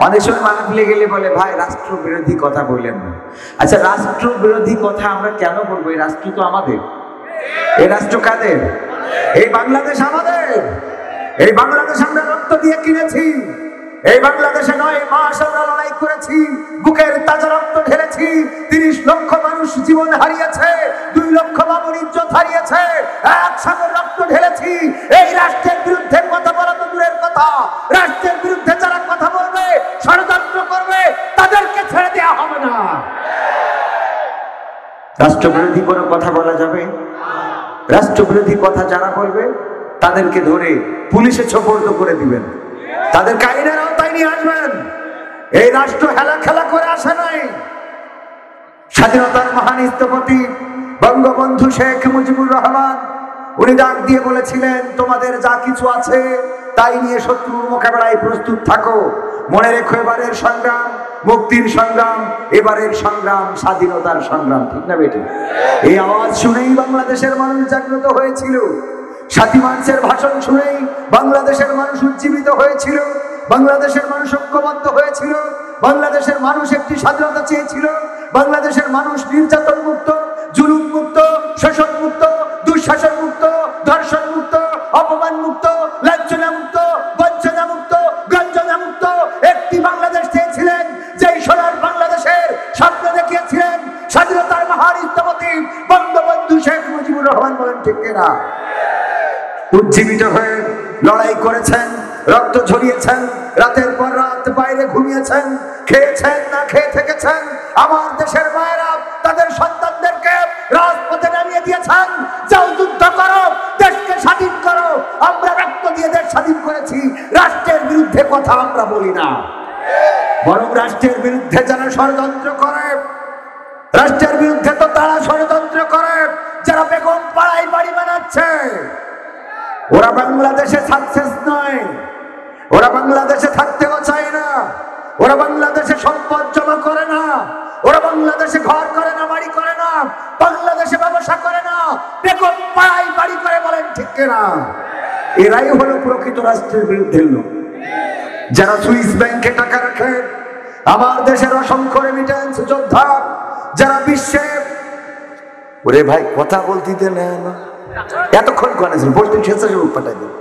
অনেক সময় মাহফিলে গেলে বলে ভাই রাষ্ট্র বিরোধী কথা বললেন না। আচ্ছা, রাষ্ট্র বিরোধী কথা আমরা কেন বলবো? এই রাষ্ট্র তো আমাদের। এই রাষ্ট্র কাদের? এই বাংলাদেশ আমাদের। এই বাংলাদেশ আমরা রক্ত দিয়ে কিনেছি। এই বাংলাদেশে 9 মাস আমরা লড়াই করেছি, বুকের তাজা রক্ত ঢেলেছি। 30 লক্ষ মানুষ জীবন হারিয়েছে, 2 লক্ষ বাবুর ইজ্জত হারিয়েছে, এক সাগর রক্ত ঢেলেছি। এই রাষ্ট্রের বিরুদ্ধে কথা বলা তো দূরের কথা, রাষ্ট্রের বিরুদ্ধে যারা কথা বলবে, ষড়যন্ত্র করবে, তাদেরকে ছেড়ে দেওয়া হবে না। রাষ্ট্রবিরোধী কোনো কথা বলা যাবে? রাষ্ট্রবিরোধী কথা যারা বলবে তাদেরকে ধরে পুলিশে সোপর্দ করে দিবেন, তাদেরকে আইনের আওতায় নিয়ে আসবেন। এই রাষ্ট্র খেলা করে আসে নাই। স্বাধীনতার মহান স্থপতি বঙ্গবন্ধু শেখ মুজিবুর রহমান উনি ডাক দিয়ে বলেছিলেন, তোমাদের যা কিছু আছে তাই নিয়ে শত্রুর মোকাবেলায় প্রস্তুত থাকো। মনে রেখো, এবারের সংগ্রাম মুক্তির সংগ্রাম, এবারের সংগ্রাম স্বাধীনতার সংগ্রাম। ঠিক না বেটি? এই আওয়াজ শুনেই বাংলাদেশের মানুষ জাগ্রত হয়েছিল। 7 মার্চের ভাষণ শুনেই বাংলাদেশের মানুষ উজ্জীবিত হয়েছিল, বাংলাদেশের মানুষ ঐক্যবদ্ধ হয়েছিল, বাংলাদেশের মানুষ একটি স্বাধীনতা চেয়েছিল। বাংলাদেশের মানুষ নির্যাতন মুক্ত, জুলুম মুক্ত, শোষণ মুক্ত, দুঃশাসন মুক্ত, ধর্ষণ মুক্ত, অপমান মুক্ত, লাঞ্ছনা মুক্ত, বঞ্চনা মুক্ত, গঞ্জনা মুক্ত একটি বাংলাদেশ চেয়েছিলেন। যেই সোনার বাংলাদেশের স্বপ্ন দেখিয়েছিলেন স্বাধীনতার মহান স্থপতি বঙ্গবন্ধু শেখ মুজিবুর রহমান। বলেন ঠিক কিনা? উজ্জীবিত হয়ে লড়াই করেছেন, রক্ত ঝরিয়েছেন, রাতের পর রাত বাইরে ঘুমিয়েছেন, খেয়েছেন না খেয়ে থেকেছেন। আমার দেশের মায়েরা তাদের সন্তানদেরকে রাজপথে নামিয়ে দিয়েছেন, যাও যুদ্ধ করো, দেশকে স্বাধীন করো। আমরা রক্ত দিয়ে দেশ স্বাধীন করেছি। রাষ্ট্রের বিরুদ্ধে কথা আমরা বলি না, বরং রাষ্ট্রের বিরুদ্ধে যারা ষড়যন্ত্র করে, রাষ্ট্রের বিরুদ্ধে তো তারা ষড়যন্ত্র করে যারা বেগম পাড়ায় বাড়ি বানাচ্ছে। ওরা বাংলাদেশে সাকসেস নয়, ওরা বাংলাদেশে থাকতেও চায় না, ওরা বাংলাদেশে সম্পদ জমা করে না, ওরা বাংলাদেশে ঘর করে না, বাড়ি করে না, বাংলাদেশে ব্যবসা করে না, বেগম পাড়ায় বাড়ি করে। বলেন ঠিক কিনা? এরাই হলো প্রকৃত রাষ্ট্রের বিরুদ্ধে লোক, যারা সুইস ব্যাংকে টাকা রাখে। আমার দেশের অসংখ্য রেমিটেন্স যোদ্ধা যারা বিশ্বে, ওরে ভাই কথা বলতে দেন না, এতক্ষণ কোন আছে বসতে খেতে পাঠাই দেন।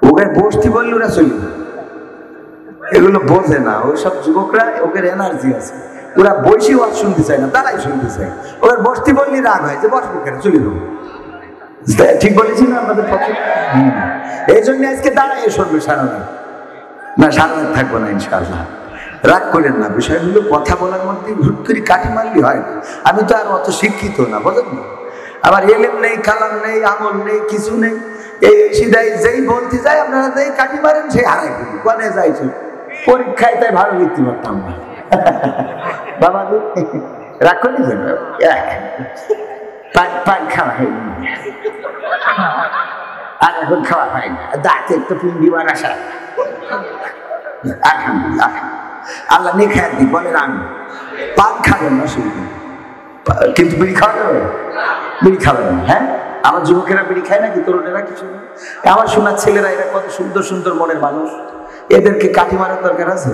ওকে বসতি বললে ওরা চলি, এগুলো বোঝে না। ওই সব যুবকরা, ওদের এনার্জি আছে, ওরা বসে ওয়াজ শুনতে চায় না, তারাই শুনতে চায়। ওদের বসতি বললে রাগ হয় যে বসবো কেন, চলে যাবো। ঠিক বলেছি না আমাদের পক্ষে? এই জন্য আজকে দাঁড়াই শুনবে সারা রাত। না, সারা রাত থাকবো না ইনশাআল্লাহ। রাগ করেন না, বিষয়গুলো কথা বলার মধ্যে হুট করে কাটি মারলি হয় না। আমি তো আর অত শিক্ষিত না, বোঝেন না? আমার এলেম নেই, কালাম নেই, আমল নেই, কিছু নেই। এই সিধাই যেই বলতে যাই আপনারা যেই কাটি মারেন সেই হারাই ফেলি। কনে যাইছে পরীক্ষায়, তাই ভালো লিখতে পারতাম না। বাবা রাগ করে পান খাওয়া হয়নি, আর এখন খাওয়া হয় না, দাঁতে একটু পিন্ডি বানাসা। আলহামদুলিল্লাহ, আল্লাহ নেখায় দিক। বলেন আমি পান খাবেন না শুধু, কিন্তু বিড়ি খাওয়া যাবে? বিড়ি খাবেন না? হ্যাঁ, আমার যুবকেরা বিড়ি খায় নাকি? তরুণেরা কিছু না? আমার শোনার ছেলেরা, এরা কত সুন্দর সুন্দর মনের মানুষ, এদেরকে কাঠি মারার দরকার আছে?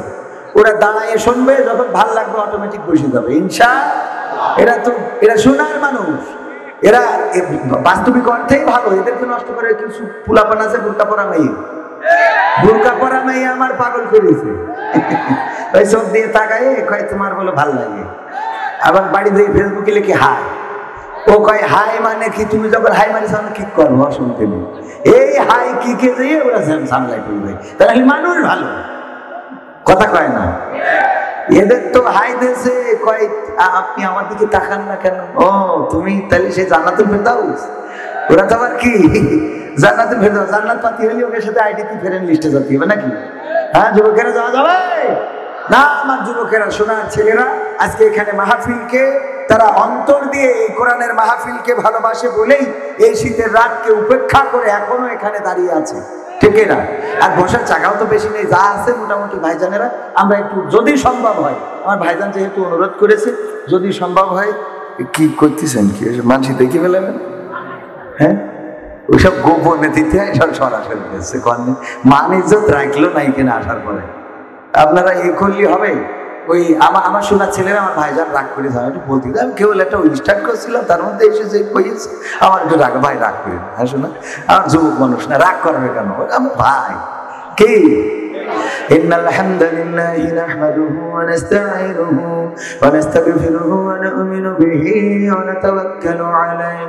ওরা দাঁড়ায় শুনবে, যখন ভাল লাগবে অটোমেটিক বসে যাবে ইনশাআল্লাহ। এরা শোনার মানুষ, এরা বাস্তবিক অর্থেই ভালো। এদেরকে নষ্ট করে কিছু পুলাপান আছে, বোরকা পরা মেয়ে, বোরকা পরা মেয়ে আমার পাগল করেছে। ওই চোখ দিয়ে তাকায়, কয় তোমার বলে ভাল লাগে। আবার বাড়ি দিয়ে ফেসবুকে লিখে হাই, ও কয় হাই মানে কি? তুমি যখন হাই মারিস আমি কি করবো? অসুবিধে নেই। এই হাই কি কে দিয়ে ওরা সামলাই করবে, তাহলে মানুষ ভালো কথা কয় না। এদের তো হাই দেশে কয় আপনি আমার দিকে তাকান না কেন? ও তুমি তাহলে সে জান্নাতুল ফেরদাউস। ওরা তো আবার কি জান্নাতুল ফেরদাউস, জান্নাত পাতি হলে ওদের সাথে আইডিতে ফেরেন লিস্টে যেতে হবে নাকি? হ্যাঁ, যুবকেরা যাওয়া যাবে না? আমার যুবকেরা, শোনার ছেলেরা, আজকে এখানে মাহফিলকে তারা অন্তর দিয়ে এই কোরআনের মাহফিলকে ভালোবাসে বলেই এই শীতের রাতকে উপেক্ষা করে এখনো এখানে দাঁড়িয়ে আছে। ঠিক না? আর বসার জায়গাও তো বেশি নেই, যা আছে মোটামুটি ভাইজানেরা আমরা একটু, যদি সম্ভব হয়, আমার ভাইজান যেহেতু অনুরোধ করেছে, যদি সম্ভব হয়। কি করতেছেন? কি মানুষ দেখে ফেলাবেন? হ্যাঁ, ওইসব গোপনে দিতে হয়, সব সরাসরি দিচ্ছে। মান ইজ্জত রাখলো নাই কিনা আসার পরে আপনারা এ করলে হবে। ওই আমার শোনা ছেলেরা আমার ভাইজান রাগ করে যায়, একটু বলতে আমি কেবল একটা স্টার্ট করছিলাম, তার মধ্যে এসে যে কইছে আমার একটু রাগ, ভাই রাগ করি না। হ্যাঁ শোনা, আমার যুবক মানুষ না, রাগ করবে কেন? আমার ভাই কি إن الحمد لله نحمده ونستعينه ونستغفره ونؤمن به ونتوكل عليه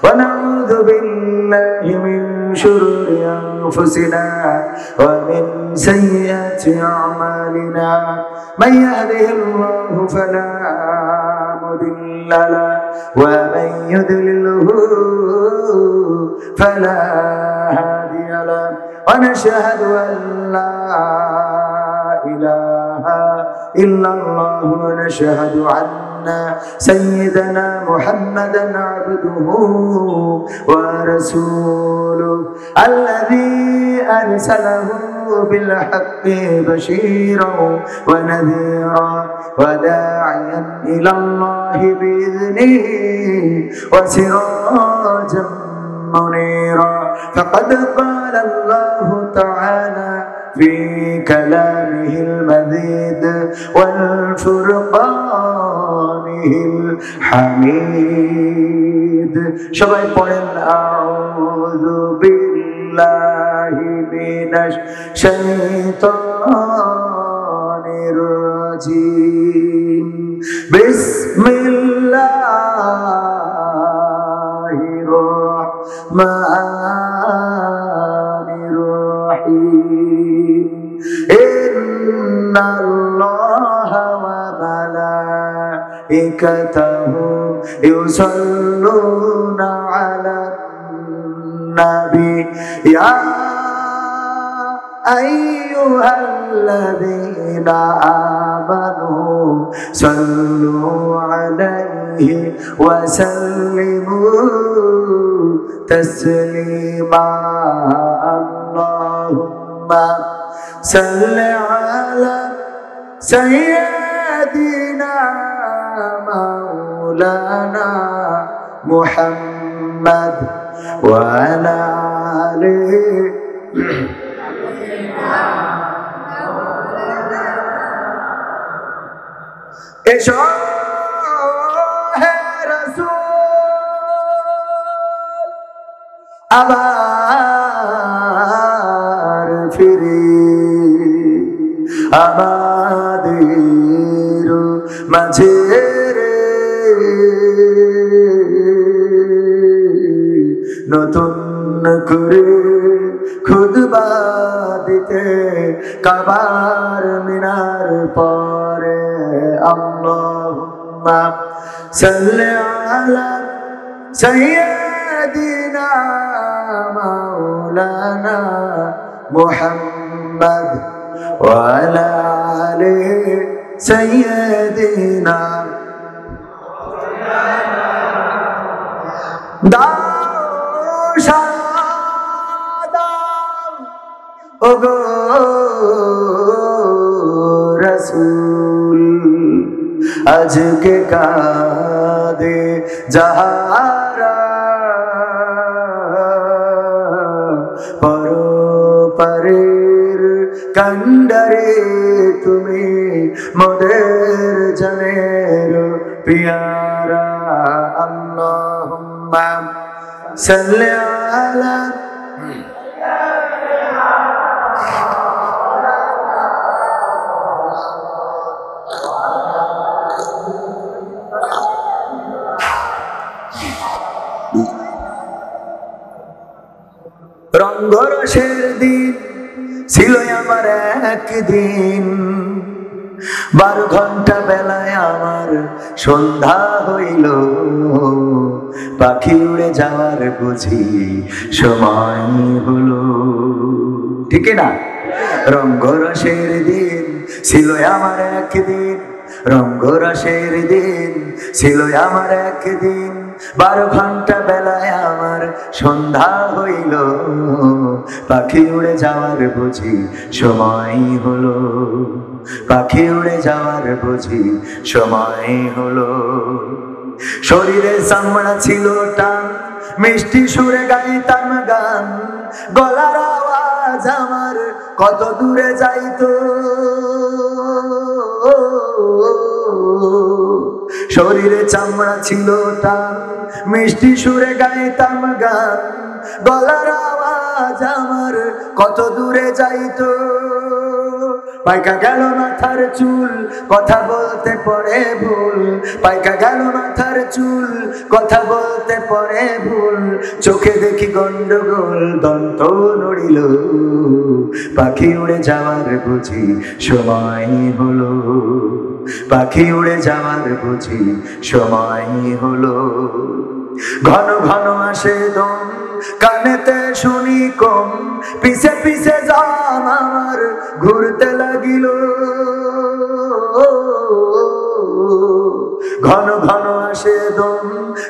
ونعوذ بالله من شرور أنفسنا ومن سيئات أعمالنا من يهده الله فلا مضل له ومن يضلله فلا هادي له ونشهد أن لا إله إلا الله ونشهد أن سيدنا محمدا عبده ورسوله الذي أرسله بالحق بشيرا ونذيرا وداعيا إلى الله بإذنه وسراجا منيرا فقد قال الله تعالى في كلامه المجيد والفرقانه الحميد সবাই পড়েন আউযু বিল্লাহি মিনাশ শাইতানির রাজিম বিসমিল্লাহির রাহমানির রহিম ইন্নাল্লাহা ওয়া মালাইকাতাহু ইউসাল্লুনা আলান নাবী ইয়া আইয়ুহাল্লাযীনা আমানু সাল্লু আলাইহি ওয়া সাল্লিমু তাসলিমা আল্লাহুম্মা সাল্লি আলা সাইয়্যিদিনা মাওলানা মুহাম্মদ ওয়া আলা আলিহি এসো হে রাসূল আবার ফিরে আমাদের মাঝে রে নতুন করে খুতবা দিতে কাবার মিনার পরে আল্লাহুম্মা সাল্লি আলা সাইয়্যিদিনা মাওলানা মুহাম্মদ ওয়া আলা আলি সাইয়্যিদিনা ওগো রাসূল আজকে কাঁদে যাহারা পরপারের কান্ডারে তুমি মোদের জানের পিয়ারা আল্লাহুম্মা সাল্লি আলা রঙ্গরসের দিন ছিল আমার একদিন 12 ঘন্টা বেলায় আমার সন্ধ্যা হইল পাখি উড়ে যাওয়ার বুঝি সময় হলো ঠিক না রঙ্গরসের দিন ছিল আমার একদিন রঙ্গরসের দিন ছিল আমার একদিন 12 ঘন্টা বেলায় আমার সন্ধ্যা হইল পাখি উড়ে যাওয়ার বুঝি সময় হলো পাখি উড়ে যাওয়ার বুঝি সময় হলো শরীরে চামড়া ছিল টান, মিষ্টি সুরে গাইতাম গান, গলার আওয়াজ আমার কত দূরে যাইতো। শরীরে চামড়া ছিল টান, মিষ্টি সুরে গাইতাম গান, গলার আওয়াজ আমার কত দূরে যাইতো। পাইকা গেল মাথার চুল, কথা বলতে পড়ে ভুল, পাইকা গেল মাথার চুল, কথা বলতে পড়ে ভুল, চোখে দেখি গন্ডগোল, দন্ত নড়িল, পাখি উড়ে যাওয়ার বুঝি সময় হলো, পাখি উড়ে যাওয়ার বুঝি সময় হলো। ঘন ঘন আসে দম, কানেতে শুনি কম, পিছে পিছে জাম আমার ঘুরতে লাগিল। ঘন ঘন আসে দম,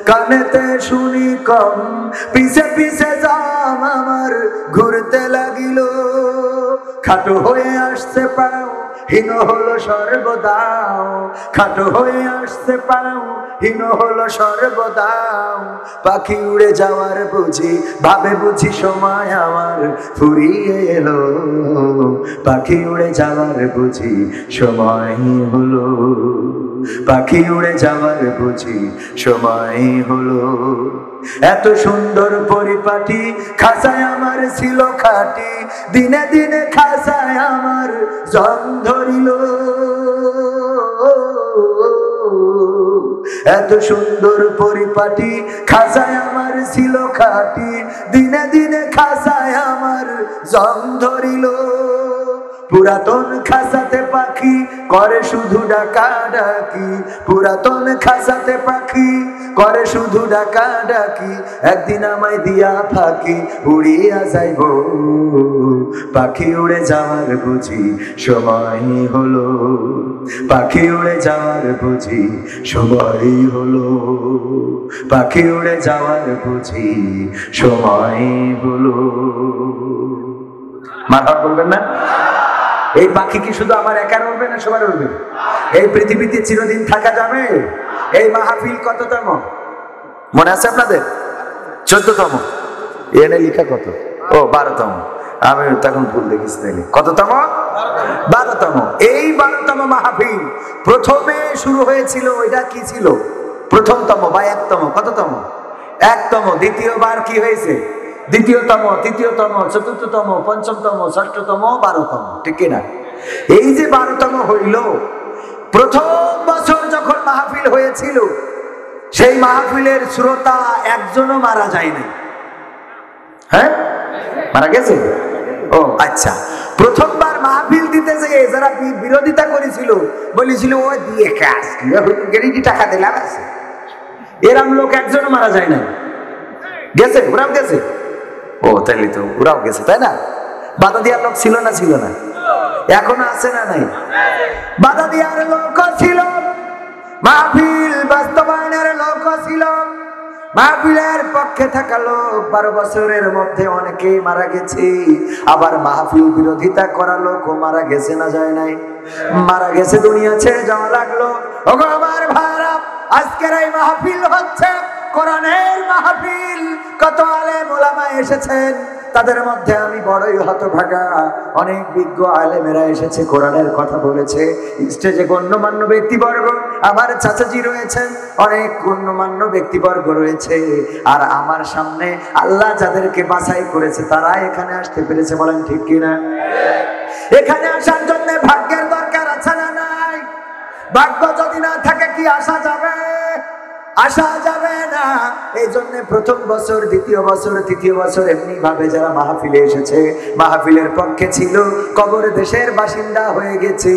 কানেতে শুনি কম, পিছে পিছে জাম আমার ঘুরতে লাগিল। খাটো হয়ে আসছে পাও, হীন হলো সর্বদাও, খাটো হয়ে আসছে পাও, হীন হলো সর্বদাও। পাখি উড়ে যাওয়ার বুঝি, ভাবে বুঝি সময় আমার ফুরিয়ে এলো, পাখি উড়ে যাওয়ার বুঝি সময় হলো, পাখি উড়ে যাওয়ার বুঝি সময় হলো। এত সুন্দর পরিপাটি, খাঁচায় আমার ছিল খাটি, দিনে দিনে খাঁচায় আমার জং ধরিল। এত সুন্দর পরিপাটি, খাঁচায় আমার ছিল খাটি, দিনে দিনে খাঁচায় আমার জং ধরিল। পুরাতন খাঁচাতে পাখি করে শুধু ডাকা ডাকি, পুরাতন খাঁচাতে পাখি করে শুধু ডাকা ডাকি, একদিন আমায় দিয়া ফাঁকি উড়িয়া যাইব, পাখি উড়ে যাওয়ার বুঝি সময় হলো, পাখি উড়ে যাওয়ার বুঝি সময় হলো, পাখি উড়ে যাওয়ার বুঝি সময় হলো। মাথা বলবেন না? এই পাখি কি শুধু আমার একার উড়বে না সবার উড়বে? এই পৃথিবীতে চিরদিন থাকা যাবে? এই মাহফিল কততম মনে আছে আপনাদের? 14তম। এনে লিখা কত? ও 12তম। আমি তখন ভুল দেখিস তাইলে। কততম? 12তম। এই 12তম মাহফিল প্রথমে শুরু হয়েছিল, ওইটা কি ছিল? প্রথমতম বা একতম। কততম? একতম। দ্বিতীয়বার কি হয়েছে? দ্বিতীয়তম, তৃতীয়তম, চতুর্থতম, পঞ্চমতম, ষষ্ঠতম, 12তম। ঠিক কিনা? এই যে 12তম হইল, প্রথম বছর যখন মাহফিল হয়েছিল, সেই মাহফিলের শ্রোতা একজনও মারা যায়নি। হ্যাঁ, মারা গেছে? ও আচ্ছা। প্রথমবার মাহফিল দিতে যেয়ে যারা বিরোধিতা করেছিল, বলেছিল ও দিয়ে কাজ কি, টাকা দিলাম আছে, এরম লোক একজনও মারা যায় না। গেছে? ওরাও গেছে? ও তাইলে তো ওরাও গেছে, তাই না? বাধা দেওয়ার লোক ছিল না? ছিল না? এখনো আছে না নাই? বাধা দেওয়ার লোক ছিল, মাহফিল বাস্তবায়নের লোক ছিল, মাহফিলের পক্ষে থাকা লোক 12 বছরের মধ্যে অনেকে মারা গেছে। আবার মাহফিল বিরোধিতা করা লোকও মারা গেছে না যায় নাই? মারা গেছে, দুনিয়া ছেড়ে যাওয়া লাগলো। ওগো আমার ভাইরা, আজকের এই মাহফিল হচ্ছে কোরআনের মাহফিল। কত আলেম ওলামা এসেছেন, তাদের মধ্যে আমি বড়ই হতভাগা। অনেক বিজ্ঞ আলেমেরা এসেছে, কোরআনের কথা বলেছে। স্টেজে গণ্যমান্য ব্যক্তিবর্গ, আমার চাচাজি রয়েছেন, অনেক গণ্যমান্য ব্যক্তিবর্গ রয়েছে। আর আমার সামনে আল্লাহ যাদেরকে বাছাই করেছে, তারা এখানে আসতে পেরেছে। বলেন ঠিক কিনা? এখানে আসার জন্য ভাগ্যের দরকার আছে না নাই? ভাগ্য যদি না থাকে কি আসা যাবে? আসা যাবে না। এই জন্য প্রথম বছর, দ্বিতীয় বছর, তৃতীয় বছর এমনি ভাবে যারা মাহফিলে এসেছে, মাহফিলের পক্ষে ছিল, কবর দেশের বাসিন্দা হয়ে গেছে।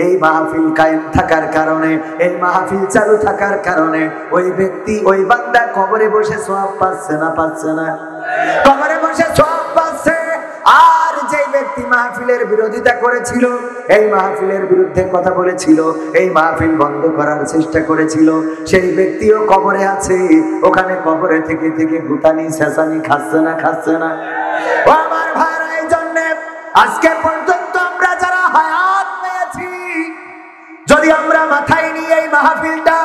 এই মাহফিল কায়েম থাকার কারণে, এই মাহফিল চালু থাকার কারণে ওই ব্যক্তি, ওই বান্দা কবরে বসে সওয়াব পাচ্ছে না? পাচ্ছে না? কবরে বসে সওয়াব পাচ্ছে। আর যে ব্যক্তি মাহফিলের বিরোধিতা করেছিল, এই মাহফিলের বিরুদ্ধে কথা বলেছিল, এই মাহফিল বন্ধ করার চেষ্টা করেছিল, সেই ব্যক্তিও কবরে আছে। ওখানে কবরে থেকে থেকে গুতানি শেষানি খাচ্ছে না? খাচ্ছে না? ও আমার ভাইরা, এই জন্য আজকে পর্যন্ত আমরা যারা হায়াত পেয়েছি, যদি আমরা মাথায় নিয়ে এই মাহফিলটা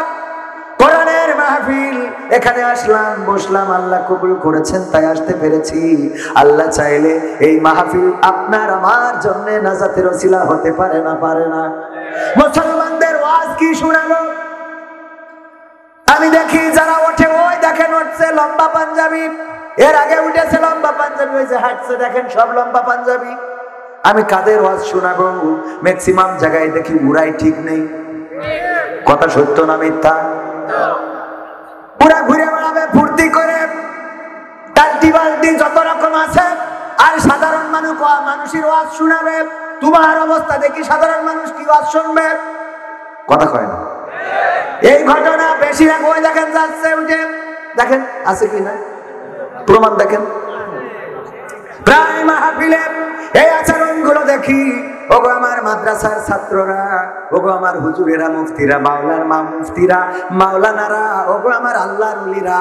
কোরআনের এখানে আসলাম, বসলাম, আল্লাহ কবুল করেছেন তাই আসতে পেরেছি। আল্লাহ চাইলে এই মাহফিল আপনার আমার জন্য নাজাতের ওসিলা হতে পারে না? পারে না? মুসলমানদের ওয়াজ কি শোনাবো? আমি দেখি যারা ওঠে, ওই দেখেন উঠছে লম্বা পাঞ্জাবি, এর আগে উঠেছে লম্বা পাঞ্জাবি, ওই যে হাঁটছে দেখেন সব লম্বা পাঞ্জাবি। আমি কাদের ওয়াজ শোনাবো? ম্যাক্সিমাম জায়গায় দেখি উড়াই ঠিক নেই। কথা সত্য না মিথ্যা? পুরা ঘুরে বেড়াবে ফুর্তি করে, টাল্টি বাল্টি যত রকম আছে, আর সাধারণ মানুষের ওয়াজ শোনাবে। তোমার অবস্থা দেখি সাধারণ মানুষ কি ওয়াজ শুনবে? কথা কয় না। এই ঘটনা বেশিরভাগ ওই দেখেন যাচ্ছে, উঠে দেখেন আছে কি না প্রমাণ দেখেন। প্রায় মাহফিলে এই আচরণ গুলো দেখি। ওগো আমার মাদ্রাসার ছাত্ররা, ওগো আমার হুজুরেরা, মুফতিরা, মুফতিরা, মাওলানারা, ওগো আমার আল্লাহর ওলিরা,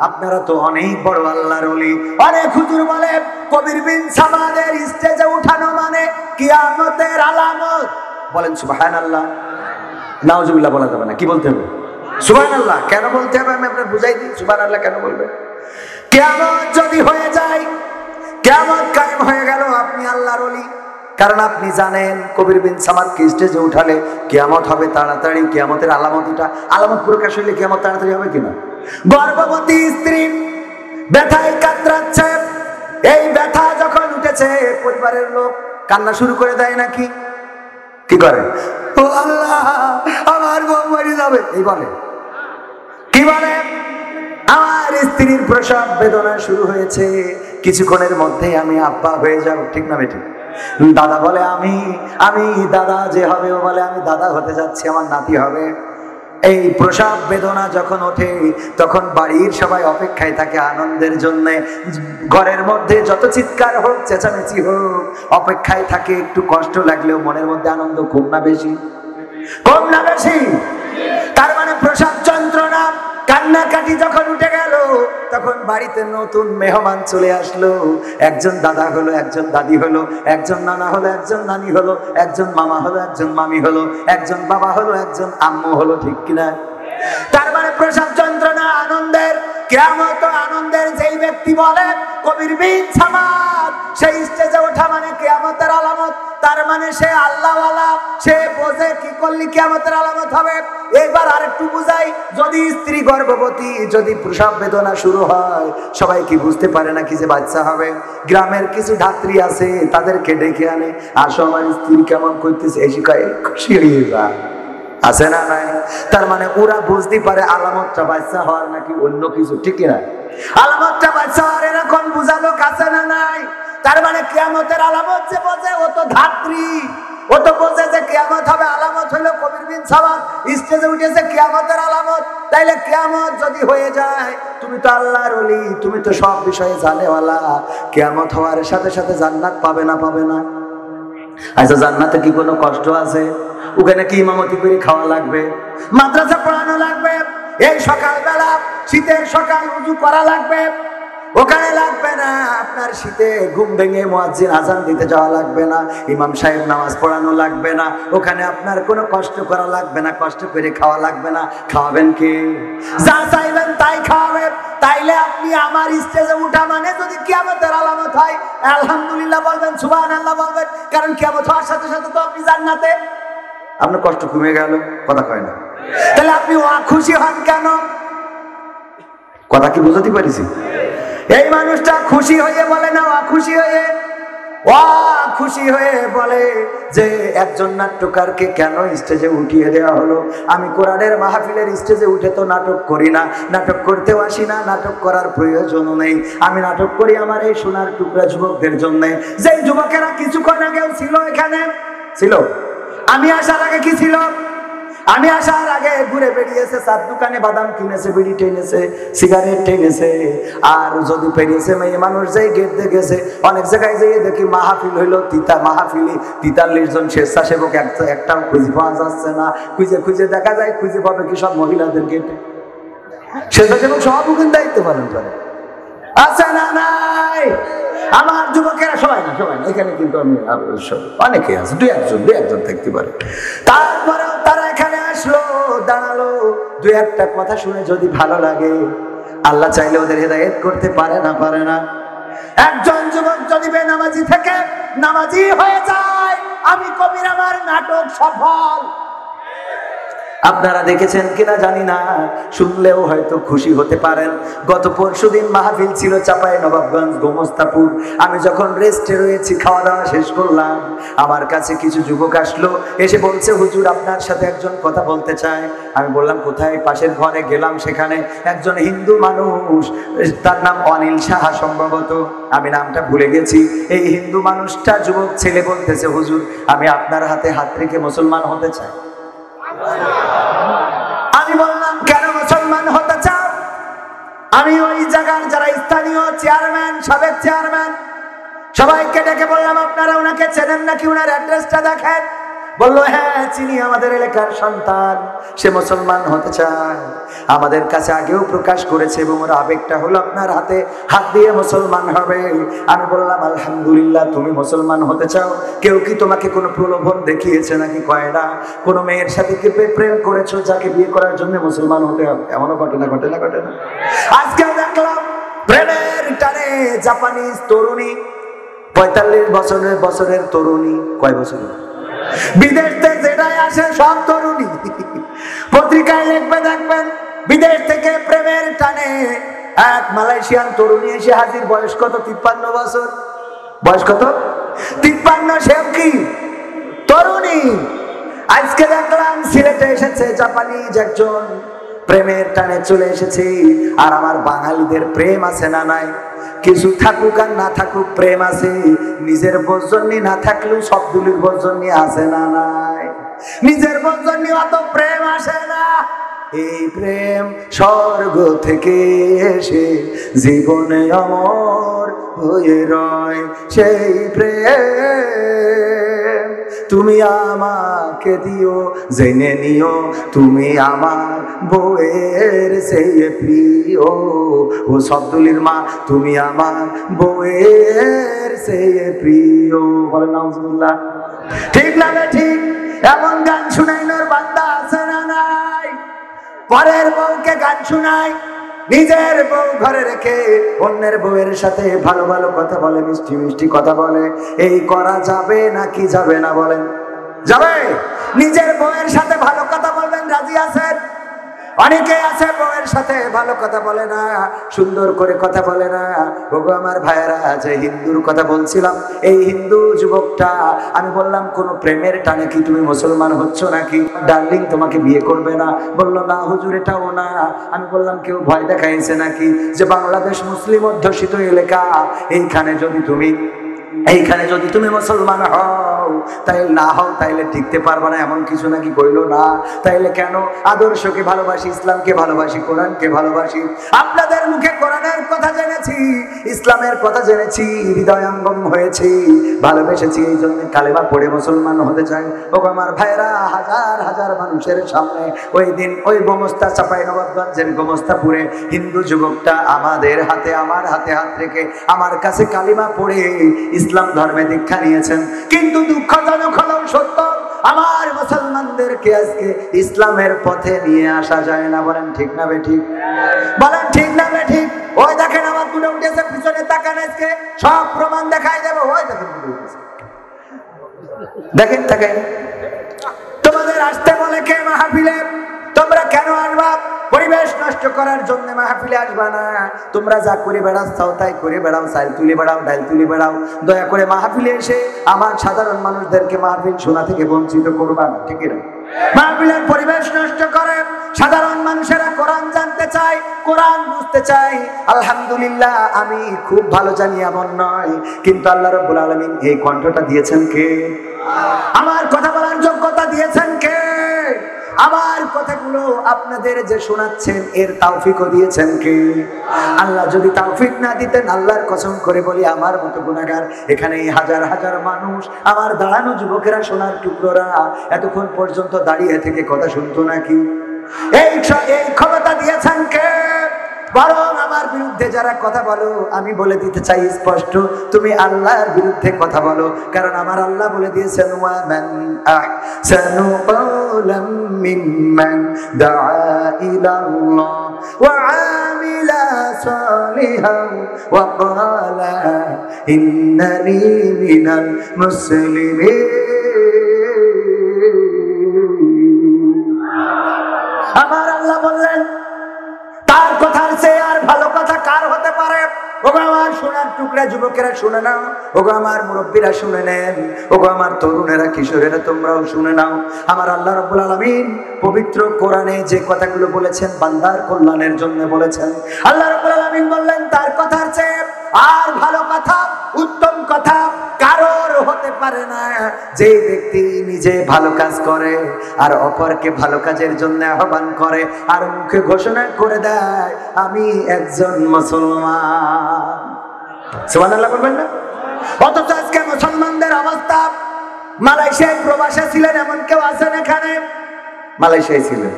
আপনারা তো অনেক বড় আল্লাহর ওলি। অনেক হুজুর বলে কবির বিন সামাদের স্টেজে উঠানো মানে কিয়ামতের আলামত। বলেন সুবহানাল্লাহ। নাউজুবিল্লাহ বলা যাবে না, কি বলতে হবে? সুবহানাল্লাহ। কেন বলতে হবে আমি আপনাকে বুঝাই দিই। সুবহানাল্লাহ কেন বলবে? কিয়ামত যদি হয়ে যায়, কিয়ামত কায়েম হয়ে গেল, আপনি আল্লাহর ওলি। কারণ আপনি জানেন কবির বিন সামাদকে স্টেজে উঠালে কিয়ামত হবে তাড়াতাড়ি। কিয়ামতের আলামত এটা। আলামত প্রকাশ হইলে কিয়ামত তাড়াতাড়ি হবে কিনা? গর্ভবতী স্ত্রী ব্যথায় কাতরাচ্ছে, এই ব্যথা যখন উঠেছে পরিবারের লোক কান্না শুরু করে দেয় নাকি? কি করে? ও আল্লাহ, আমার বউ মরে যাবে, এই বলে। কি বলে? আমার স্ত্রীর প্রসব বেদনা শুরু হয়েছে, কিছুক্ষণের মধ্যে আমি আব্বা হয়ে যাব। ঠিক না বেটি? দাদা বলে আমি দাদা যে হবে, ও বলে আমি দাদা হতে যাচ্ছি, আমার নাতি হবে। এই প্রসব বেদনা যখন ওঠে তখন বাড়ির সবাই অপেক্ষায় থাকে আনন্দের জন্য। ঘরের মধ্যে যত চিৎকার হোক, চেঁচামেচি হোক, অপেক্ষায় থাকে। একটু কষ্ট লাগলেও মনের মধ্যে আনন্দ কম না বেশি? কম না বেশি? তার মানে প্রসব যন্ত্রণা, কান্নাকাটি যখন উঠে গেল, তখন বাড়িতে নতুন মেহমান চলে আসলো। একজন দাদা হলো, একজন দাদি হলো, একজন নানা হলো, একজন নানি হলো, একজন মামা হলো, একজন মামি হলো, একজন বাবা হলো, একজন আম্মু হলো। ঠিক কিনা? তার মানে প্রসব যন্ত্রণা আনন্দের, কিয়ামত আনন্দের। যেই ব্যক্তি বলে কবির বিন সামাদ সেই স্টেজে ওঠা মানে কিয়ামতের আলামত, তার মানে সে আল্লাহওয়ালা, সে বোঝে কি করলে কিয়ামতের আলামত হবে। এবার আরেকটু বুঝাই, যদি স্ত্রী গর্ভবতী, যদি প্রসব বেদনা শুরু হয়, সবাই কি বুঝতে পারে না কি যে বাচ্চা হবে? গ্রামের কিছু ধাত্রী আছে, তাদেরকে ডেকে আনে, আসো আমার স্ত্রী কেমন করতেছে, এসে কয় খুশি হয়ে যা। আছে না নাই? তার মানে ওরা বুঝতে পারে আলামতটা বাচ্চা হওয়ার নাকি অন্য কিছু। ঠিক না? আলামতটা বাচ্চা হওয়ার এরকম বুঝালো কাছে না নাই? তার মানে কিয়ামতের আলামত যে বোঝে ও তো ধাত্রী, ও তো বোঝে যে কিয়ামত হবে। আলামত হলো কবির বিন সামাদ স্টেজে উঠেছে কিয়ামতের আলামত। তাইলে কিয়ামত যদি হয়ে যায়, তুমি তো আল্লাহর ওলি, তুমি তো সব বিষয়ে জানেওয়ালা, কিয়ামত হওয়ার সাথে সাথে জান্নাত পাবে না? পাবে না? আচ্ছা, জান্নাতে কি কোনো কষ্ট আছে? ওখানে কি ইমামতি করে খাওয়া লাগবে? মাদ্রাসা পড়ানো লাগবে? এই সকালবেলা শীতের সকাল উজু করা লাগবে? ওখানে লাগবে না। আপনার শীতে ঘুম ভেঙে মুয়াজ্জিন আজান দিতে যাওয়া লাগবে না, ইমাম সাহেব নামাজ পড়ানো লাগবে না। ওখানে আপনার কোনো কষ্ট করা লাগবে না, কষ্ট করে খাওয়া লাগবে না। খাওয়াবেন কে? যা চাইবেন তাই খাওয়াবেন। তাইলে আপনি আমার স্টেজে উঠা মানে যদি কিয়ামতের আলামত হয়, আলহামদুলিল্লাহ বলবেন, সুবহানাল্লাহ বলবেন। কারণ কিয়ামত হওয়ার সাথে সাথে তো আপনি জান্নাতে। আপনার কষ্ট কমে গেল। কথা কয় না? তাহলে আপনি খুশি হন কেন? কথা কি বুঝতে পারিছি? এই মানুষটা খুশি হয়ে বলে না খুশি হয়ে, খুশি হয়ে বলে যে একজন নাট্যকারকে কেন স্টেজে উঠিয়ে দেওয়া হলো? আমি কোরআনের মাহফিলের স্টেজে উঠে তো নাটক করি না, নাটক করতেও আসি না, নাটক করার প্রয়োজনও নেই। আমি নাটক করি আমার এই সোনার টুকরা যুবকদের জন্য। যেই যুবকেরা কিছুক্ষণ আগেও ছিল, এখানে ছিল। আমি আসার আগে কি ছিল? আমি আসার আগে ঘুরে বেরিয়েছে, চার দোকানে বাদাম কিনেছে, বিড়ি টেনেছে, সিগারেট টেনেছে। আর যদি পেরিয়েছে মেয়ে মানুষ যেই গেট দেখেছে, অনেক জায়গায় যেয়ে দেখি মাহফিল হইলো, মাহফিলি 43 জন স্বেচ্ছাসেবক, একটাও খুঁজে পাওয়া যাচ্ছে না। খুঁজে খুঁজে দেখা যায়, খুঁজে পাবে কি সব মহিলাদের গেটে। স্বেচ্ছাসেবক সব ওখানে দায়িত্ব পালন করে। আছে না নাই? আমার যুবকেরা সবাই না, এখানে কিন্তু আমি অনেকে আছে, দুই একজন থাকতে পারে। তারপরেও তারা এখানে আসলো, দাঁড়ালো, দুই একটা কথা শুনে যদি ভালো লাগে, আল্লাহ চাইলে ওদের হেদায়েত করতে পারে না? পারে না? একজন যুবক যদি বেনামাজি থেকে নামাজি হয়ে যায়, আমি কবির আমার নাটক সফল। আপনারা দেখেছেন কিনা জানি না, শুনলেও হয়তো খুশি হতে পারেন। গত পরশুদিন মাহফিল ছিল চাপাই নবাবগঞ্জ গোমস্তাপুর। আমি যখন রেস্টে রয়েছি, খাওয়া দাওয়া শেষ করলাম, আমার কাছে কিছু যুবক আসলো, এসে বলছে, হুজুর আপনার সাথে একজন কথা বলতে চায়। আমি বললাম কোথায়? পাশের ঘরে গেলাম, সেখানে একজন হিন্দু মানুষ, তার নাম অনিল সাহা সম্ভবত, আমি নামটা ভুলে গেছি। এই হিন্দু মানুষটা যুবক ছেলে বলতেছে, হুজুর আমি আপনার হাতে হাত রেখে মুসলমান হতে চাই। আমি বললাম কেন মুসলমান হতে চাও? আমি ওই জায়গার যারা স্থানীয় চেয়ারম্যান, সাবেক চেয়ারম্যান, সবাইকে ডেকে বললাম আপনারা ওনাকে চেনেন নাকি, ওনার অ্যাড্রেসটা দেখেন। বললো হ্যাঁ চিনি, আমাদের এলাকার সন্তান, সে মুসলমান হতে চায়। আমাদের কাছে আগেও প্রকাশ করেছে এবং ওর আবেগটা হলো আপনার হাতে হাত দিয়ে মুসলমান হবে। আমি বললাম আলহামদুলিল্লাহ, তুমি মুসলমান হতে চাও। কেউ কি তোমাকে কোনো প্রলোভন দেখিয়েছে নাকি? কয় না। কোনো মেয়ের সাথে কি প্রেম করেছো যাকে বিয়ে করার জন্য মুসলমান হতে হবে? এমনও ঘটনা ঘটে না? ঘটে না? আজকে দেখলাম প্রেমের টানে জাপানিজ তরুণী, 45 বছরের তরুণী, কয় বছরের, বিদেশ থেকে যেটাই আসে সব তরুণী, পত্রিকায় লিখবে দেখবেন বিদেশ থেকে প্রেমের টানে এক মালয়েশিয়ান তরুণী এসে হাজির। বয়স কত? 53 বছর। বয়স কত? 53। সেও কি তরুণী। আজকে দেখলাম সিলেটে এসেছে জাপানিজ একজন, প্রেমের টানে চলে এসেছে। আর আমার বাঙালিদের প্রেম আছে না নাই? কিছু থাকুক আর না থাকুক প্রেম আছে। নিজের বজন্যি না থাকলেও সবগুলির বজন্যি আছে না নাই? নিজের বজন্যি অত প্রেম আসে না। এই প্রেম স্বর্গ থেকে এসে জীবনে অমর হয়ে রয়। সেই প্রেম তুমি আমাকে দিও, জেনে নিও তুমি আমার বউয়ের সেই প্রিয়। ও সবদুলির মা, তুমি আমার বউয়ের সেই প্রিয়। বলেন নাউজুবিল্লাহ। ঠিক না? ঠিক। এমন গান শুনাইনোর বান্দা আছে না নাই? পরের বউকে গান শুনায়, নিজের বউ ঘরে রেখে অন্যের বউয়ের সাথে ভালো ভালো কথা বলে, মিষ্টি মিষ্টি কথা বলে। এই করা যাবে নাকি যাবে না? বলেন যাবে? নিজের বউয়ের সাথে ভালো কথা বলবেন, রাজি আছেন? অনেকে আছে বউয়ের সাথে ভালো কথা বলে না, সুন্দর করে কথা বলে না। ওগো আমার ভাইয়েরা, যে হিন্দুর কথা বলছিলাম, এই হিন্দু যুবকটা, আমি বললাম কোন প্রেমের টানে কি তুমি মুসলমান হচ্ছ নাকি? ডার্লিং তোমাকে বিয়ে করবে না? বললো না হুজুর এটাও না। আমি বললাম কেউ ভয় দেখাইছে নাকি? যে বাংলাদেশ মুসলিম অধ্যুষিত এলাকা, এইখানে যদি তুমি মুসলমান হও, তাই না হও তাইলে টিকতে পারবা না, এমন কিছু নাকি কইলো না। তাইলে কেন? আদর্শকে ভালোবাসি, ইসলামকে ভালোবাসি, কোরআনকে ভালোবাসি। আপনাদের মুখে কোরআনের কথা জেনেছি, ইসলামের কথা জেনেছি, হৃদয়ঙ্গম হয়েছি, ভালোবেসেছি, এই জন্য কালেমা পড়ে মুসলমান হতে চাই। ও আমার ভাইরা, হাজার হাজার মানুষের সামনে ওই দিন ওই গোমস্তা চাপাই নবাবগঞ্জের গোমস্তাপুরে হিন্দু যুবকটা আমার হাতে হাত রেখে আমার কাছে কালিমা পড়ে ইসলাম ধর্মে দীক্ষা নিয়েছেন। কিন্তু দুঃখজনক হলেও সত্য, আমার মুসলমানদেরকে আজকে ইসলামের পথে নিয়ে আসা যায় না। বলেন ঠিক না বেঠিক? বলেন ঠিক না বেঠিক? ওই দেখেন আমার তুলে উঠেছে, পিছনে তাকান, আজকে সব প্রমাণ দেখাই দেবো। ওই দেখেন তুলে উঠেছে, দেখেন তাকান। তোমাদের আসতে বলে কে মাহফিলে? তোমরা কেন আসবা? পরিবেশ নষ্ট করার জন্য মাহফিলে আসবা না। তোমরা যা করে বেড়াও তাই করে বেড়াও, চাল তুলে বেড়াও, ডাল তুলে বেড়াও। দয়া করে মাহফিলে এসে আমার সাধারণ মানুষদেরকে মাহফিল শোনা থেকে বঞ্চিত করবা না। ঠিক না? মাহফিলের পরিবেশ নষ্ট করে সাধারণ মানুষেরা কোরআন জানতে চায়, কোরআন বুঝতে চায়। আলহামদুলিল্লাহ, আমি খুব ভালো জানি এমন নয়, কিন্তু আল্লাহ রাব্বুল আলামিন এই কণ্ঠটা দিয়েছেন কে? আমার কথা বলার যোগ্যতা দিয়েছেন কে? আমার কথাগুলো আপনাদের যে শোনাচ্ছেন এর তৌফিকও দিয়েছেন কে? আল্লাহ যদি তৌফিক না দিতেন, আল্লাহর কসম করে বলি আমার মতো গুনাহগার এখানে হাজার হাজার মানুষ, আমার দাঁড়ানো যুবকেরা, সোনার টুকরোরা এতক্ষণ পর্যন্ত দাঁড়িয়ে থেকে কথা শুনতো নাকি? এই ক্ষমতা দিয়েছেন কে? বরং আমার বিরুদ্ধে যারা কথা বলো, আমি বলে দিতে চাই স্পষ্ট, তুমি আল্লাহর বিরুদ্ধে কথা বলো। কারণ আমার আল্লাহ বলে দিয়েছেন, ওয়া মান আহসানু ক্বাওলাম মিম্মান দাআ ইলাল্লাহ ওয়া আমিলা صالحا وقال إنني من المسلمين আমার আল্লাহ বললেন তার কথার চেয়ে আর ভালো কথা কার হতে পারে? ওগো আমার সোনার টুকরা যুবকেরা শুনে নাও, ওগো আমার মুরব্বীরা শুনে নেন, ওগো আমার তরুণেরা কিশোরেরা তোমরাও শুনে নাও। আমার আল্লাহ রাব্বুল আলামিন পবিত্র কোরআনে যে কথাগুলো বলেছেন বান্দার কল্যাণের জন্য বলেছেন। আল্লাহ রাব্বুল আলামিন বললেন তার কথার চেয়ে আর ভালো কথা, উত্তম কথা কারোর হতে পারে না। যে ব্যক্তি নিজে ভালো কাজ করে আর অপরকে ভালো কাজের জন্য আহ্বান করে আর মুখে ঘোষণা করে দেয় আমি একজন মুসলমান, সুবহানাল্লাহ বলবেন না? অথচ আজকে মুসলমানদের অবস্থা, মালয়েশিয়ায় প্রবাসে ছিলেন এমন কেউ আছেন এখানে? মালয়েশিয়ায় ছিলেন,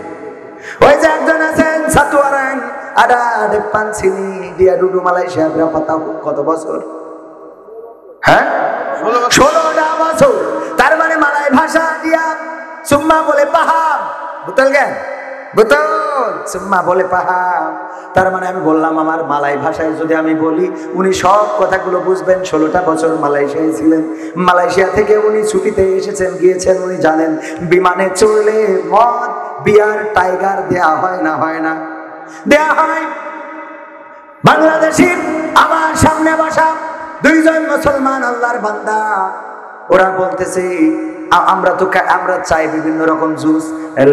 ওই যে একজন আছেন সাতুয়ারাং আডা দেপান সিনি দিয়া ডুডু মালয়েশিয়া berapa tahun কত বছর? হ্যাঁ 16টা বছর। তার মানে মালয় ভাষা দিয়া সুম্মা বলে পাহাড়, বুতল গে বুতল সুম্মা বলে পাহাড়। তার মানে আমি বললাম আমার মালয় ভাষায় যদি আমি বলি উনি সব কথাগুলো বুঝবেন। 16টা বছর মালয়েশিয়ায় ছিলেন, মালয়েশিয়া থেকে উনি ছুটিতে এসেছেন, গিয়েছেন। উনি জানেন বিমানে চড়লে মদ বিয়ার টাইগার দেয়া হয় না? হয় না? দেয়া হয়। বাংলাদেশি আমার সামনে বসা দুইজন মুসলমান আল্লাহর বান্দা, ওরা বলতেছে আমরা চাই বিভিন্ন রকম জুস,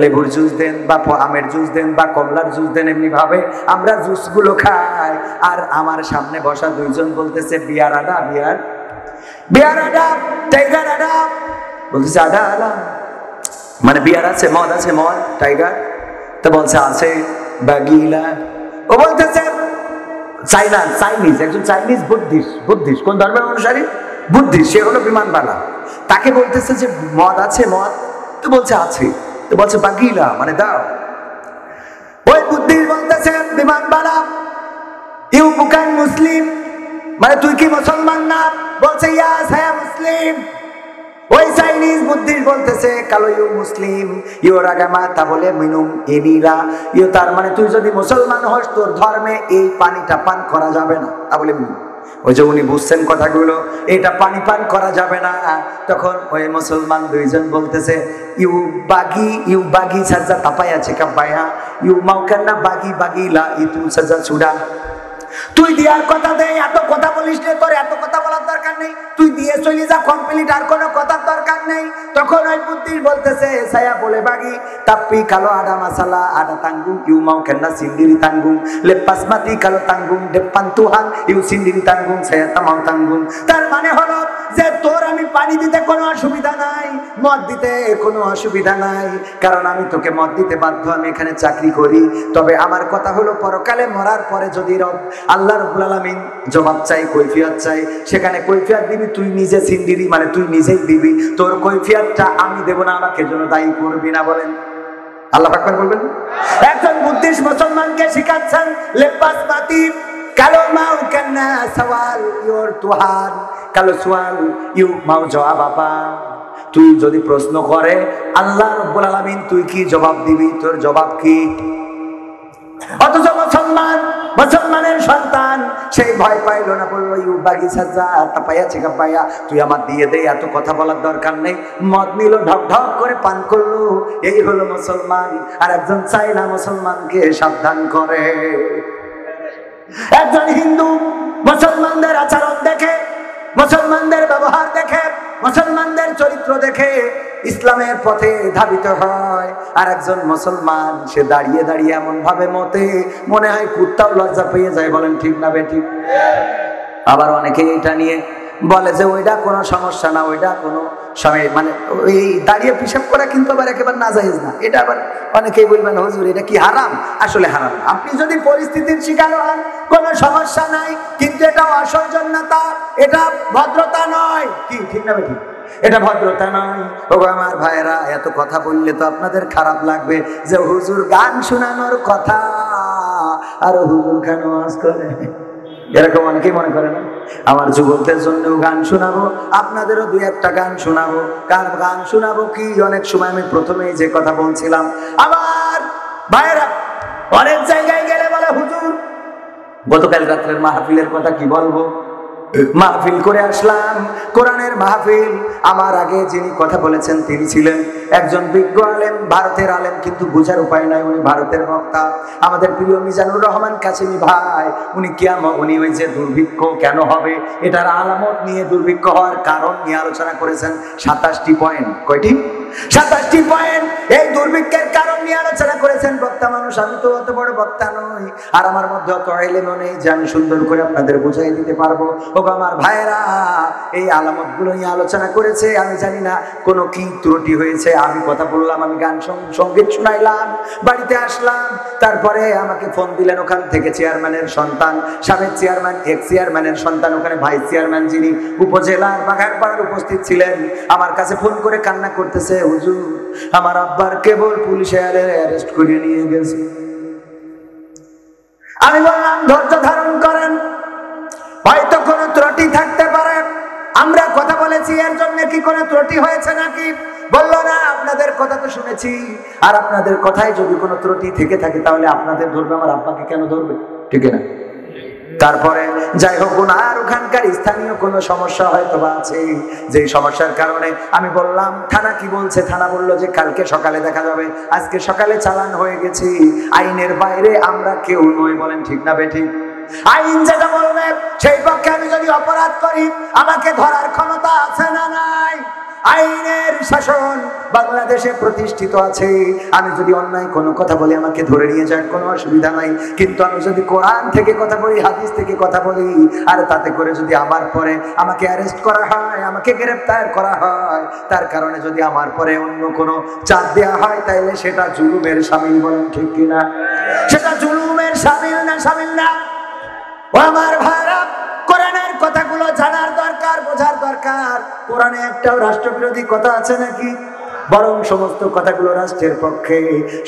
লেবুর জুস দেন বা আমের জুস দেন বা কমলার জুস দেন, এমনি ভাবে আমরা জুস গুলো খাই। আর আমার সামনে বসা দুইজন বলতেছে বিয়ার আডা, বিয়ার বিয়ার আডা, টাইগার আডা। বলতেছে আডা আডা মানে বিয়ার আছে, মদ আছে, মদ টাইগার। তো বলছে আছে বাগিলা। ও বলতেছে চাইনিজ, একজন চাইনিজ বুদ্ধিস্ট কোন ধর্মের অনুসারী? বুদ্ধিস্ট, সে হলো বিমানবালা। তাকে বলতেছে যে মদ আছে, মদ। তো বলছে আছে। তো বলছে বাগিলা মানে দাও। ওই বুদ্ধিস্ট বলতেছে বিমানবালা ইউ বুকান মুসলিম, মানে তুই কি মুসলমান না? বলছে ইয়াস হ্যাঁ মুসলিম। ওই চাইনিজ বুদ্ধিস্ট বলতেছে কালো ইউ মুসলিম, ইউ রাগামা তা বলে মিনুম এনিরা, ইউ তার মানে তুই যদি মুসলমান হস তোর ধর্মে এই পানিটা পান করা যাবে না, তা বলে মিনুম। ওই যে উনি বুঝছেন কথাগুলো, এটা পানি পান করা যাবে না। তখন ওই মুসলমান দুইজন বলতেছে ইউ বাগি সাজা তাপাই আছে কাপায়া ইউ মাউকান্না বাগি বাগিলা ইতু সাজা সুডা। তুই দিয়ার কথা দে, এত কথা বলিস রে, তোর এত কথা বলার দরকার নেই, তুই দিয়ে চলে যা কমপ্লিট, আর কোনো কথার দরকার নেই। তখন ওই বুদ্ধির বলতেছে ছায়া বলে বাগি তাপ্পি কালো আডা মাসালা আডা তাঙ্গুম ইউ মাও কেন্না সিন্দিরি তাঙ্গুম লেপাসমাতি কালো তাঙ্গুম ডেপ্পান তুহান ইউ সিন্দিরি তাঙ্গুম ছায়া তামাও তাঙ্গুম। তার মানে হলো যে তোর আমি পানি দিতে কোনো অসুবিধা নাই, মদ দিতে কোনো অসুবিধা নাই, কারণ আমি তোকে মদ দিতে বাধ্য, আমি এখানে চাকরি করি। তবে আমার কথা হলো পরকালে মরার পরে যদি আল্লাহ রাব্বুল আলামিন জবাব চাই, কৈফিয়ত চাই, সেখানে কৈফিয়ত দিবি তুই নিজে সিন্দিরি, মানে তুই নিজেই দিবি, তোর কৈফিয়তটা আমি দেব না, আমাকে জন্য দায়ী করবি না। বলেন আল্লাহ আকবার বলবেন। একজন বুদ্ধিস্ট মুসলমানকে শিখাচ্ছেন লেপাস বাতি কালো মাউ কান্না সওয়াল ইওর তুহান কালো সওয়াল ইউ মাউ জবাব আপা। তুই যদি প্রশ্ন করে আল্লাহ রাব্বুল আলামিন তুই কি জবাব দিবি? তোর জবাব কি? অথচ মুসলমানের সন্তান সেই ভয় পাইল না, বললো ইউ বাগি সাজা তাপায়া চিকা পায়া, তুই আমার দিয়ে দে, এত কথা বলার দরকার নেই। মদ নিল, ঢক ঢক করে পান করলো, এই হলো মুসলমান। আর একজন চাই না মুসলমানকে সাবধান করে। একজন হিন্দু মুসলমানদের আচরণ দেখে, মুসলমানদের ব্যবহার দেখে, মুসলমানদের চরিত্র দেখে ইসলামের পথে ধাবিত হয়। আর একজন মুসলমান সে দাঁড়িয়ে দাঁড়িয়ে এমন ভাবে মনে হয় কুত্তাও লজ্জা পেয়ে যায়। বলেন ঠিক না বেঠিক? আবার অনেকে এটা নিয়ে বলে যে ওইটা কোনো সমস্যা না, ওইটা কোনো সময়, মানে এই দাঁড়িয়ে পিশাব করা কিন্তু আবার একেবারে নাজায়েজ না। এটা আবার অনেকেই বলবেন হুজুর এটা কি হারাম? আসলে হারাম। আপনি যদি পরিস্থিতির শিকার হন কোনো সমস্যা নাই, কিন্তু এটা অসৌজন্যতা, এটা ভদ্রতা নয়। কি ঠিক না বেঠিক? এটা ভদ্রতা নয়। ও আমার ভাইরা, এত কথা বললে তো আপনাদের খারাপ লাগবে যে হুজুর গান শোনানোর কথা, আর হুজুর কেন ওয়াজ করে, এরকম অনেকেই মনে করে না। আমার যুবকদের জন্যও গান শোনাবো, আপনাদেরও দুই একটা গান শোনাবো। কার গান শোনাবো কি? অনেক সময় আমি প্রথমেই যে কথা বলছিলাম, আমার ভাইরা অনেক জায়গায় গেলে বলে হুজুর গতকাল রাত্রের মাহফিলের কথা কি বলবো, মাহফিল করে আসলাম, কোরআনের মাহফিল। আমার আগে যিনি কথা বলেছেন তিনি ছিলেন একজন বিজ্ঞ আলেম, ভারতের আলেম, কিন্তু বোঝার উপায় নাই উনি ভারতের বক্তা, আমাদের প্রিয় মিজানুর রহমান কাসেমি ভাই। উনি ওই যে দুর্ভিক্ষ কেন হবে এটার আলামত নিয়ে, দুর্ভিক্ষ হওয়ার কারণ নিয়ে আলোচনা করেছেন 27টি পয়েন্ট। কয়টি? 27টি পয়েন্ট এই দুর্ভিক্ষের কারণ নিয়ে আলোচনা করেছেন। বক্তা মানুষ, আমি তো অত বড় বক্তা নই, আর আমার মধ্যে অত এলেমও নেই যে আমি সুন্দর করে আপনাদের বুঝাই দিতে পারবো। ও আমার ভাইরা, এই আলামত গুলো নিয়ে আলোচনা করেছে। আমি জানি না কোনো কি ত্রুটি হয়েছে, আমি কথা বললাম, আমি গান সঙ্গীত শুনাইলাম, বাড়িতে আসলাম, তারপরে আমাকে ফোন দিলেন ওখান থেকে চেয়ারম্যানের সন্তান, সাবেক চেয়ারম্যান, এক্স চেয়ারম্যানের সন্তান, ওখানে ভাইস চেয়ারম্যান যিনি উপজেলার বাঘারপাড়ার উপস্থিত ছিলেন, আমার কাছে ফোন করে কান্না করতেছে, হুজুর আমার আব্বার কেবল পুলিশে অ্যারেস্ট করে নিয়ে গেছে। আমি বললাম ধৈর্য ধারণ করেন, হয়তো কোনো ত্রুটি থাকতে পারে, আমরা কথা বলেছি এর জন্য কি কোনো ত্রুটি হয়েছে নাকি? বললো না, আপনাদের কথা তো শুনেছি, আর আপনাদের কথায় যদি কোনো ত্রুটি থেকে থাকে তাহলে আপনাদের ধরবে, আমার আব্বাকে কেন ধরবে? ঠিক না? তারপরে যাই হোক, আর ওখানকার স্থানীয় কোনো সমস্যা হয়তো বা আছে, যেই সমস্যার কারণে আমি বললাম থানা কি বলছে, থানা বললো যে কালকে সকালে দেখা যাবে, আজকে সকালে চালান হয়ে গেছি। আইনের বাইরে আমরা কেউ নই, বলেন ঠিক না বেঠিক? আইন যেটা বলবে সেই পক্ষে আমি যদি অপরাধ করি আমাকে ধরার ক্ষমতা আছে না নাই? আইনের শাসন বাংলাদেশে প্রতিষ্ঠিত আছে। আমি যদি অন্যায় কোনো কথা বলি আমাকে ধরে নিয়ে যাক, কোনো অসুবিধা নাই, কিন্তু আমি যদি কোরআন থেকে কথা বলি, হাদিস থেকে কথা বলি, আর তাতে করে যদি আমার পরে আমাকে অ্যারেস্ট করা হয়, আমাকে গ্রেফতার করা হয়, তার কারণে যদি আমার পরে অন্য কোনো চাপ দেওয়া হয়, তাইলে সেটা জুলুমের শামিল, বলেন ঠিক কিনা? সেটা জুলুমের শামিল না, শামিল না? ও আমার ভাইরা, কোরআনের কথাগুলো জানার দরকার, বোঝার দরকার। কোরআনে একটাও রাষ্ট্রবিরোধী কথা আছে নাকি? বরং সমস্ত কথাগুলো রাষ্ট্রের পক্ষে।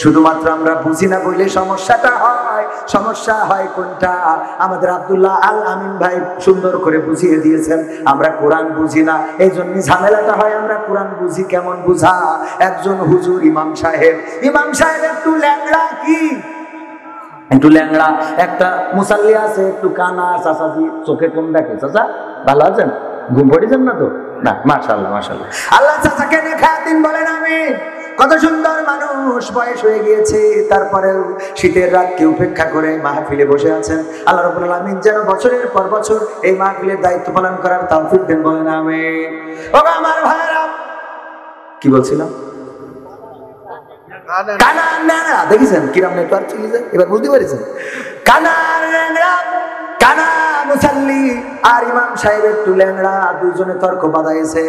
শুধুমাত্র আমরা বুঝি না বলে সমস্যাটা হয়। সমস্যা হয় কোনটা? আমাদের আব্দুল্লাহ আল আমিন ভাই সুন্দর করে বুঝিয়ে দিয়েছেন, আমরা কোরআন বুঝি না, এই জন্য ঝামেলাটা হয়। আমরা কোরআন বুঝি কেমন বুঝা? একজন হুজুর ইমাম সাহেব একটু ল্যাংড়া, কি একটু ল্যাংড়া, একটা মুসাল্লি আছে একটু কানা, চাচাজি চোখে কম দেখে। চাচা ভালো আছেন? ঘুম পড়েছেন না তো? না, মাশাআল্লাহ মাশাআল্লাহ। আল্লাহ চাচাকে দেখাতেন, বলেন আমি। কত সুন্দর মানুষ, বয়স হয়ে গিয়েছে, তারপরেও শীতের রাতকে উপেক্ষা করে মাহফিলে বসে আছেন। আল্লাহ রাব্বুল আলামিন যেন বছরের পর বছর এই মাহফিলের দায়িত্ব পালন করার তৌফিক দেন, বলেন আমিন। ও আমার ভাইরা, কি বলছিলাম? কানা ন্যাংরা, দেখেছেন কিরম নেটওয়ার্ক চলে যায়, এবার বুঝতে পারছেন? কানা ন্যাংরা, কানা মুসাল্লি আর ইমাম সাহেব একটু ল্যাংড়া, দুইজনে তর্ক বাঁধাইছে।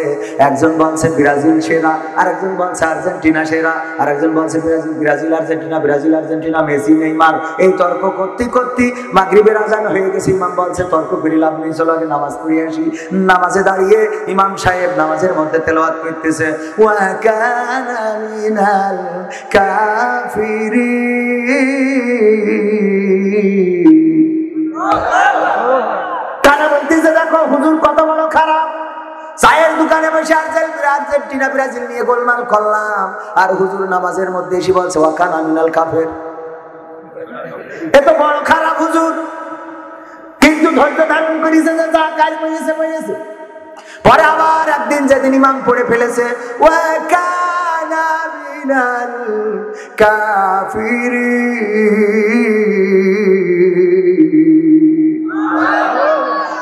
একজন বলছে ব্রাজিল সেরা, আরেকজন বলছে আর্জেন্টিনা সেরা, আরেকজন বলছে Brazil Argentina, Brazil Argentina, Messi Neymar. এই তর্ক করতে করতে মাগরিবের আজান হয়ে গেছে। ইমাম বলছে তর্ক করি লাভ নেই, চলো আগে নামাজ পড়ে আসি। নামাজে দাঁড়িয়ে ইমাম সাহেব নামাজের মধ্যে তেলাওয়াত করতেছে, ওয়া কানা মিনাল কাফিরিন। কানা বলতেছে দেখো হুজুর কত বড় খারাপ, চায়ের দোকানে বসে আর্জেন্টিনা ব্রাজিল নিয়ে গোলমাল করলাম, আর হুজুর নামাজের মধ্যে এসে বলছে ওয়া কানা মিনাল কাফির। এত বড় খারাপ হুজুর, কিন্তু ধৈর্য ধারণ করেছে, যে যা কাজ বলেছে বলেছে। পরে আবার একদিন যেদিন ইমাম পড়ে ফেলেছে ওয়া কানা মিনাল কাফিরিন,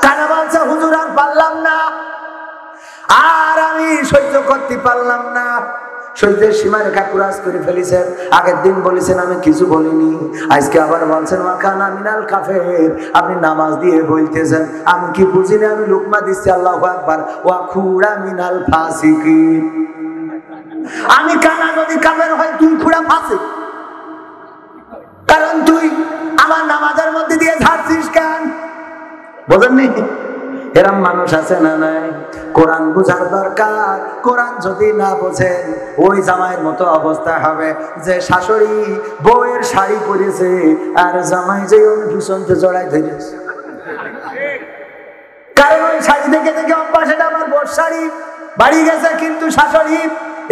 কানা বলছে হুজুর আর পারলাম না, আর আমি সহ্য করতে পারলাম না, সহ্যের সীমারেখা ক্রস করে ফেলেছেন। আগের দিন বলেছেন আমি কিছু বলিনি, আজকে আবার বলছেন ওয়া কানা মিনাল কাফির। আপনি নামাজ দিয়ে বলতেছেন আমি কি বুঝিনি, আমি লুকমা দিচ্ছি, আল্লাহু আকবার, ওয়া খুরা মিনাল ফাসিকিন। আমি কানা যদি কাফের হয়, তুই খুরা ফাসিক, কারণ তুই আমার নামাজের মধ্যে দিয়ে ঝাড়ছিস কেন? বোঝেননি? এরম মানুষ আছে না নাই? কোরআন বুঝার দরকার। কোরআন যদি না বোঝেন ওই জামাইয়ের মতো অবস্থা হবে, যে শাশুড়ি বউয়ের শাড়ি পরেছে আর জামাই যে পিছনতে জড়াই ধরেছে, কারণ ওই শাড়ি দেখে দেখে অভ্যাস, এটা আমার বউর শাড়ি, বাড়ি গেছে কিন্তু শাশুড়ি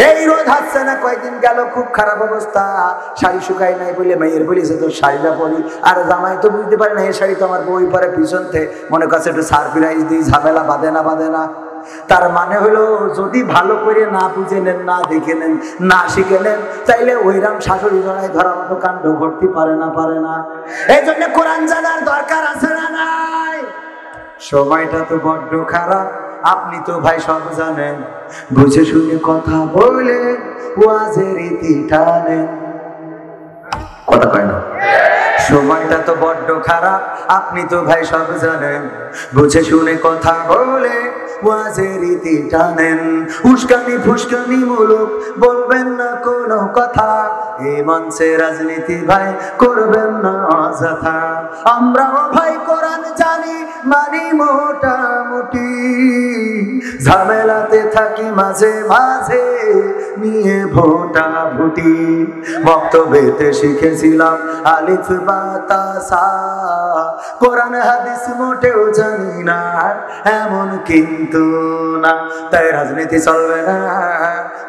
এই রোদ হচ্ছে না, কয়েকদিন গেল খুব খারাপ অবস্থা, শাড়ি শুকাই নাই বলে মেয়ের বলেছে তোর শাড়িটা পরি। আর জামাই তো বুঝতে পারে না এই শাড়ি তো আমার বই পরে পিছনতে, মনে করছে একটু সারপ্রাইজ দিই, ঝামেলা বাঁধে না। তার মানে হলো যদি ভালো করে না বুঝে নেন, না দেখে নেন, না শিখে নেন, তাইলে ওইরাম শাশুড়ি জড়াই ধরার মতো কাণ্ড ঘটতে পারে না। এই জন্য কোরআন জানার দরকার আছে না নাই? সময়টা তো বড্ড খারাপ, আপনি তো ভাই সব জানেন, বুঝে শুনে কথা বলে ওয়াজের ইতি টানেন। কথা কয় না? সময়টা তো বড্ড খারাপ, আপনি তো ভাই সব জানেন, বুঝে শুনে কথা বলে ওয়াজের ইতি টানেন। উস্কানি ফুসকানি মূলক বলবেন না কোনো কথা, এই মঞ্চে রাজনীতি ভাই করবেন না অযথা। আমরাও ভাই কোরআন জানি মানি মোটামুটি, ঝামেলাতে থাকি মাঝে মাঝে নিয়ে ভোটা ভুটি। বক্তব্যেতে শিখেছিলাম আলিফ বা তা সা, কোরআন হাদিস মোটেও জানি না এমন কিন্তু না। তাই রাজনীতি চলবে না,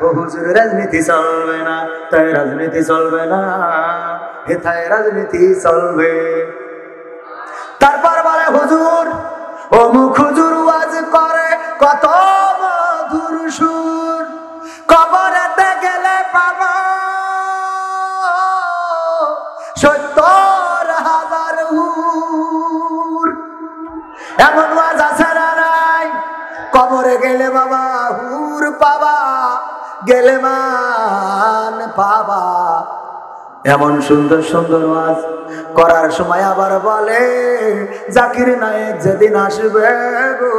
ও হুজুর রাজনীতি চলবে না, তাই রাজনীতি চলবে না, হেথায় রাজনীতি চলবে। তারপর বলে হুজুর অমুক হুজুর ওয়াজ করে কত মধুর সুর, কবরেতে গেলে পাবো ৭০,০০০ হুর। এমন ওয়াজ আছে না নাই? কবরে গেলে বাবা হুর পাবা, গেলে মান পাবা। এমন সুন্দর সুন্দর ওয়াজ করার সময় আবার বলে জাকির নায়েক যেদিন আসবে গো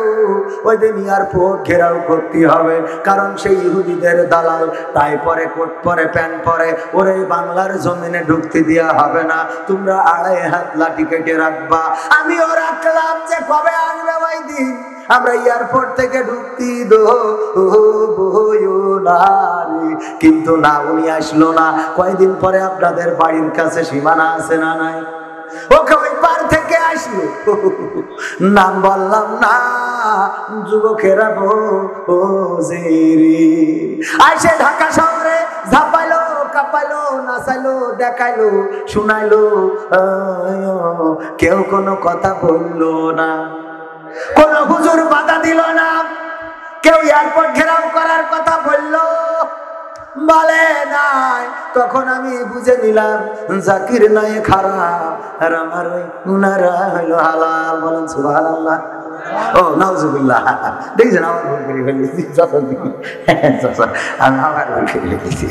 ওই দিন এয়ারপোর্ট ঘেরাও করতে হবে, কারণ সেই ইহুদিদের দালাল টাই পরে কোট পরে প্যান্ট পরে ওরে বাংলার জমিনে ঢুকতে দেওয়া হবে না, তোমরা ২.৫ হাত লাঠি কেটে রাখবা। আমিও রাখলাম যে কবে আসবে ওই দিন, আমরা এয়ারপোর্ট থেকে ঢুকতে কিন্তু না, উনি আসলো না। কয়েকদিন পরে আপনাদের বাড়ির কাছে সীমানা আছে না নাই? ওকে ওই পার থেকে আসলো, নাম বললাম না, যুবকেরা আইসে ঢাকা শহরে ঝাপাইলো কাঁপাইলো নাচাইলো দেখাইলো শুনাইলো, কেউ কোনো কথা বললো না, কোন হুজুর বাধা দিল না, কেউ এয়ারপোর্ট ঘেরাও করার কথা বললো বলে নাই। তখন আমি বুঝে নিলাম জাকির নায়েক খারাপ আর আমার উনারা হইলো হালাল। বলেন সুবহানাল্লাহ। ও নাউজুবিল্লাহ, দেখছেন আমার ভুল করে ফেলেছি, আমি আমার ভুল করে ফেলেছি।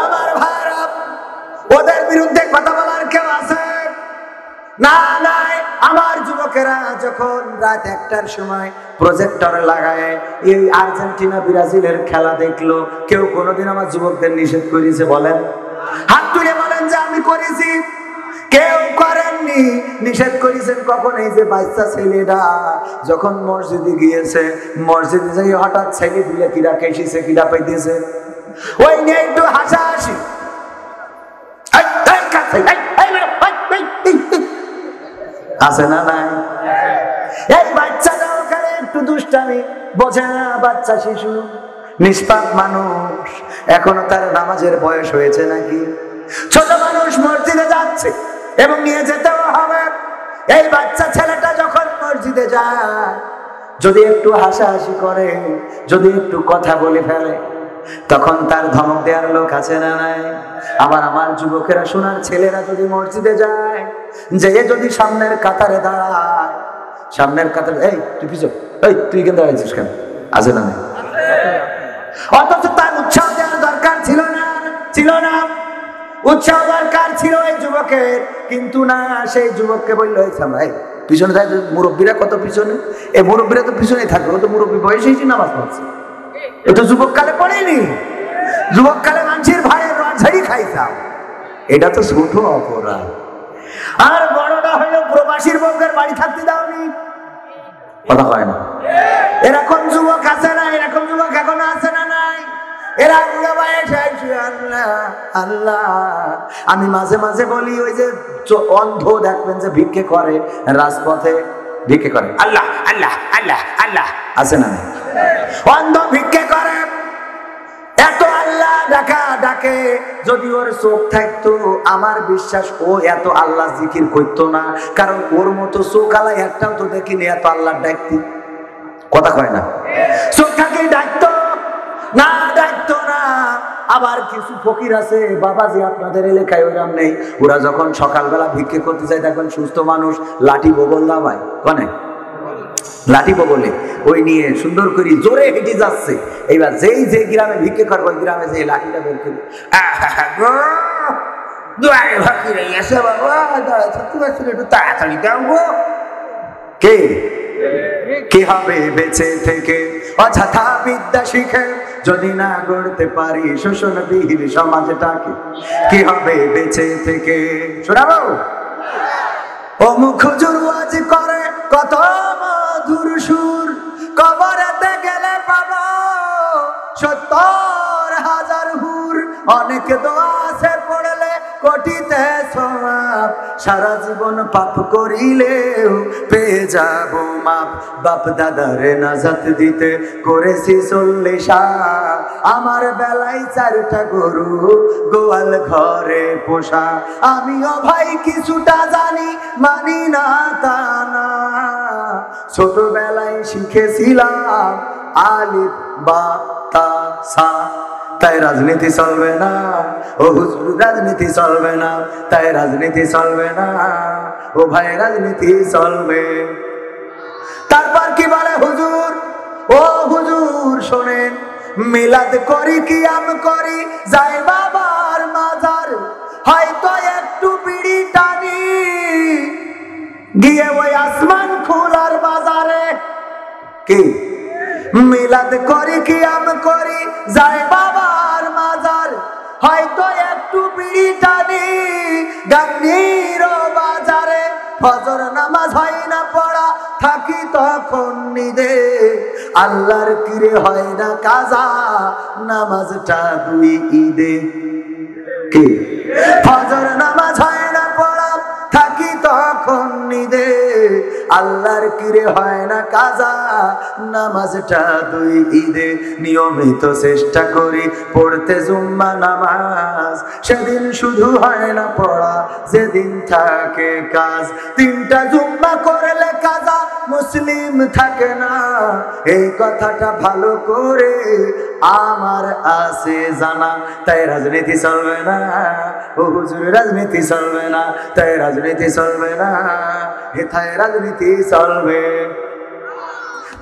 আমার ভাইরা, ওদের বিরুদ্ধে কথা বলার কেউ আছে না? নাই। আমার যুবকেরা যখন রাত ১টার সময় প্রজেক্টর লাগায় এই আর্জেন্টিনা ব্রাজিলের খেলা দেখলো, কেউ কোনোদিন আমার যুবকদের নিষেধ করেছে? বলেন, হাত তুলে বলেন যে আমি করেছি। কেউ করেননি। নিষেধ করেছেন কখন? এই যে বাচ্চা ছেলেরা যখন মসজিদে গিয়েছে, মসজিদে যাই হঠাৎ ছেলে দিলে কিরা কেসিছে কিরা পাইতেছে, ওই নিয়ে একটু হাসাহাসি আছে না নাই? এই বাচ্চাটা ওখানে একটু দুষ্টামি বোঝে না, বাচ্চা শিশু নিষ্পাপ মানুষ, এখনো তার নামাজের বয়স হয়েছে নাকি? ছোট মানুষ মসজিদে যাচ্ছে এবং নিয়ে যেতেও হবে। এই বাচ্চা ছেলেটা যখন মসজিদে যায়, যদি একটু হাসাহাসি করে, যদি একটু কথা বলে ফেলে, তখন তার ধমক দেওয়ার লোক আছে না নাই? আবার আমার যুবকেরা সোনার ছেলেরা যদি মসজিদে যায়, যে যদি সামনের কাতারে দাঁড়ায়, সামনের কাতারে, এই তুই পিছন, এই তুই কেন দাঁড়াইছিস কেন, আছে না নাই? অথচ তার উৎসাহ দেওয়ার দরকার ছিল না, উৎসাহ দরকার ছিল এই যুবকের, কিন্তু না, সেই যুবককে বললো ভাই পিছনে থাকে। মুরব্বীরা কত পিছনে, এই মুরব্বীরা তো পিছনে থাকবে, ও তো মুরব্বী বয়সেই নামাজ পড়ছে, ও তো যুবক কালে পড়েনি। যুবক কালে মানুষের ভাইয়ের রাজঝাড়ি খাইতাম, এটা তো ছোট অপরাধ। আর বড়টা হইলো প্রবাসীর বউদের বাড়ি থাকতে দাওনি, কথা হয় না? এরকম যুবক আছে না? এরকম যুবক এখন আছে না নাই? এরা আল্লাহ, আমি মাঝে মাঝে বলি ওই যে অন্ধ দেখবেন যে ভিক্ষে করে রাজপথে, ভিক্ষে করে আল্লাহ আল্লাহ আল্লাহ আল্লাহ, আছে না? অন্ধ ভিক্ষে করে, ডাকা ডাকে, যদি ওর চোখ থাকতো আমার বিশ্বাস ও এত আল্লাহ জিকির করতো না, কারণ ওর মতো চোখ আলা একটাও তো দেখিনি এত আল্লাহ ডাকতি। কথা কয় না? চোখ থাকলে ডাকতো না, ডাকতো না। আবার কিছু ফকির আছে বাবাজি আপনাদের এলাকায় ওইরাম নেই, ওরা যখন সকালবেলা ভিক্ষে করতে যায় দেখবেন সুস্থ মানুষ লাঠি বগল দাবায়, কনে লাঠি বগলে ওই নিয়ে সুন্দর করে জোরে হেঁটে যাচ্ছে। এইবার যেই যে গ্রামে ভিক্ষে করবো ওই গ্রামে যে লাঠিটা বের করে একটু তাড়াতাড়ি দাও। কে কি হবে বেঁচে থেকে অযথা বিদ্যা শিখে, যদি না গড়তে পারি শোষণবিহীন সমাজটাকে? কি হবে বেঁচে থেকে? শোনাবো ও মুখ হুজুর ওয়াজ করে কত মধুর সুর, কবরেতে গেলে পাবো ৭০,০০০ হুর। অনেক দোয়া আছে পড়লে কোটিতে সওয়াব, সারা জীবন পাপ করিলেও পেয়ে যাব মাপ। বাপ দাদারে নাজাত দিতে করেছি ৪০ সাল, আমার বেলায় ৪টা গরু গোয়াল ঘরে পোষা। আমিও ভাই কিছুটা জানি, মানি না তা না, ছোটবেলায় শিখেছিলাম আলিফ বা তা সা। তাই রাজনীতি চলবে না ও হুজুর, রাজনীতি চলবে না, তাই রাজনীতি চলবে না ও ভাই, রাজনীতি চলবে। তারপর কি বলে হুজুর, ও হুজুর শোনেন, মিলাদ করি কিয়াম করি যাই বাবার মাজার, হয়তো একটু বিড়ি টানি গিয়ে ওই আসমান খোলার বাজারে। কি মিলাদ করি কিয়াম করি যাই বাবার মাজার, হয়তো একটু বিড়ি টানি গাঙ্গির বাজারে। ফজর নামাজ হয় না পড়া, থাকি তখন নিদে, আল্লাহর কিরে হয় না কাজা, নামাজটা 2 ঈদে। কি ফজর নামাজ হয় না পড়া, থাকি তখন নিদে, আল্লাহর কিরে হয় না কাজা, নামাজটা 2 ঈদে। নিয়মিত চেষ্টা করি পড়তে জুম্মা নামাজ, সেদিন শুধু হয় না পড়া যেদিন থাকে কাজ। 3টা জুম্মা করলে কাজা মুসলিম থাকে না, এই কথাটা ভালো করে আমার আছে জানা। তাই রাজনীতি চলবে না ও হুজুর, রাজনীতি চলবে না, তাই রাজনীতি চলবে না, হেথায় রাজনীতি চলবে।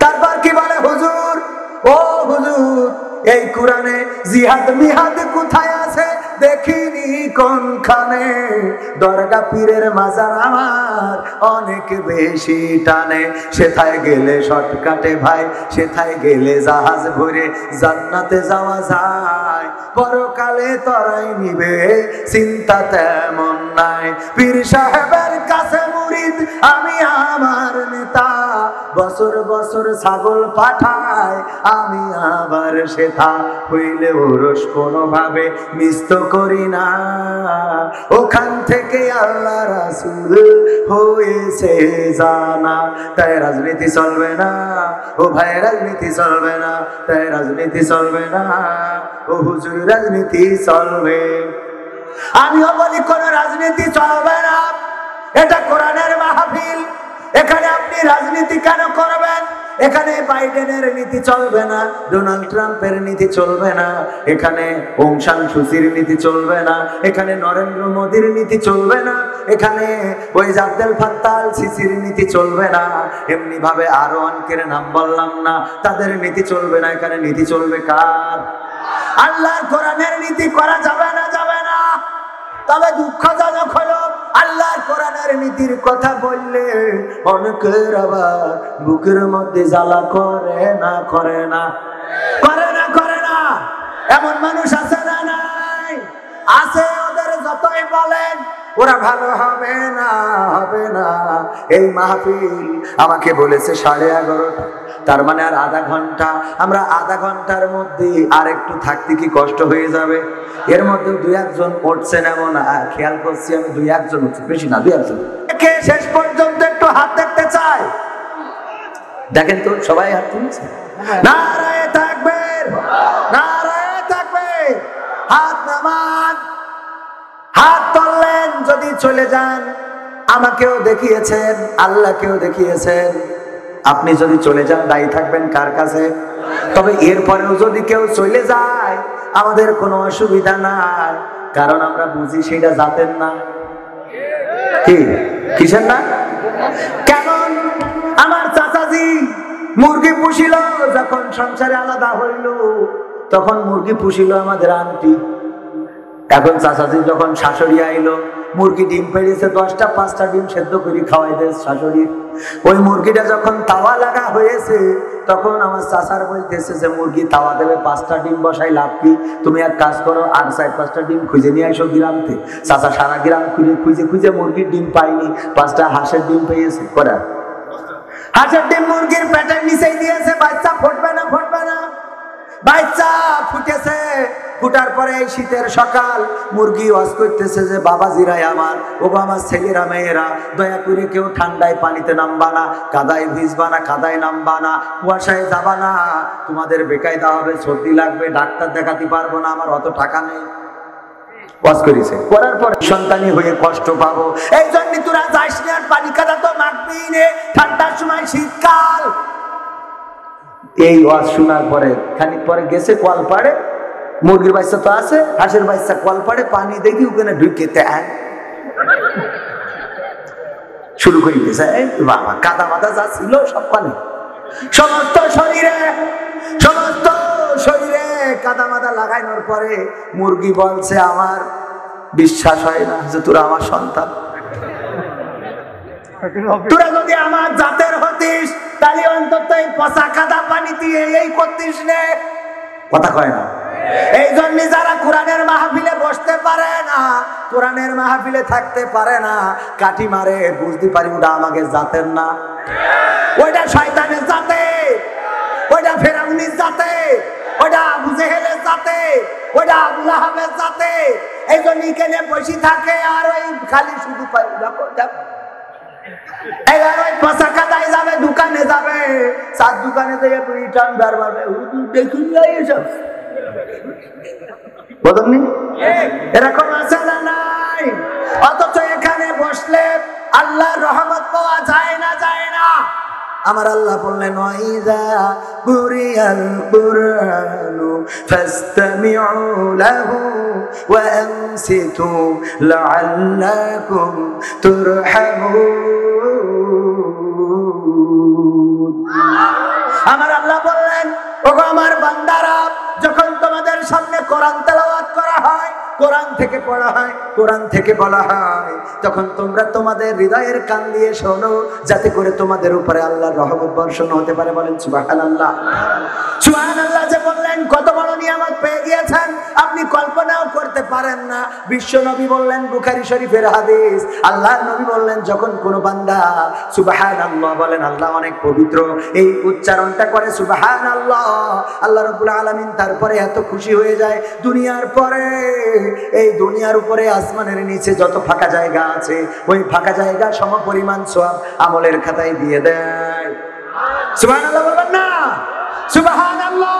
তারপর কি বলে হুজুর, ও হুজুর এই কোরআনে জিহাদ মিহাদ কোথায় আছে দেখিনি কোনখানে, দরগা পীরের মাজার আমার অনেক বেশি টানে, সেথায় গেলে শর্টকাটে ভাই, সেথায় গেলে জাহাজ ভরে জান্নাতে যাওয়া যায়, পরকালে তরাই নিবে চিন্তা তেমন নাই। পীর সাহেবের কাছে মুরিদ আমি আমার নেতা, বছর বছর ছাগল পাঠায় আমি আবার সেথা, হইলে ওরস কোনোভাবে মিষ্ট করি না, ওখান থেকে আল্লাহ রাসূল হয়েছে জানা। তাই রাজনীতি চলবে না ও ভাই, রাজনীতি চলবে না, তাই রাজনীতি চলবে না ও হুজুর, রাজনীতি চলবে। আমিও বলি কোন রাজনীতি চলবে না, এটা কোরআনের মাহফিল, এখানে আপনি রাজনীতি কেন করবেন? এখানে বাইডেনের নীতি চলবে না, ডোনাল্ড ট্রাম্পের নীতি চলবে না, এখানে অং সান সুচির নীতি চলবে না, এখানে নরেন্দ্র মোদীর নীতি চলবে না, এখানে ওই আব্দুল ফাত্তাহ আল সিসির নীতি চলবে না, এমনি ভাবে আরো অনেকের নাম বললাম না, তাদের নীতি চলবে না। এখানে নীতি চলবে কার? আল্লাহর কোরআনের নীতি করা যাবে না, যাবে না। তবে দুঃখজনক হলো আল্লাহর কোরআনের নীতির কথা বললে অনেকের আবার বুকের মধ্যে জ্বালা করে না, করে না, করে না, করে না। এমন মানুষ আছে না? নাই, আছে। ওদের যতই বলেন ওরা ভালো হবে না, হবে না। এই মাহফিল আমাকে বলেছে 11:30, তার মানে আর আধা ঘন্টা। আমরা আধা ঘন্টার মধ্যে আর একটু থাকতে কি কষ্ট হয়ে যাবে? এর মধ্যে 2-1 উঠছেন এমন খেয়াল করছি আমি, 2-1 উঠছে, বেশি না, 2-1 শেষ পর্যন্ত একটু হাত দেখতে চাই। দেখেন তো সবাই হাত তুলছে। নারায়ে তাকবীর, নারায়ে তাকবীর, হাত নামান, হাত তুললেন। যদি চলে যান, আমাকেও দেখিয়েছেন, আল্লাহকেও দেখিয়েছেন, আপনি যদি চলে যান দায়ী থাকবেন কার কাছে? তবে এরপরেও যদি কেউ চলে যায় আমাদের কোনো অসুবিধা নাই, কারণ আমরা বুঝি সেটা জাতের না। কি কিসের না? কেমন আমার চাচাজি মুরগি পুষিল, যখন সংসারে আলাদা হইল তখন মুরগি পুষিল আমাদের আন্টি। এখন চাচাজি যখন শাশুড়ি আইলো, মুরগি ডিম পেড়েছে 10টা 5টা ডিম সেদ্ধ করে খাওয়াই দেয় শাশুড়ি। ওই মুরগিটা যখন তাওয়া লাগা হয়েছে তখন আমার চাচার বলতেছে যে মুরগি তাওয়া দেবে, 5টা ডিম বসাই লাভ কি, তুমি এক কাজ করো আর 4-5টা ডিম খুঁজে নিয়ে আসো গ্রামতে। চাচা সারা গ্রাম খুঁজে খুঁজে মুরগির ডিম পাইনি, 5টা হাঁসের ডিম পেয়েছে। করা হাঁসের ডিম মুরগির পেটের নিচেই দিয়েছে, বাচ্চা ফুটবে না, ফুটবে না। বাচ্চা ফুটেছে, ফুটার পরে এই শীতের সকাল মুরগি ওয়াজ করতেছে যে বাবাজিরাই আমার, ও আমার ছেলেরা মেয়েরা, দয়া করে কেউ ঠান্ডায় পানিতে নামবা না, কাদায় ভিজবা না, কাদায় নামবা না, কুয়াশায় যাবা না, তোমাদের বেকায়দা হবে, সর্দি লাগবে, ডাক্তার দেখাতে পারবো না, আমার অত টাকা নেই। ওয়াজ করেছে, করার পরে সন্তানি হয়ে কষ্ট পাবো, এই জন্য তোরা যাইস না, আর পানি কাদা তো মাখবি নে, ঠান্ডার সময় শীতকাল। এই ওয়াজ শোনার পরে খানিক পরে গেছে কলপাড়ে, মুরগির বাচ্চা তো আছে, হাঁসের বাচ্চা কলপাড়ে পানি দেখি ওখানে ঢুকেতে শুরু করে দিয়েছে। বাবা কাদা মাদা যা ছিল সব পানি, সমস্ত শরীরে কাদা মাদা লাগানোর পরে মুরগি বলছে আমার বিশ্বাস হয় না যে তোরা আমার সন্তান, তোরা যদি আমার জাতের হতিস তাহলে অন্তত এই পচা কাদা পানি দিয়ে এই করতিস নে। কথা কয় না? এই জন্য যারা কোরআনের মাহফিলে বসতে পারে না, কোরআনের মাহফিলে থাকতে পারে না, কাটি মারে, বুঝতে পারি ওটা আমাকে জাতের না, ওইটা শয়তানের জাতে, ওইটা ফেরাউনের জাতে, ওইটা আবু জেহেলের জাতে, ওইটা আবু লাহাবের জাতে। এই জন্য এখানে বসে থাকে আর ওই খালি শুধু পাই দেখো দেখো, এবার ওই পচা কাদায় যাবে, দোকানে যাবে, চার দোকানে থেকে রিটার্ন বারবারবে, দেখুন এসব বদলনি এরকম আছে না নাই? অথচ এখানে বসলে আল্লাহর রহমত পাওয়া যায় না, যায় না। আমার আল্লাহ বললেন ওয়াইযা কুরিয়াল কুরআনু ফাসতামিউ লাহু ওয়া আনসিতু লাআল্লাকুম তুরহামুন। আমার আল্লাহ বললেন ওগো আমার বান্দারা, যখন তোমাদের সামনে কোরআন তেলাওয়াত করা হয়, কোরআন থেকে পড়া হয়, কোরআন থেকে বলা হয়, তখন তোমরা তোমাদের হৃদয়ের কান দিয়ে শোনো, যাতে করে তোমাদের উপরে আল্লাহর রহমত বর্ষণ হতে পারে। বলেন সুবহানাল্লাহ। সুবহানাল্লাহ যে বললেন কত বড় নিয়ামত পেয়ে গিয়েছেন আপনি কল্পনাও করতে পারেন না। বিশ্ব নবী বললেন, বুখারী শরীফের হাদিস, আল্লাহর নবী বললেন যখন কোনো বান্দা সুবহানাল্লাহ বলেন, আল্লাহ অনেক পবিত্র, এই উচ্চারণটা করে সুবহানাল্লাহ, আল্লাহ রাব্বুল আলামিন তারপরে এত খুশি হয়ে যায়, দুনিয়ার পরে এই দুনিয়ার উপরে আসমানের নিচে যত ফাঁকা জায়গা আছে ওই ফাঁকা জায়গা সমপরিমাণ সওয়াব আমলের খাতায় দিয়ে দেয়। সুবহানাল্লাহ বলবেন না? সুবহানাল্লাহ।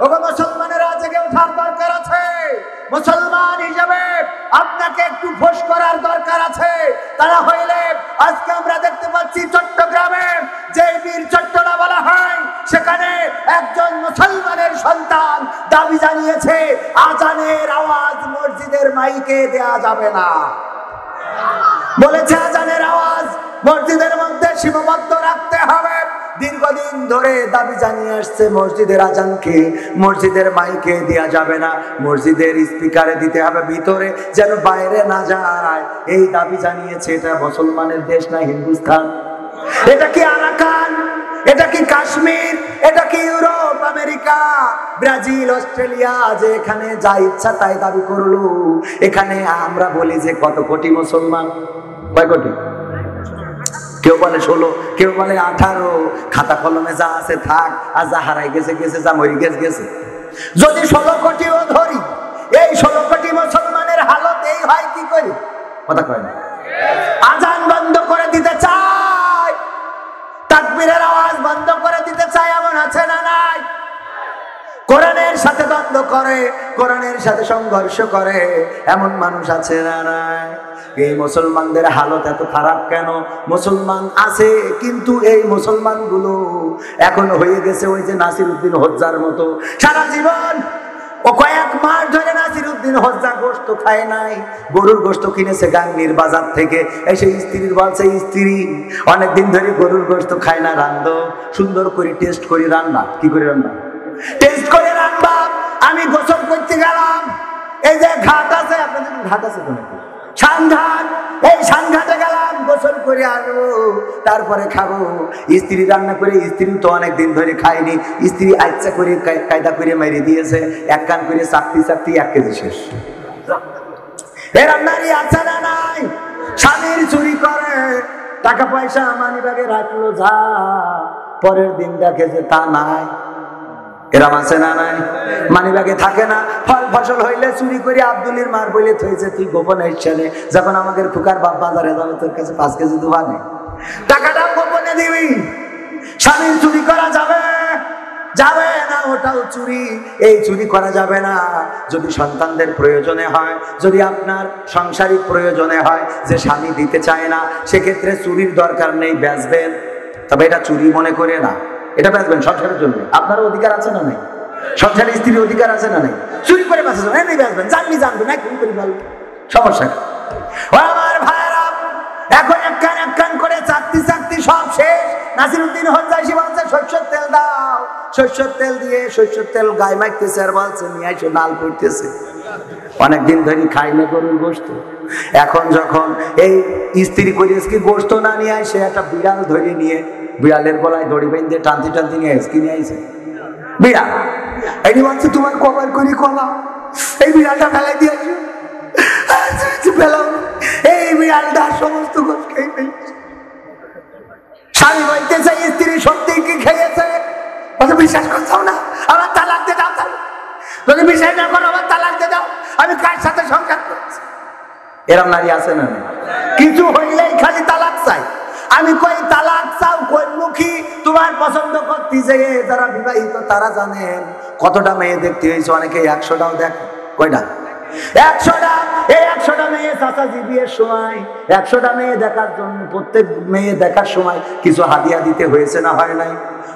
ওগো মুসলমানেরা, জেগে ওঠার দরকার আছে। মুসলমান হিসেবে আপনাকে একটু ফোঁস করার দরকার আছে। তারা হইলে আজকে আমরা দেখতে পাচ্ছি চট্টগ্রামে যে বীর চট্টলা বলা হয়, সেখানে একজন মুসলমানের সন্তান দাবি জানিয়েছে আজানের আওয়াজ মসজিদের মাইকে দেয়া যাবে না। বলেছে আজানের আওয়াজ মসজিদের মধ্যে সীমাবদ্ধ রাখতে হবে। দীর্ঘদিন ধরে দাবি জানিয়ে আসছে মসজিদের আজানকে মসজিদের মাইকে দেয়া যাবে না, মসজিদের স্পিকারে দিতে হবে ভিতরে, যেন বাইরে না যায়। এই দাবি জানিয়েছে। এটা মুসলমানের দেশ না হিন্দুস্তান? এটা কি আরাকান? এটা কি কাশ্মীর? এটা কি ইউরোপ, আমেরিকা, ব্রাজিল, অস্ট্রেলিয়া, যে এখানে যা ইচ্ছা তাই দাবি করলো? এখানে আমরা বলি যে কত কোটি মুসলমান? কয় কোটি? কেউ বলে 16, কেউ বলে 18। খাতা কলমে যা আছে থাক, আর যা হারাই গেছে গেছে, যা মরি গেছে। যদি 16 কোটিও ধরি, এই 16 কোটি মুসলমানের হালত এই হয় কি করে? কথা কয় না? আজান বন্ধ করে দিতে চায়, তাকবীরের আওয়াজ বন্ধ করে দিতে চায়, এমন আছে না নাই? কোরআনের সাথে বন্ধ করে, কোরআনের সাথে সংঘর্ষ করে, এমন মানুষ আছে না নাই? এই মুসলমানদের হালত এত খারাপ কেন? মুসলমান আছে, কিন্তু এই মুসলমানগুলো এখন হয়ে গেছে ওই যে নাসিরউদ্দিন হোজ্জার মতো। সারা জীবন ও কয়েক মাস ধরে নাসিরউদ্দিন হোজ্জা গোশত খায় নাই, গরুর গোশত কিনেছে গাংনীর বাজার থেকে। এসে স্ত্রীর বলছে, স্ত্রী অনেকদিন ধরে গরুর গোশত খায় না, রান্ধো, সুন্দর করে টেস্ট করে রান্না। কি করে রান্না? টেস্ট করে রান্না। আমি গোসল করতে গেলাম, এই যে ঘাট আছে, আপনাদের ঘাট আছে তো নাকি? সাংঘাট, এই সাংঘাটে গেলাম, গোসল করে আসবো, তারপরে খাবো। স্ত্রী রান্না করে, স্ত্রী তো অনেকদিন ধরে খায়নি, স্ত্রী আচ্ছা করে কায়দা করে মেরে দিয়েছে, এক কান করে চাকতি চাকতি 1 কেজি শেষ। এরা নারী আছে না নাই? স্বামীর চুরি করে, টাকা পয়সা মানি ব্যাগে রাখলো, যা পরের দিন দেখে যে তা নাই। এরম আছে না নাই? মানি ব্যাগে থাকে না, ফল ফসল হইলে চুরি করে আব্দুলের মার বলে থইছে, তুই গোপনে ইচ্ছানে যখন আমাদের খুকার বাপ বাজারে যাবে, তোর কাছে 5 কেজি দুবা নেই, টাকাটাও গোপনে দিবি। স্বামীর চুরি করা যাবে যাবে না, ওটাও চুরি। এই চুরি করা যাবে না যদি সন্তানদের প্রয়োজনে হয়, যদি আপনার সাংসারিক প্রয়োজনে হয়, যে স্বামী দিতে চায় না, সেক্ষেত্রে চুরির দরকার নেই, বেচবেন। তবে এটা চুরি মনে করে না, এটা বেচবেন সংসারের জন্য। আপনারও অধিকার আছে না নাই? সংসারের স্ত্রীর অধিকার আছে না নাই? চুরি করে বেচা যাবে, এমনি বেচবেন, জানবি জানবেন না, খুন করে ফেলবেন, সমস্যা। ও আমার ভাইরা, এখন এক কান করে চাকতি চাকতি সব শেষ। নাসিরউদ্দিন হোজ্জা এসে বলছে, সরষের তেল দাও। সরষের তেল দিয়ে সরষের তেল গায়ে মাখতেছে, আর বলছে নিয়ে এসো, নাল পড়তেছে। অনেকদিন ধরে খাই না গরুর গোশত। এখন যখন এই স্ত্রী করে গোশত না নিয়ে আসে, একটা বিড়াল ধরে নিয়ে, বিড়ালের গলায় দড়ি বেঁধে টানতে টানতে নিয়ে আসে, কি নিয়ে আসে? বিড়াল। এই বলছে, তোমার কবার করে কলা, এই বিড়ালটা ফেলাই দিয়ে আসো। ফেলাও, এই বিড়ালটা সমস্ত গোশ খেয়ে ফেলছে। স্বামী বলতেছে, স্ত্রী সত্যি কি খেয়েছে? বলছে, বিশ্বাস করছো না, আমার তালাক দিয়ে দাও। যদি বিশ্বাস না করো, আমার তালাক দিয়ে দাও, আমি কার সাথে সংসার করছি? এরম নারী আছে না? কিছু হইলেই খালি তালাক চাই। আমি কই, তালাক চাও কোন মুখী? তোমার পছন্দ করতে যে যারা বিবাহিত তারা জানেন কতটা মেয়ে দেখতে হয়েছে। অনেকে 100টাও দেখে। কয়টা? 100টা। এই 100টা মেয়ে চাচাজি বিয়ের সময় 100টা মেয়ে দেখার জন্য, প্রত্যেক মেয়ে দেখার সময় কিছু হাদিয়া দিতে হয়েছে না হয় নাই?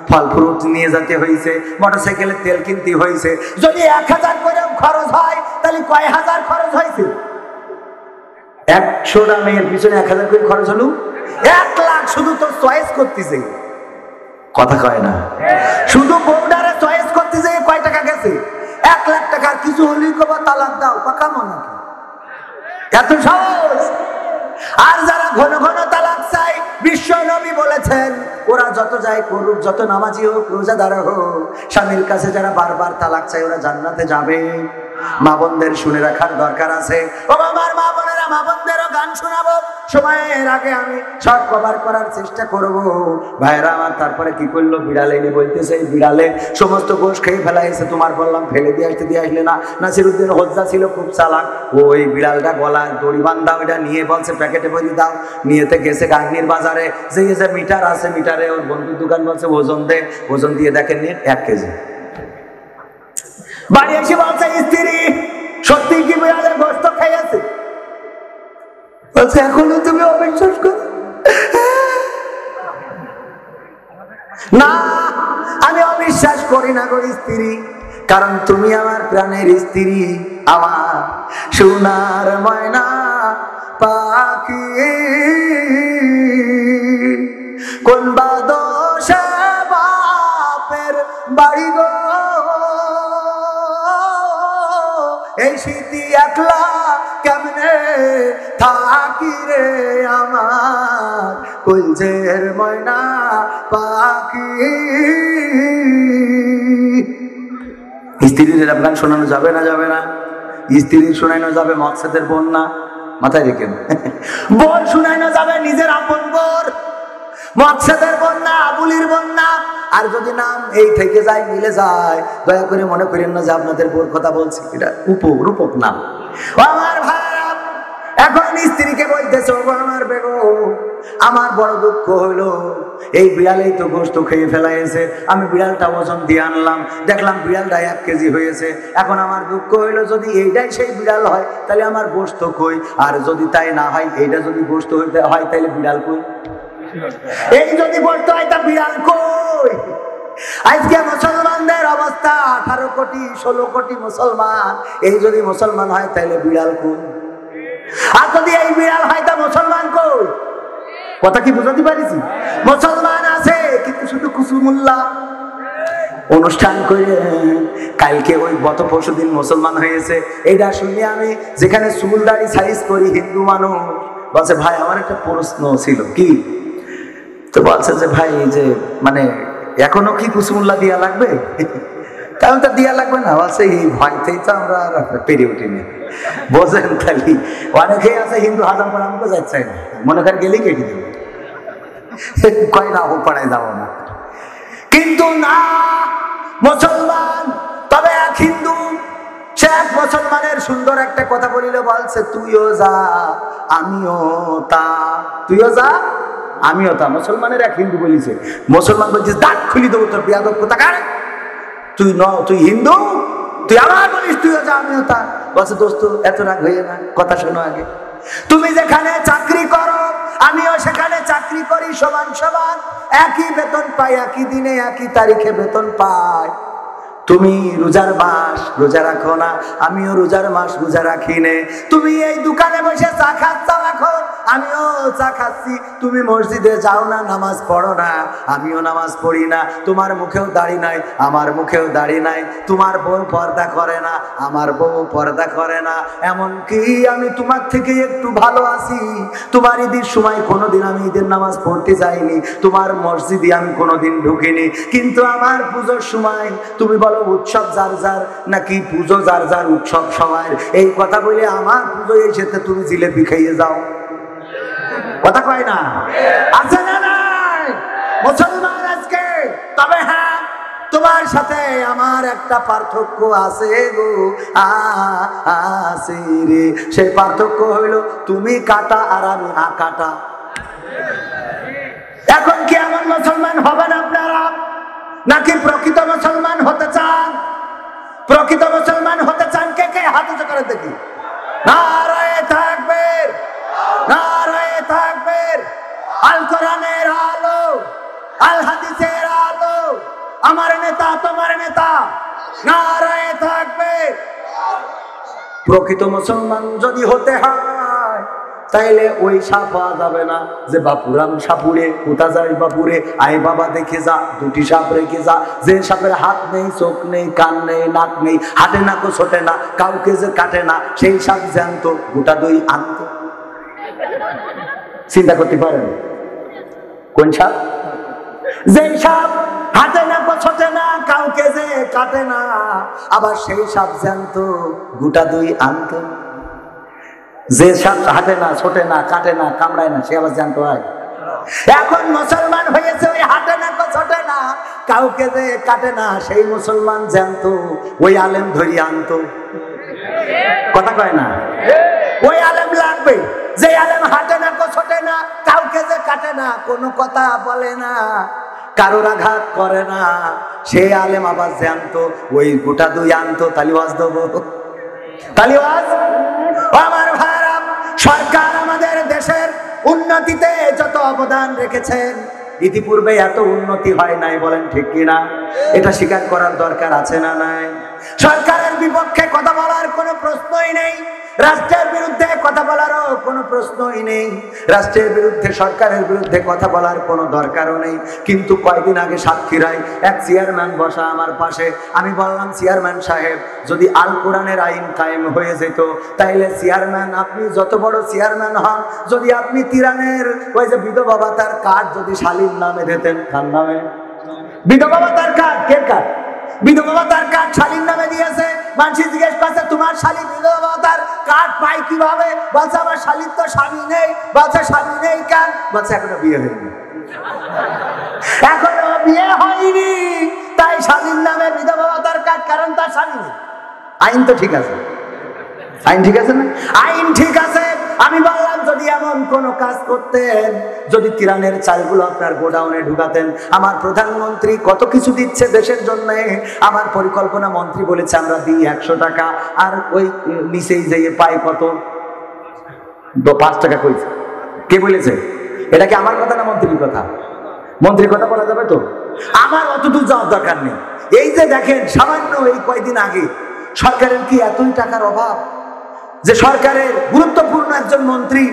ফল ফ্রুট নিয়ে যেতে হয়েছে, মোটরসাইকেলের তেল কিনতে হয়েছে। যদি 1000 করে খরচ হয়, তাহলে কয় হাজার খরচ হয়েছে? 100টা মেয়ের পিছনে 1000 করে খরচ হলো 1 লাখ। শুধু তো চয়েস করতেছে, কথা কয় না, শুধু বউডারে চয়েস করতেছে। কয় টাকা গেছে? 1 লাখ টাকা। কিছু হলেই কবা তালাক দাও, পাকা মনে কি? এত সহজ? আর যারা ঘন ঘন তালাক চাই, বিশ্ব নবী বলেছেন, ওরা যত যাই করুক, যত নামাজি হোক, রোজাদার হোক, স্বামীর কাছে যারা বারবার তালাক চাই, ওরা জান্নাতে যাবে। মা বোনদের শুনে রাখার দরকার আছে। ও আমার মা বোনেরা, মা বোনদেরও গান শোনাবো। সময়ের আগে আমি সব কভার করার চেষ্টা করব। ভাইরা আমার, তারপরে কি করলো? বিড়াল এনে বলতেছে, বিড়ালে সমস্ত গোশ খেয়ে ফেলাইছে। তোমার বললাম ফেলে দিয়ে আসলে না। নাসিরউদ্দিন হোজ্জা ছিল খুব চালাক। ওই বিড়ালটা গলায় দড়ি বান্ধা, ওইটা নিয়ে বলছে প্যাকেটে ভরি দাও। নিয়েতে গেছে গাংনীর বাজারে, যে মিটার আছে, মিটারে ওর বন্ধুর দোকান বলছে ওজন দে। ওজন দিয়ে দেখেন 1 কেজি। বাড়ি এসে বলছে স্ত্রী, সত্যি কি বিড়ালের গোশত খেয়েছে? বলছে, এখনো তুমি অবিশ্বাস করো? না, আমি অবিশ্বাস করি না গো স্ত্রী, কারণ তুমি আমার প্রাণের স্ত্রী, আমার সোনার ময়না পাখি। কোন বাদশা বাপের বাড়ি গো, এই শীতি একলা কেমনে থাকি রে আমার কলজের ময়না পাখি। স্ত্রীর গান শোনানো যাবে না? যাবে না। স্ত্রীর শোনানো যাবে মকসেদের বোন না, মাথায় রেখেন। বোন শোনানো যাবে নিজের আপন বোন, মকসেদের বোন না, আবুলির বোন না। আর যদি নাম এই থেকে যায়, মিলে যায়, দয়া করে মনে করেন না যে আপনাদের বোর কথা বলছি। এটা রূপক নাম। আমার ভাইরা, এখন স্ত্রীকে বলতেছে, ও আমার বেগম, আমার বড় দুঃখ হলো, এই বিড়ালেই তো গোশত খেয়ে ফেলাইছে, আমি বিড়ালটা ওজন দিয়ে আনলাম, দেখলাম বিড়ালটা 1 কেজি হয়েছে। এখন আমার দুঃখ হইলো, যদি এইটাই সেই বিড়াল হয় তাহলে আমার গোশত কই, আর যদি তাই না হয়, এইটা যদি গোশত হইতে হয় তাহলে বিড়াল কই, এই যদি গোশত হয় তা বিড়াল কই। আজকে মুসলমানদের অবস্থা 18 কোটি 16 কোটি মুসলমান, এই যদি মুসলমান হয় তাহলে বিড়াল কই, আর যদি এই বিড়াল হয় তা মুসলমান কই? কথা কি বুঝাতে পারিছি? মুসলমান আছে কিন্তু শুধু কুসুমুল্লাহ অনুষ্ঠান করে। কালকে ওই গত পরশুদিন মুসলমান হয়েছে, এইটা শুনে আমি যেখানে চুল দাড়ি সাইজ করি হিন্দু মানুষ বলছে, ভাই আমার একটা প্রশ্ন ছিল। কি? তো বলছে যে ভাই, যে মানে এখনো কি কুসুমুল্লাহ দিয়া লাগবে? কারণ তো দিয়া লাগবে না, বলছে এই ভয়তেই তো আমরা পেরে উঠিনি। বোঝেন খালি অনেকেই আছে হিন্দু হাজাম করে, আমাকে যাচ্ছে না, মনে করেন গেলেই কেটে দেবে, কয় না হোক পাড়ায় যাবো না। কিন্তু না, মুসলমান তবে এক হিন্দু, সে এক মুসলমানের সুন্দর একটা কথা বলিল, বলছে তুইও যা আমিও তা, তুইও যা আমিও তা। মুসলমানের এক হিন্দু বলিছে, মুসলমান বলছে দাঁত খুলি দেবো তোর বিয়াদব কোথাকার, তুই হিন্দু, তুই আমার বলিস তুইও যা আমিও তা। বলছে দোস্ত এত রাগ হয়ে না, কথা শোনো আগে। তুমি যেখানে চাকরি করো আমিও সেখানে চাকরি করি, সমান সমান, একই বেতন পাই, একই দিনে একই তারিখে বেতন পাই। তুমি রোজার মাস রোজা রাখো না, আমিও রোজার মাস রোজা রাখি নে। তুমি এই দোকানে বসে চা খাচ্ছ এখন, আমিও চা খাচ্ছি। তুমি মসজিদে যাও না, নামাজ পড়ো না, আমিও নামাজ পড়ি না। তোমার মুখেও দাড়ি নাই, আমার মুখেও দাড়ি নাই। তোমার বউ পর্দা করে না, আমার বউ পর্দা করে না। এমনকি আমি তোমার থেকে একটু ভালো আছি, তোমার ঈদের সময় কোনোদিন আমি ঈদের নামাজ পড়তে যাইনি, তোমার মসজিদে আমি কোনোদিন ঢুকিনি। কিন্তু আমার পুজোর সময় তুমি বলো উৎসব যার যার, নাকি পুজো যার যার উৎসব সবার। এই কথা বলে আমার পুজো এসেতে তুমি জিলেপি খাইয়ে যাও, কথা কয় না? আছে না নাই মুসলমান আজকে? তবে হ্যাঁ, তোমার সাথে আমার একটা পার্থক্য আছে গো, আছে রে। সেই পার্থক্য হইলো তুমি কাটা আর আমি কাটা। এখন কি এমন মুসলমান হবেন আপনারা, নাকি প্রকৃত মুসলমান হতে চান? প্রকৃত মুসলমান হতে চান কে কে? হাত উঁচু করে দেখি। নারায়ে তাকবীর, নারায়ে তাকবীর। আল কোরআনের আলো, আল হাদিসের আলো, আমার নেতা তোমার নেতা, নারায়ে তাকবীর। প্রকৃত মুসলমান যদি হতে হয় তাইলে ওই সাপ পাওয়া যাবে না যে বাপুরাম সাপুরে, কোথা যাই বাপুরে, আয় বাবা দেখে যা, 2টি সাপ রেখে যা। যে সাপের হাত নেই, চোখ নেই, কান নেই, নাক নেই, হাঁটে না কো ছোটে না, কাউকে যে কাটে না, সেই সাপ জ্যান্ত গোটা দই আনত। চিন্তা করতে পারেন কোন সাপ? যেই সাপ হাঁটে না কো ছোটে না, কাউকে যে কাটে না, আবার সেই সাপ জ্যান্ত গোটা দই আনত। যে সাপ হাঁটে না, ছোটে না, কাটে না, কামড়ায় না, সে আবার জ্যান্ত হয়। এখন মুসলমান হয়েছে ওই হাঁটে না কো ছোটে না, কাউকে যে কাটে না, সেই মুসলমান জ্যান্ত, ওই আলেম ধরি আনত। কথা কয় না? ওই আলেম লাগবে, যে আলেম হাঁটে না কো ছোটে না, কাউকে যে কাটে না, কোনো কথা বলে না, কারোর আঘাত করে না, সেই আলেম আবার জ্যান্ত, ওই গোটা দুই আনত। তালিওয়াজ দেবো, তালিওয়াজ। আমার ভাইরা, সরকার আমাদের দেশের উন্নতিতে যত অবদান রেখেছেন, ইতিপূর্বে এত উন্নতি হয় নাই, বলেন ঠিক কিনা? এটা স্বীকার করার দরকার আছে না নাই? সরকারের বিপক্ষে কথা বলার কোনো প্রশ্নই নেই, রাষ্ট্রের বিরুদ্ধে কথা বলারও কোনো প্রশ্নই নেই, রাষ্ট্রের বিরুদ্ধে সরকারের বিরুদ্ধে কথা বলার কোনো দরকারও নেই। কিন্তু কয়েকদিন আগে সাতক্ষীরায় এক চেয়ারম্যান বসা আমার পাশে, আমি বললাম চেয়ারম্যান সাহেব, যদি আল কোরআনের আইন কায়েম হয়ে যেত তাইলে চেয়ারম্যান, আপনি যত বড় চেয়ারম্যান হন, যদি আপনি তিরানের ওই যে বিধবা ভাতার কার্ড যদি শালীর নামে দিতেন। কার নামে? বিধবা ভাতার কার্ড। কে কার্ড? বিধবা ভাতার কার্ড শালীর নামে দিয়েছে। মানুষ জিজ্ঞেস করছে তোমার শালী বিধবা ভাতার কার্ড পাই কিভাবে? বলছে আমার শালীর তো স্বামী নেই। বলছে স্বামী নেই কেন? বলছে এখনো বিয়ে হয়নি। এখনো বিয়ে হয়নি, তাই স্বামীর নামে বিধবা ভাতার কার্ড, কারণ তার স্বামী নেই। আইন তো ঠিক আছে, আইন ঠিক আছে না? আইন ঠিক আছে, আমি বললাম যদি এমন কোন কাজ করতেন, যদি তিরানের চালগুলো আপনার গোডাউনে ঢুকাতেন, আমার প্রধানমন্ত্রী কত কিছু দিচ্ছে দেশের জন্য, আমার পরিকল্পনা মন্ত্রী বলেছে আমরা দিই 100 টাকা, আর ওই নিচেই যেয়ে পাই কত 5 টাকা কইছে। কে বলেছে? এটা কি আমার কথা না মন্ত্রীর কথা? মন্ত্রীর কথা বলা যাবে তো? আমার অতদূর যাওয়ার দরকার নেই। এই যে দেখেন সামান্য এই কয়েকদিন আগে সরকারের কি এতই টাকার অভাব যে সরকারের গুরুত্বপূর্ণ একজন মন্ত্রী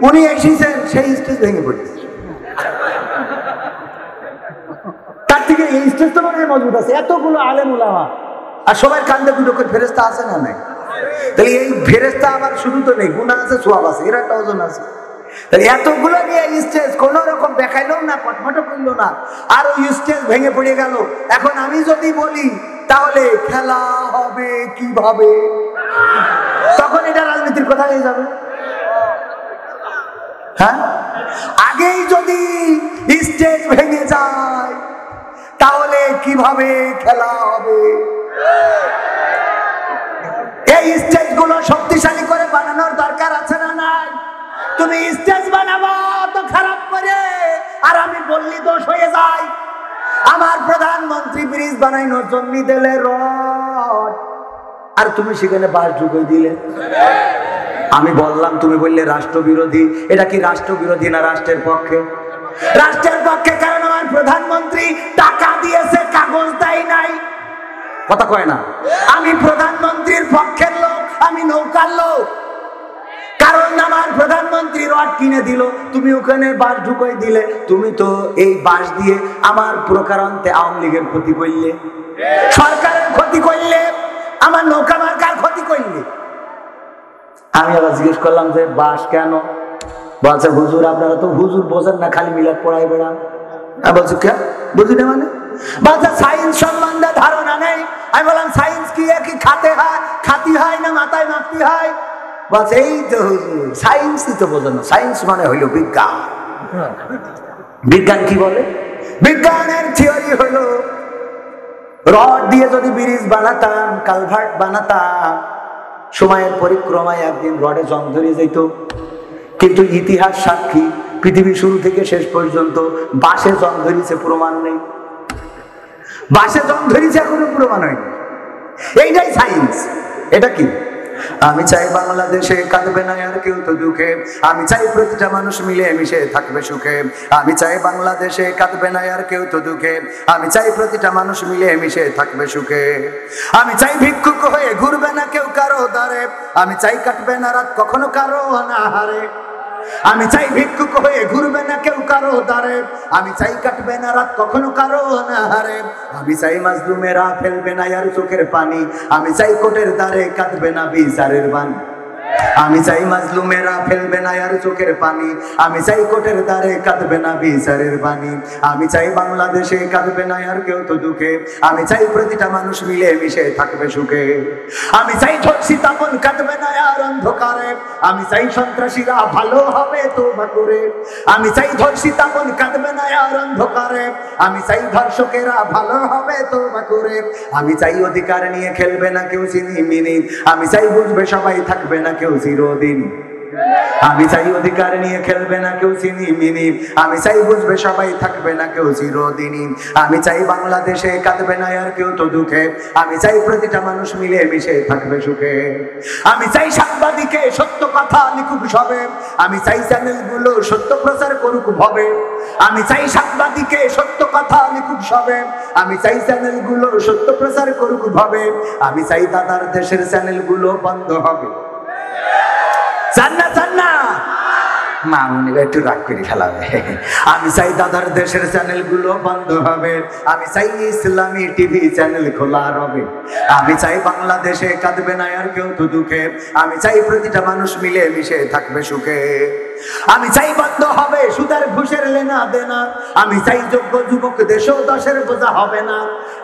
উনি এসেছেন, সেই স্টেজ ভেঙে পড়েছে। তার থেকে এই স্টেজ তো মনে হয় মজবুত আছে, এতগুলো আলেম উলামা আর সবার কান্দে দুটো করে ফেরেস্তা আছে না নাই? তাহলে এই ফেরেস্তা আবার শুধু তো নেই, গুনাহ আছে, সওয়াব আছে, এর একটা ওজন আছে। তাহলে এতগুলো নিয়ে স্টেজ কোন রকম দেখাইলো না, পটমটো করলো না, আর ওই স্টেজ ভেঙে পড়ে গেল। এখন আমি যদি বলি তাহলে খেলা হবে কিভাবে, তখন এটা রাজনীতির কথা হয়ে যাবে। হ্যাঁ, আগেই যদি স্টেজ ভেঙে যায় তাহলে কিভাবে খেলা হবে? এই স্টেজ গুলো শক্তিশালী করে বানানোর দরকার আছে না নাই? তুমি স্টেজ বানাবো তো খারাপ করে, আর আমি বললি দোষ হয়ে যায়। আমার প্রধানমন্ত্রী ব্রিজ বানানোর জন্য দিলে রড, আর তুমি সেখানে বাস ঢুকিয়ে দিলে। আমি বললাম, তুমি বললে রাষ্ট্রবিরোধী। এটা কি রাষ্ট্রবিরোধী না রাষ্ট্রের পক্ষে? রাষ্ট্রের পক্ষে, কারণ আমার প্রধানমন্ত্রী টাকা দিয়েছে, কাগজ দেয় নাই। কথা কয় না? আমি প্রধানমন্ত্রীর পক্ষের লোক, আমি নৌকার লোক, কারণ আমার প্রধানমন্ত্রী রড কিনে দিল, তুমি ওখানে বাস ঢুকাই দিলে। তুমি তো এই বাস দিয়ে আমার প্রকারান্তে আওয়ামী লীগের ক্ষতি করলে, সরকারের ক্ষতি করলে, আমার নৌকা মার্কার ক্ষতি করলে। আমি আবার জিজ্ঞেস করলাম যে বাস কেন? বলছে হুজুর আপনারা তো হুজুর বোঝেন না, খালি মিলাদ পড়াই বেড়ান। আমি বলছি কে বুঝি না মানে? বলছে সায়েন্স সম্বন্ধে ধারণা নেই। আমি বললাম সায়েন্স কি খাতে হয়, খাতি হয় না মাথায় মাপতি হয়? বলছে এই তো হুজুর সায়েন্সই তো বোঝেন না, সায়েন্স মানে হইল বিজ্ঞান। বিজ্ঞান কি বলে? বিজ্ঞানের থিওরি হলো রড দিয়ে যদি ব্রিজ বানাতাম, কালভার্ট বানাতাম, সময়ের পরিক্রমায় একদিন রডে জং ধরে যেত। কিন্তু ইতিহাস সাক্ষী, পৃথিবী শুরু থেকে শেষ পর্যন্ত বাসে জং ধরেছে প্রমাণ নেই। বাসে জং ধরেছে এখনো প্রমাণ হয়নি। এইটাই সায়েন্স। এটা কি? আমি চাই বাংলাদেশে কাঁদবে না আর কেউ তো দুঃখে, আমি চাই প্রতিটা মানুষ মিলে মিশে থাকবে সুখে। আমি চাই বাংলাদেশে কাঁদবে না আর কেউ তো দুঃখে, আমি চাই প্রতিটা মানুষ মিলে মিশে থাকবে সুখে। আমি চাই ভিক্ষুক হয়ে ঘুরবে না কেউ কারো দ্বারে, আমি চাই কাটবে না রাত কখনো কারো অনাহারে। আমি চাই ভিক্ষুক হয়ে ঘুরবে না কেউ কারো দ্বারে, আমি চাই কাটবে না রাত কখনো কারো অনাহারে। আমি চাই মাজলুমেরা ফেলবে না আর চোখের পানি, আমি চাই কোটের দ্বারে কাঁদবে না বিচারের বাণী। আমি চাই মাজলুমেরা ফেলবে না আর চোখের পানি, আমি চাই কোটের দ্বারে কাঁদবে না বিচারের বাণী। আমি চাই বাংলাদেশে কাঁদবে না আর কেউ তো দুঃখে, আমি চাই প্রতিটা মানুষ মিলে মিশে থাকবে সুখে। আমি চাই ধর্ষী তাপন কাঁদবে না আর অন্ধকারে, আমি চাই সন্ত্রাসীরা ভালো হবে তোবা করে। আমি চাই ধর্ষী তাপন কাঁদবে না আর অন্ধকারে, আমি চাই ধর্ষকেরা ভালো হবে তোবা করে। আমি চাই অধিকার নিয়ে খেলবে না কেউ চিনিমিনি, আমি চাই বুঝবে সবাই থাকবে না কেউ চিরদিন। আমি চাই অধিকার নিয়ে খেলবে না কেউ চিনিমিনি, আমি চাই বুঝবে সবাই থাকবে না কেউ চিরদিনই। আমি চাই বাংলাদেশে কাঁদবে না আর কেউ তো দুঃখে, আমি চাই প্রতিটা মানুষ মিলে মিশে থাকবে সুখে। আমি চাই সাংবাদিকে সত্য কথা লিখুক সবে, আমি চাই চ্যানেলগুলো সত্য প্রচার করুক ভবে। আমি চাই সাংবাদিকে সত্য কথা লিখুক সবে, আমি চাই চ্যানেলগুলো সত্য প্রচার করুক ভবে। আমি চাই দাদার দেশের চ্যানেলগুলো বন্ধ হবে। মামুনিরা একটু রাগ করে ফেলাবে। আমি চাই দাদার দেশের চ্যানেলগুলো বন্ধ হবে, আমি চাই ইসলামী টিভি চ্যানেল খোলা হবে। আমি চাই বাংলাদেশে কাঁদবে না আর কেউ তো দুঃখে, আমি চাই প্রতিটা মানুষ মিলে মিশে থাকবে সুখে। আমি চাই বন্ধ হবে সুদের ঘুষের লেনা দেনা, আমি চাই যোগ্য যুবক দেশও দশের বোঝা হবে না।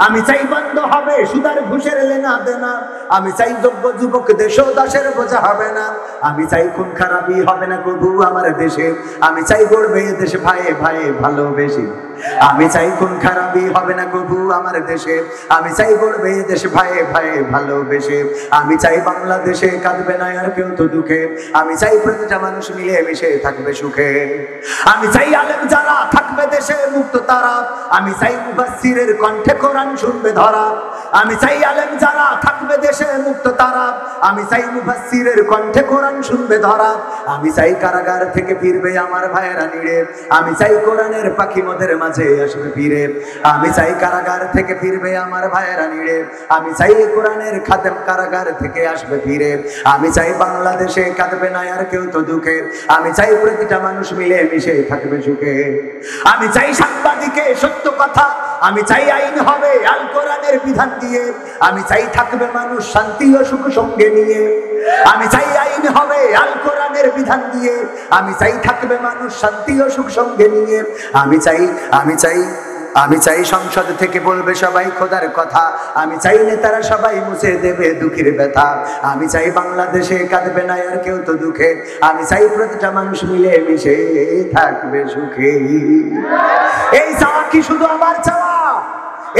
আমি চাই বন্ধ হবে সুদের ঘুষের লেনা দেনা, আমি চাই যোগ্য যুবক দেশও দশের বোঝা হবে না। আমি চাই খুন খারাপি হবে না কবু আমার দেশে, আমি চাই গড়বে দেশে ভাইয়ে ভাইয়ে ভালোবেসে। আমি চাই কোন খারাপই হবে না কবু আমার দেশে, আমি চাই বলবে দেশ ভাই ভাই ভালোবেসে, আমি চাই বাংলাদেশে কাঁদবে না আর কেউ তো দুঃখে, আমি চাই প্রতিটা মানুষ মিলে মিশে থাকবে সুখে, আমি চাই আলেম যারা থাকবে দেশে মুক্ত তারা, আমি চাই মুফাসসিরের কণ্ঠে কোরআন শুনবে ধরা, আমি চাই আলেম যারা থাকবে দেশে মুক্ত তারা, আমি চাই মুফাসসিরের কণ্ঠে কোরআন শুনবে ধরা, আমি চাই কারাগার থেকে ফিরবে আমার ভাইয়েরা নিড়ে, আমি চাই কোরআনের পাখি মোদের মাঝে আসবে ফিরে, আমি চাই কারাগার থেকে ফিরবে আমার ভাইয়েরা নিড়ে, আমি চাই কোরআনের খাদেম কারাগার থেকে আসবে ফিরে, আমি চাই বাংলাদেশে কাঁদবে না আর কেউ তো দুঃখে, আমি চাই প্রতিটা মানুষ মিলে মিশে থাকবে সুখে, আমি চাই সাংবাদিকে সত্য কথা, আমি চাই আইন হবে আল কোরআনের বিধান দিয়ে, আমি চাই থাকবে মানুষ শান্তি ও সুখ সঙ্গে নিয়ে, আমি চাই আইন হবে আল কোরআনের বিধান দিয়ে, আমি চাই থাকবে মানুষ শান্তি ও সুখ সঙ্গে নিয়ে, আমি চাই সংসদ থেকে বলবে সবাই খোদার কথা, আমি চাই নেতারা সবাই মুছে দেবে দুঃখের ব্যথা, আমি চাই বাংলাদেশে কাঁদবে না আর কেউ তো দুঃখে, আমি চাই প্রতিটা মানুষ মিলে মিশে থাকবে সুখে। এই চাওয়া কি শুধু আমার চাওয়া?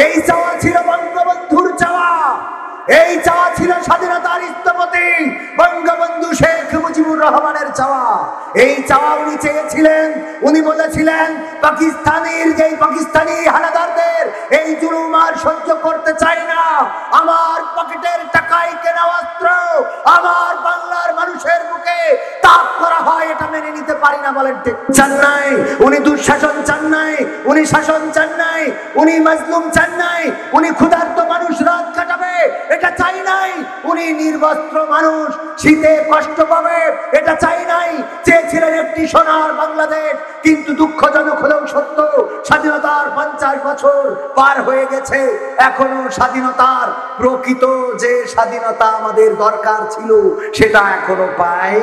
এই চাওয়া ছিল বঙ্গবন্ধুর চাওয়া, এই চাওয়া ছিল স্বাধীনতার স্থপতি বঙ্গবন্ধু শেখ মুজিবুর রহমানের চাওয়া। এই চাওয়া উনি চেয়েছিলেন, উনি বলেছিলেন পাকিস্তানি হানাদারদের এই জুলুম আর সহ্য করতে চাই না, আমার পকেটের টাকায় কেনা অস্ত্র আমার বাংলার মানুষের বুকে তাক করা হয়, এটা মেনে নিতে পারি না। বলেন ঠিক চান নাই? উনি দুঃশাসন চান নাই, উনি শাসন চান নাই, উনি মাজলুম চান নাই, উনি ক্ষুধার্ত মানুষ রাত কাটাবে এটা চাই নাই, উনি নির্বস্ত্র মানুষ শীতে কষ্ট পাবে এটা চাই নাই। চেয়েছিলেন একটি সোনার বাংলাদেশ, কিন্তু দুঃখজনক হলেও সত্য স্বাধীনতার 50 বছর পার হয়ে গেছে, এখনো স্বাধীনতার প্রকৃত যে স্বাধীনতা আমাদের দরকার ছিল সেটা এখনো পাই।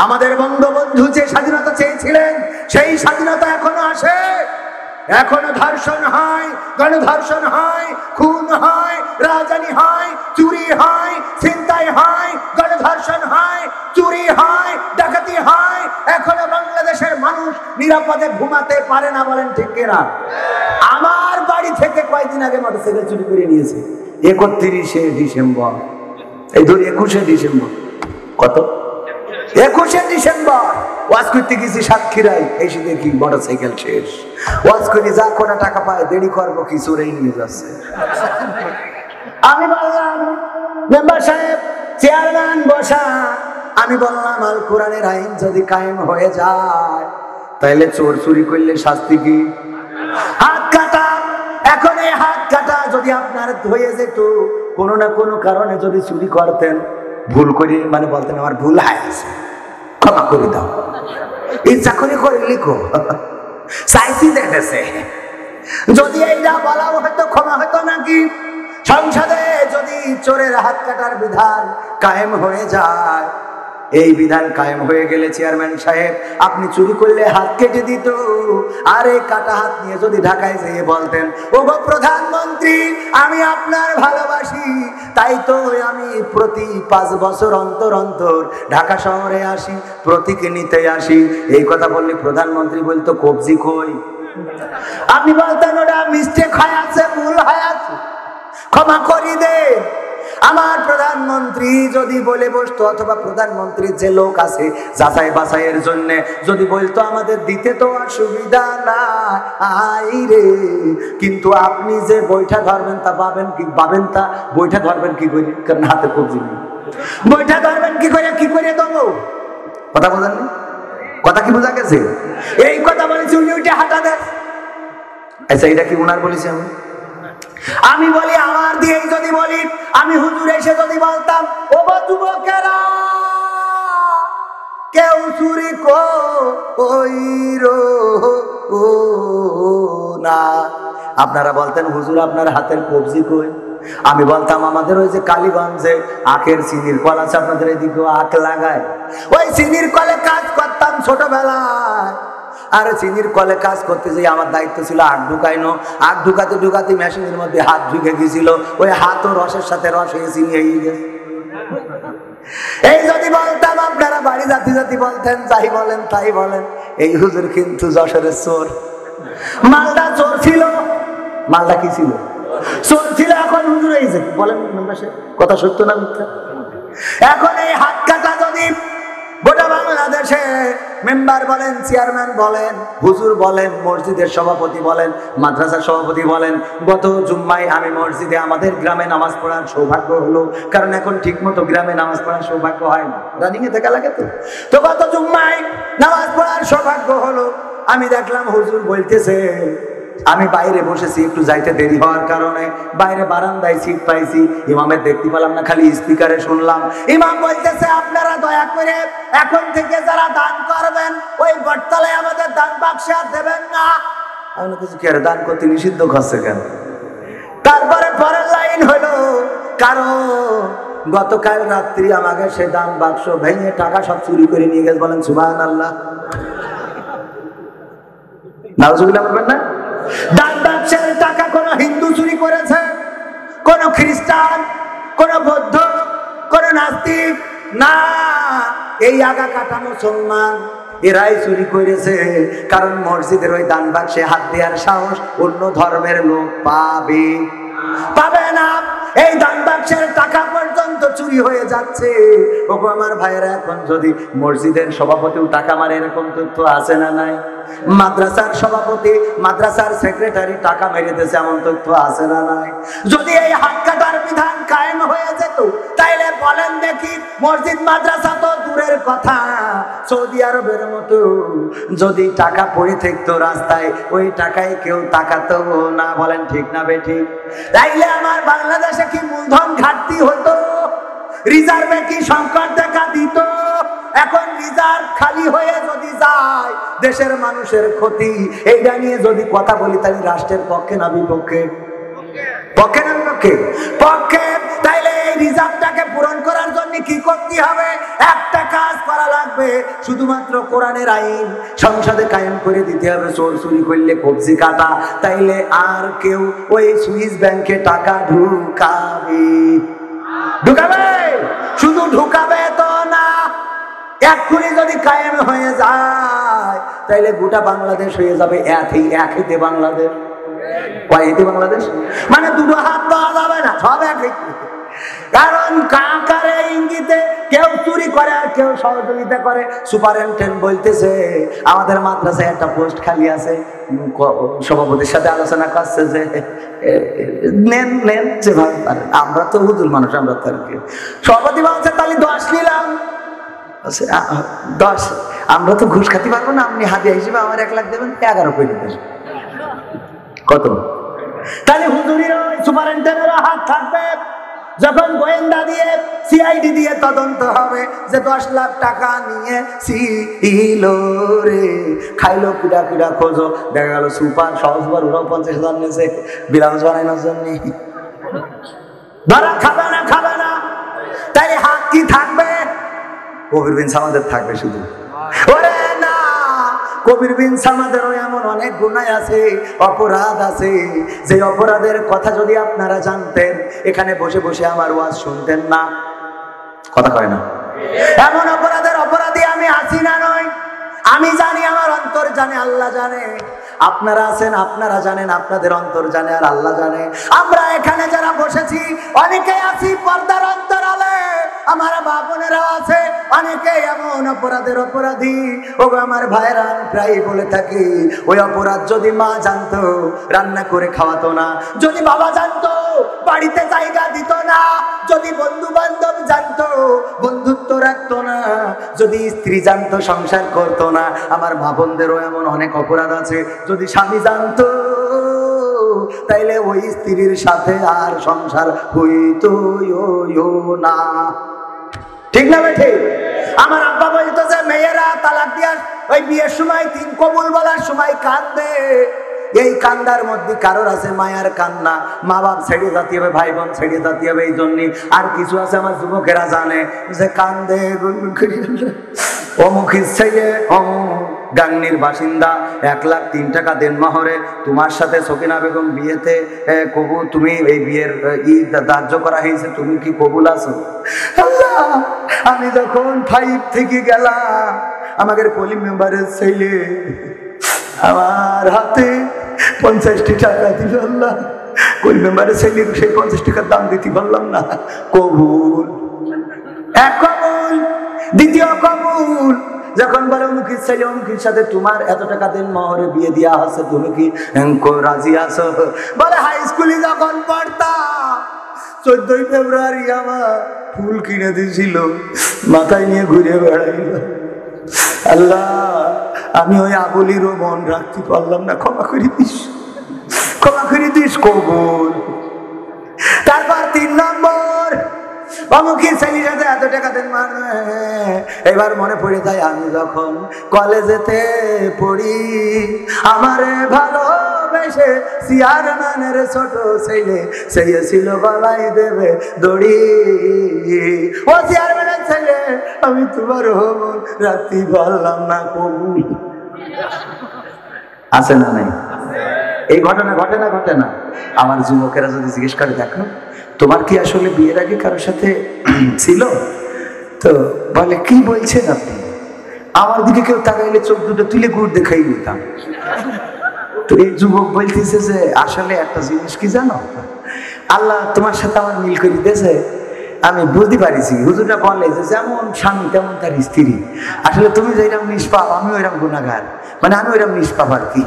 আমাদের বঙ্গবন্ধু যে স্বাধীনতা চেয়েছিলেন সেই স্বাধীনতা এখনো আসে? এখনো ধর্ষণ হয়, গণধর্ষণ হয়, খুন হয়, রাজধানী হয়, চুরি হয়, ছিনতাই হয়, গণধর্ষণ হয়, চুরি হয়, ডাকাতি হয়, এখনো বাংলাদেশের মানুষ নিরাপদে ঘুমাতে পারে না। বলেন ঠিক কিনা? আমার বাড়ি থেকে কয়েকদিন আগে মোটরসাইকেল চুরি করে নিয়েছে। 31শে ডিসেম্বর, এই ধরি 21শে ডিসেম্বর, কত 21শে ডিসেম্বর ওয়াজ করতে গেছি সাতক্ষীরায়, এসে দেখি মোটরসাইকেল শেষ। ওয়াজ করে যা কটা টাকা পায় দেরি করবো কি চোরেই নিয়ে যাচ্ছে। আমি বললাম মেম্বার সাহেব চেয়ারম্যান বসা, আমি বললাম আল কোরআনের আইন যদি কায়েম হয়ে যায় তাহলে চোর চুরি করলে শাস্তি কি? হাত কাটা। এখন এই হাত কাটা যদি আপনার হয়ে যেত, কোনো না কোনো কারণে যদি চুরি করতেন, ভুল করি মানে বলতেন আমার ভুল হয়েছে, ক্ষমা করে দাও, ইচ্ছা করে করে লিখো, চাইছি দেখেছে, যদি এইটা বলা হয়তো ক্ষমা হতো নাকি? সংসদে যদি চোরের হাত কাটার বিধান কায়েম হয়ে যায়, এই বিধান কায়েম হয়ে গেলে চেয়ারম্যান সাহেব আপনি চুরি করলে হাত কেটে দিত, আর এই কাটা হাত নিয়ে যদি ঢাকায় যেয়ে বলতেন ওগো প্রধানমন্ত্রী আমি আপনার ভালোবাসি, তাই তো আমি প্রতি 5 বছর অন্তর অন্তর ঢাকা শহরে আসি, প্রতীক নিতে আসি, এই কথা বললে প্রধানমন্ত্রী বলতো কবজি কই? আপনি বলতেন ওটা মিস্টেক হয়ে আছে, ভুল হয়ে আছে, ক্ষমা করি দে। আমার প্রধানমন্ত্রী যদি বলে বসতো, অথবা প্রধানমন্ত্রীর যে লোক আছে যাচাই বাছাইয়ের জন্য যদি বলতো আমাদের দিতে তো অসুবিধা নাই রে, কিন্তু আপনি যে বইটা ধরবেন তা পাবেন কি? পাবেন তা বইটা ধরবেন কি করে? কারণ হাতে কবজি নেই, বইটা ধরবেন কি করে? কি করে দেবো? কথা বলেন, কথা কি বোঝা গেছে? এই কথা বলেছি উনি ওইটা হাঁটা দেন। আচ্ছা এটা কি উনার বলেছি? আমি বলি আমার দিয়ে যদি বলি, আমি হুজুর এসে যদি বলতাম ও যুবকেরা কেউ চুরি কইরো না, আপনারা বলতেন হুজুর আপনার হাতের কবজি কই? আমি বলতাম আমাদের ওই যে কালীগঞ্জে আখের চিনির কল আছে, আপনাদের এদিকেও আখ লাগায়, ওই চিনির কলে কাজ করতাম ছোটবেলায়। আর চিনির কলে কাজ করতে যাই আমার দায়িত্ব ছিল আখ ঢুকাইনো, আখ ঢুকাতে ঢুকাতে মেশিনের মধ্যে হাত ঢুকে গেছিল, ওই হাত ও রসের সাথে রস হয়ে চিনি হয়ে গেছে। এই যদি বলতাম আপনারা বাড়ি জাতি জাতি বলতেন যাই বলেন তাই বলেন, এই হুজুর কিন্তু যশোরের চোর, মালটা চোর ছিল, মালটা কি ছিল? চোর ছিল। এখন হুজুর হয়েছে, বলেন কথা সত্য না মিথ্যা? এখন এই হাত কাটা যদি গোটা বাংলাদেশে মেম্বার বলেন, চেয়ারম্যান বলেন, হুজুর বলেন, মসজিদের সভাপতি বলেন, মাদ্রাসার সভাপতি বলেন, গত জুম্মায় আমি মসজিদে আমাদের গ্রামে নামাজ পড়ার সৌভাগ্য হলো, কারণ এখন ঠিক মতো গ্রামে নামাজ পড়ার সৌভাগ্য হয় না, রানিং এ দেখা লাগে। তো গত জুম্মায় নামাজ পড়ার সৌভাগ্য হলো, আমি দেখলাম হুজুর বলতেছে, আমি বাইরে বসেছি, একটু যাইতে দেরি হওয়ার কারণে বাইরে বারান্দায় সিট পাইছি, ইমামের দেখতে পেলাম না, খালি স্পিকারে শুনলাম। ইমাম বলতেছে, আপনারা দয়া করে এখন থেকে যারা দান করবেন ওই বটতলায় আমাদের দান বাক্সে আর দেবেন না। আমি কিছু কি, দান করতে নিষিদ্ধ করছে কেন? তারপরে পরের লাইন হলো, কারণ গতকাল রাত্রি আমাকে সে দান বাক্স ভেঙে টাকা সব চুরি করে নিয়ে গেছে। বলেন সুবহানাল্লাহ। নাউজুবিল্লাহ বলবেন না? দান বাক্সের টাকা কোন হিন্দু চুরি করেছে, কোন খ্রিস্টান, কোন বৌদ্ধ, কোন নাস্তিক না, এই আগা কাটা মুসলমান এরাই চুরি করেছে। কারণ মসজিদের ওই দান বাক্সে হাত দেওয়ার সাহস অন্য ধর্মের লোক পাবে না। এই দান বাক্সের টাকা পর্যন্ত চুরি হয়ে যাচ্ছে। ওগো আমার ভাইয়েরা, এখন যদি মসজিদের সভাপতিও টাকা মারে, এরকম তথ্য আছে না নাই? মাদ্রাসার সভাপতি, মাদ্রাসার সেক্রেটারি টাকা মেরে দিয়েছে, এমন তথ্য আছে না নাই? যদি এই হাত কাটার বিধান কায়েম হয়ে যেত, তাইলে বলেন দেখি, মসজিদ মাদ্রাসা তো দূরের কথা, সৌদি আরবের মতো যদি টাকা পড়ে থাকতো রাস্তায়, ওই টাকায় কেউ তাকাতো না। বলেন ঠিক না বেঠিক? তাইলে আমার বাংলাদেশে কি মূলধন ঘাটতি হতো? রিজার্ভে কি সংকট দেখা দিত? এখন রিজার্ভ খালি হয়ে যদি যায়, দেশের মানুষের ক্ষতি। এইটা নিয়ে যদি কথা বলি, তাহলে রাষ্ট্রের পক্ষে না বিপক্ষে? পক্ষে না বিপক্ষে? পক্ষে। তাইলে এই রিজার্ভটাকে পূরণ করার জন্য কি করতে হবে? একটা কাজ করা লাগবে, শুধুমাত্র কোরআনের আইন সংসদে কায়েম করে দিতে হবে। চোর চুরি করলে কবজি কাটা, তাইলে আর কেউ ওই সুইস ব্যাংকে টাকা ঢুকাবে? শুধু ঢুকাবে তো না, এক্ষুনি যদি কায়েম হয়ে যায়, তাইলে গোটা বাংলাদেশ হয়ে যাবে এক হেতে বাংলাদেশ। কয় হেতে বাংলাদেশ? মানে দুটো হাত পাওয়া যাবে না, সব এক হেতে। কারণ কাকারে ইঙ্গিতে কেউ চুরি করে আর কেউ সহযোগিতা করে। সুপারিনটেন্ডেন্ট বলতেছে, আমাদের মাদ্রাসায় একটা পোস্ট খালি আছে, সভাপতির সাথে আলোচনা করছে যে নেন যেভাবে পারেন। আমরা তো হুজুর মানুষ, আমরা তো আর কি। সভাপতি বলছে, তাহলে 10 নিলাম। 10? আমরা তো ঘুষ খাতে পারবো না, আপনি হাদিয়া হিসেবে আমার 1 লাখ দেবেন, 11 করে দেবেন। কত? তাহলে হুজুরির সুপারিনটেন্ডেন্টের হাত থাকবে। যখন গোয়েন্দা দিয়ে, সিআইডি দিয়ে তদন্ত হবে যে 10 লাখ টাকা নিয়ে ছিল রে, খাইলো কুড়া কুড়া খোঁজো, দেখা গেল সুপার সহজবার ওরাও 50,000 নিয়েছে ব্লাউজ বানানোর জন্য। ধরা খাবে না। তাই হাত কি থাকবে? কবির বিন সামাদের থাকবে শুধু। ওরে না, কবির বিন সামাদেরও এমন অনেক গুনাহ আছে, অপরাধ আছে, যে অপরাধের কথা যদি আপনারা জানতেন, এখানে বসে বসে আমার ওয়াজ শুনতেন না। কথা কয় না? এমন অপরাধের অপরাধী আমি আছি না নয়? আমি জানি, আমার অন্তর জানে, আল্লাহ জানে। আপনারা আছেন, আপনারা জানেন, আপনাদের অন্তর জানে আর আল্লাহ জানে। আমরা এখানে যারা বসেছি অনেকেই আছি পর্দার অন্তরালে, আমার মা বোনেরা আছে অনেকে এমন অপরাধের অপরাধী। ওগো আমার ভাইরা, আমি প্রায় বলে থাকি, ওই অপরাধ যদি মা জানতো রান্না করে খাওয়াতো না, যদি বাবা জানতো বাড়িতে জায়গা দিত না, যদি বন্ধু বান্ধব জানতো বন্ধুত্ব রাখতো না, যদি স্ত্রী জানতো সংসার করতো না। আমার মা বোনদেরও এমন অনেক অপরাধ আছে, যদি স্বামী জানতো তাইলে ওই স্ত্রীর সাথে আর সংসার হইতো না। ঠিক না বেঠে? আমার আব্বা বলতো যে মেয়েরা তালাক দিয়ার ওই বিয়ের সময় 3 কবুল বলার সময় কাঁদবে। এই কান্দার মধ্যে কারোর আছে মায়ার কান্না, মা বাপ ছেড়ে যেতে হবে, ভাই বোন ছেড়ে যেতে হবে, এই জন্য। আর কিছু আছে আমার যুবকেরা জানে যে কান্দে অমুখের ছেলে গাংনির বাসিন্দা, 1 লাখ 3 টাকা দেন মহরে, তোমার সাথে সকিনা বেগম বিয়েতে কবুল, তুমি এই বিয়ের ধার্য করা হয়েছে, তুমি কি কবুল আছো? আল্লাহ, আমি যখন 5 থেকে গেলাম, আমাদের কলিম মেম্বারের ছেলে আমার হাতে 50 টাকা দিল আল্লাহ, ওই মেম্বারের ছেলে সেই 50 টাকার দাম দিতে পারলাম না। কবুল, এক কবুল, দ্বিতীয় কবুল। যখন বলে অমুকের ছেলে অমুকের সাথে তোমার এত টাকা দিন মহরে বিয়ে দেওয়া আছে, তুমি কি রাজি আছো? বলে হাই স্কুলে যখন পড়তাম 14ই ফেব্রুয়ারি আমার ফুল কিনে দিয়েছিল, মাথায় নিয়ে ঘুরে বেড়াইল। আল্লাহ, আমি ওই আবলিরও মন রাখতে পারলাম না, ক্ষমা করে দিস, ক্ষমা করে দিস। কবুল। তারপর 3 নম্বর, অমুকের ছেলের সাথে এত টাকা দেন মানে। এবার মনে পড়ে যায় আমি যখন কলেজেতে পড়ি, আমারে ভালোবেসে চেয়ারম্যানের ছোট ছেলে সেই ছিল গলায় দেবে দড়ি। ও চেয়ারম্যানের ছেলে, আমি তোমার মন রাখতে পারলাম না। কবুল। আছে না নাই? এই ঘটনা ঘটে না ঘটে না? আমার যুবকেরা যদি জিজ্ঞেস করে, দেখো তোমার কি আসলে বিয়ের আগে কারোর সাথে ছিল? তো বলে কি বলছেন আপনি? আমার দিকে কেউ তাকাইলে চোখ দুটো তুলে গুড় দেখাই দিতাম। তো এই যুবক বলতেছে যে আসলে একটা জিনিস কি জানো, আল্লাহ তোমার সাথে আমার মিল করে দিয়েছে। আমি বুঝতে পারিছি, হুজুরটা বলে যে যেমন স্বামী তেমন তার স্ত্রী। আসলে তুমি যেরকম নিষ্পাপ, আমি ওইরকম গুণাগার, মানে আমি ওইরকম নিষ্পাপ আর কি,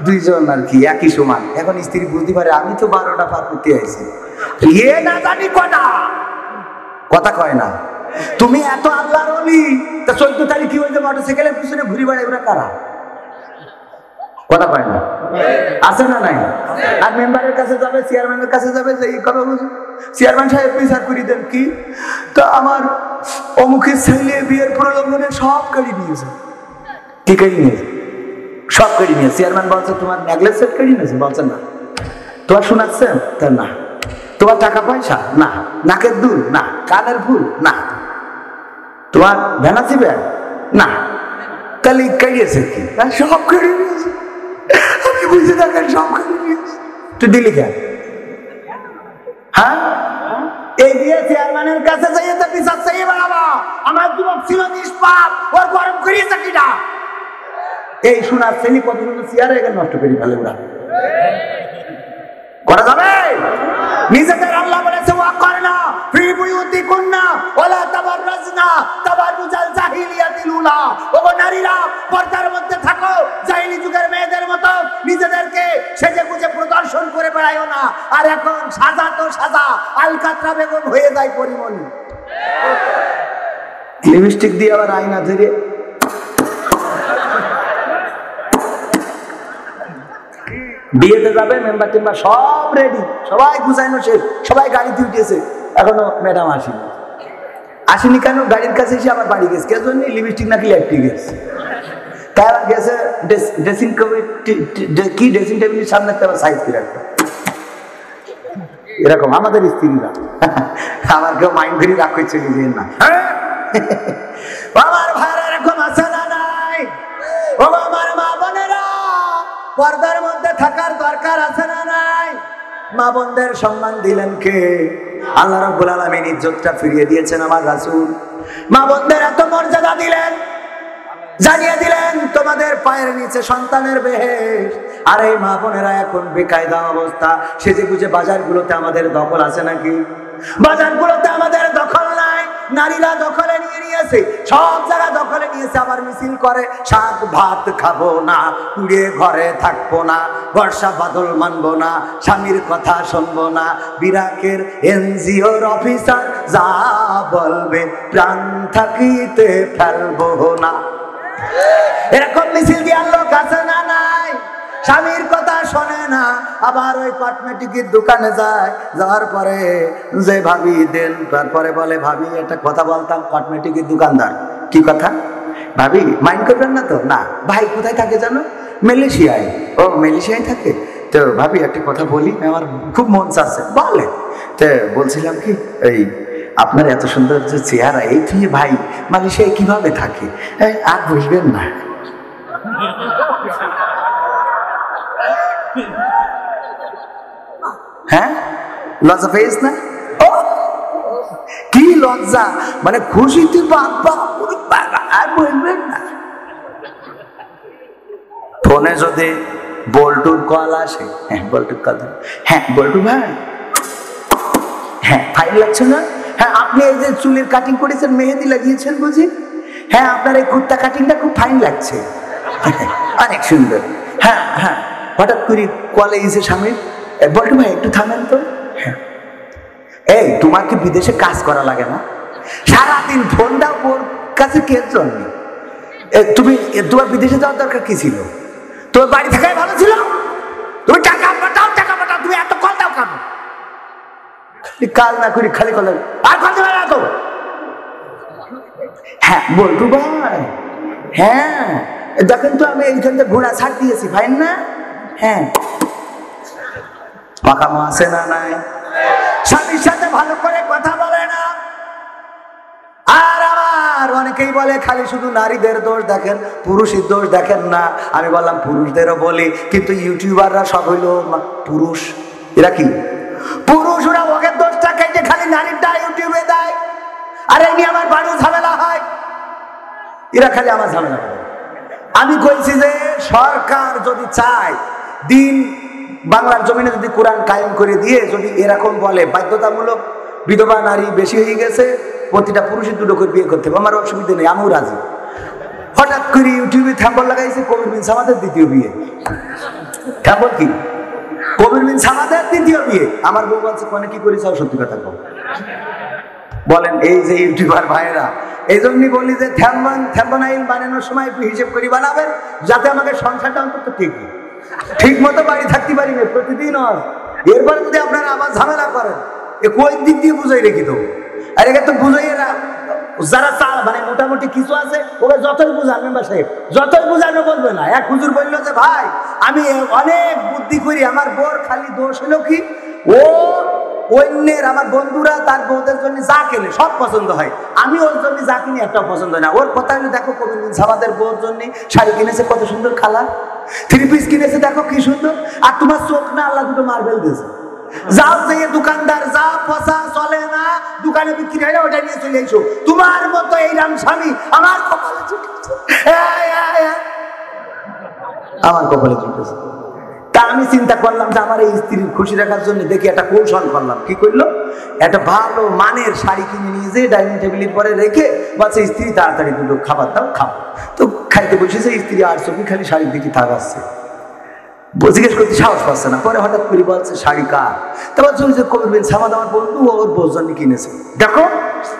দুইজন আর কি একই সমান। এখন স্ত্রী বুঝতে পারে আমি তো 12টা পার করতে আইছি, এ না জানি কটা কথা কয় না। তুমি এত আল্লাহর ওলি, তা 14 তারিখ কি হয়েছে মোটরসাইকেলের পিছনে ঘুরি বেড়ায়, ওরা কারা? কথা কয় না? আছে না নাই? আর মেম্বারের কাছে যাবে, চেয়ারম্যানের কাছে যাবে, যে এই কথা বুঝুন, চেয়ারম্যান সাহেব বিচার করে দেন কি, তো আমার অমুকের ছেলে বিয়ের প্রলোভনে সব কেড়ে নিয়েছে। কি কেড়ে নিয়েছে? সব কেড়ে নিয়েছে। চেয়ারম্যান বলছে তোমার নেকলেস সেট কেড়ে নিয়েছে, বলছে না। তোমার শোনাচ্ছেন? তা না। তোমার টাকা পয়সা? না। নাকের দুল? না। কানের ফুল? না। তোমার ভ্যানাসি ব্যাগ? না। তাহলে কেড়িয়েছে কি? সব কেড়ে নিয়েছে। আমি বুঝে থাকেন সব কেড়ে নিয়েছে। তুই দিলি কেন? হ্যাঁ, এই দিয়ে চেয়ারম্যানের কাছে যাইয়ে তো বিচার চাইয়ে বেড়াবা। আমার যুবক ছিল নিষ্পাপ, ওর গরম করিয়েছে কিনা? এই শোনার শ্রেণী কত সুন্দর চেয়ারে এখানে নষ্ট করে ফেলে ওরা। করা যাবে? নিজেদের আল্লাহ বলেছে ওয়াকারনা ফি বুয়ুতিকুন্না ওয়ালা তাবাররাজনা তাবাররুজাল জাহিলিয়াতিল উলা। ওগো নারীরা, পর্দার মধ্যে থাকো, জাহিলি যুগের মেয়েদের মতো নিজেদেরকে সেজেগুজে প্রদর্শন করে বেড়াইও না। আর এখন সাজা তো সাজা, আলকাতরা বেগম হয়ে যায় পরিমণি। লিপস্টিক দিয়ে আবার আয়না ধরে বিয়েতে যাবে, মেম্বার টেম্বার সব রেডি, সবাই গুছাইনো শেষ, সবাই গাড়িতে উঠেছে, এখনো ম্যাডাম আসেনি কেন? গাড়ির কাছে এসে আবার বাড়ি গেছে। কে জন্য? লিপস্টিক নাকি ল্যাপটি গেছে। তারা গেছে ড্রেসিং কি ড্রেসিং টেবিলের সামনে সাইজ করে রাখতো। এরকম আমাদের স্ত্রীরা, আমার কেউ মাইন্ড করে রাখ করছে নিজের না। আমার ভাইরা এরকম আছে না নাই? ও আমার মা বোনেরা, পর্দার মধ্যে থাকার দরকার আছে না নাই? মা বোনদের সম্মান দিলেন কে? আল্লাহ রাব্বুল আলামিন ইজ্জতটা ফিরিয়ে দিয়েছেন আমার রাসূল। মা বোনদের এত মর্যাদা দিলেন, জানিয়ে দিলেন তোমাদের পায়ের নিচে সন্তানের বেহেশত। আর এই মা বোনেরা এখন বেকায়দা অবস্থা, সেজে বুঝে বাজারগুলোতে আমাদের দখল আছে নাকি? বাজারগুলোতে আমাদের দখল নাই, নারীরা দখলে নিয়ে নিয়েছে, সব জায়গা দখলে নিয়েছে। আবার মিছিল করে শাক ভাত খাবো না, কুড়ে ঘরে থাকবো না, বর্ষা বাদল মানবো না, স্বামীর কথা শুনবো না, বিরাকের এনজিওর অফিসার যা বলবে প্রাণ থাকিতে ফেলবো না। এরকম মিছিল দেওয়ার লোক আছে না নাই? স্বামীর কথা শোনে না, আবার ওই কসমেটিকের দোকানে যায়, যাওয়ার পরে যে ভাবি দেন, তারপরে বলে ভাবি একটা কথা বলতাম। কসমেটিকের দোকানদার, কি কথা ভাবি? মাইন্ড করবেন না তো? না। ভাই কোথায় থাকে জানো? মালয়েশিয়ায়। ও মালয়েশিয়ায় থাকে? তো ভাবি একটা কথা বলি, আমার খুব মন চাচ্ছে। বলে তো বলছিলাম কি, এই আপনার এত সুন্দর যে চেহারা, এই তুই ভাই মালয়েশিয়ায় কিভাবে থাকে? আর বুঝবেন না। হ্যাঁ, লজ্জা পেয়েছ না? ও কি লজ্জা, মানে খুশিতে বাবা আর বলবেন না। ফোনে যদি বল্টুর কল আসে। হ্যাঁ বল্টুর কল। হ্যাঁ বল্টু ভাই, হ্যাঁ ফাইন লাগছে না? হ্যাঁ আপনি এই যে চুলের কাটিং করেছেন, মেহেদি লাগিয়েছেন বুঝি? হ্যাঁ আপনার এই কুর্তা কাটিংটা খুব ফাইন লাগছে, অনেক সুন্দর। হ্যাঁ হ্যাঁ, হঠাৎ করে কলে এসে স্বামী, বল্টু ভাই একটু থামেন তো। হ্যাঁ এই তোমার কি বিদেশে কাজ করা লাগে না? সারাদিন ফোন দাও ওর কাছে, কে জন্য? তুমি তোমার বিদেশে যাওয়ার দরকার কি ছিল? তোমার বাড়ি থাকাই ভালো ছিল। তুমি টাকা পাঠাও, টাকা পাঠাও, তুমি এত কল দাও কেন? কাল না করি খালি কল আর কল দেবে না তো। হ্যাঁ বলটু ভাই, হ্যাঁ দেখেন তো আমি এইখানটা ঘোড়া ছাড় দিয়েছি, ফাইন না? হ্যাঁ পাকামো আছে না নাই? স্বামীর সাথে ভালো করে কথা বলে না। আর আমার অনেকেই বলে খালি শুধু নারীদের দোষ দেখেন, পুরুষের দোষ দেখেন না। আমি বললাম পুরুষদেরও বলি, কিন্তু ইউটিউবাররা সব হইল পুরুষ। এরা কি পুরুষ? ওরা ওকে দোষটা কেটে খালি নারীরটা ইউটিউবে দেয়, আর এই নিয়ে আমার বাড়িও ঝামেলা হয়। এরা খালি আমার ঝামেলা করে। আমি কইছি যে সরকার যদি চায়, দিন বাংলার জমিনে যদি কোরআন কায়েম করে দিয়ে যদি এরকম বলে বাধ্যতামূলক বিধবা নারী বেশি হয়ে গেছে, প্রতিটা পুরুষের দুটো করে বিয়ে করতে হবে, আমার অসুবিধা নেই, আমিও রাজি। হঠাৎ করে ইউটিউবে থাম্বল লাগাইছে কবির বিন সামাদের দ্বিতীয় বিয়ে। থাম্বল কি? কবির বিন সামাদের দ্বিতীয় বিয়ে। আমার বউ বলছে কোনে কি করেছে, সত্যি কথা কও। বলেন এই যে ইউটিউবার ভাইয়েরা, এই জন্যই বলি যে থ্যাম্বনাইল বানানোর সময় একটু হিসেব করে বানাবেন, যাতে আমাকে সংসারটা অন্তত ঠিক মতো বাড়ি থাকতে পারি না প্রতিদিন। এরপরে যদি আপনারা আবার ঝামেলা করেন, এ কই দিক দিয়ে বুঝাই রেখে দেবো। আর একে তো বুঝাই না, যারা মানে মোটামুটি কিছু আছে ওকে যতই বুঝান, মেম্বার সাহেব যতই বুঝানো বলবে না। এক হুজুর বললো যে ভাই আমি অনেক বুদ্ধি করি, আমার বোর খালি দোষ হলো কি, ও অন্যের আমার বন্ধুরা তার বউদের জন্য যা কেনে সব পছন্দ হয়, আমি ওর জন্য যা কিনি একটাও পছন্দ হয় না। ওর কথা হলো দেখো কবির বিন সামাদের বউর জন্য শাড়ি কিনেছে কত সুন্দর কালার, 3 পিস কিনেছে দেখো কি সুন্দর, আর তোমার চোখ না আল্লাহ দুটো মার্বেল দিয়েছে। যাও যে দোকানদার যা পচা চলে না দোকানে বিক্রি হয় না, ওটা নিয়ে চলে এসো। তোমার মতো এইরাম স্বামী আমার কপালে জুটেছে, আমার কপালে জুটেছে। তা আমি চিন্তা করলাম যে আমার এই স্ত্রীর খুশি রাখার জন্য দেখি একটা কৌশল করলাম। কি করলো? একটা ভালো মানের শাড়ি কিনে নিয়ে যে ডাইনিং টেবিলের পরে রেখে বলছে স্ত্রী তাড়াতাড়ি দুটো খাবার দাও, খাও। তো খাইতে বসেছে, স্ত্রী আর চোখে খালি শাড়ির দিকে তাকাচ্ছে, জিজ্ঞেস করতে সাহস পাচ্ছে না। পরে হঠাৎ করে বলছে শাড়ি কার? তা বলছে ওই যে কবির বিন সামাদ আমার বন্ধু, ওর বউর জন্য কিনেছে। দেখো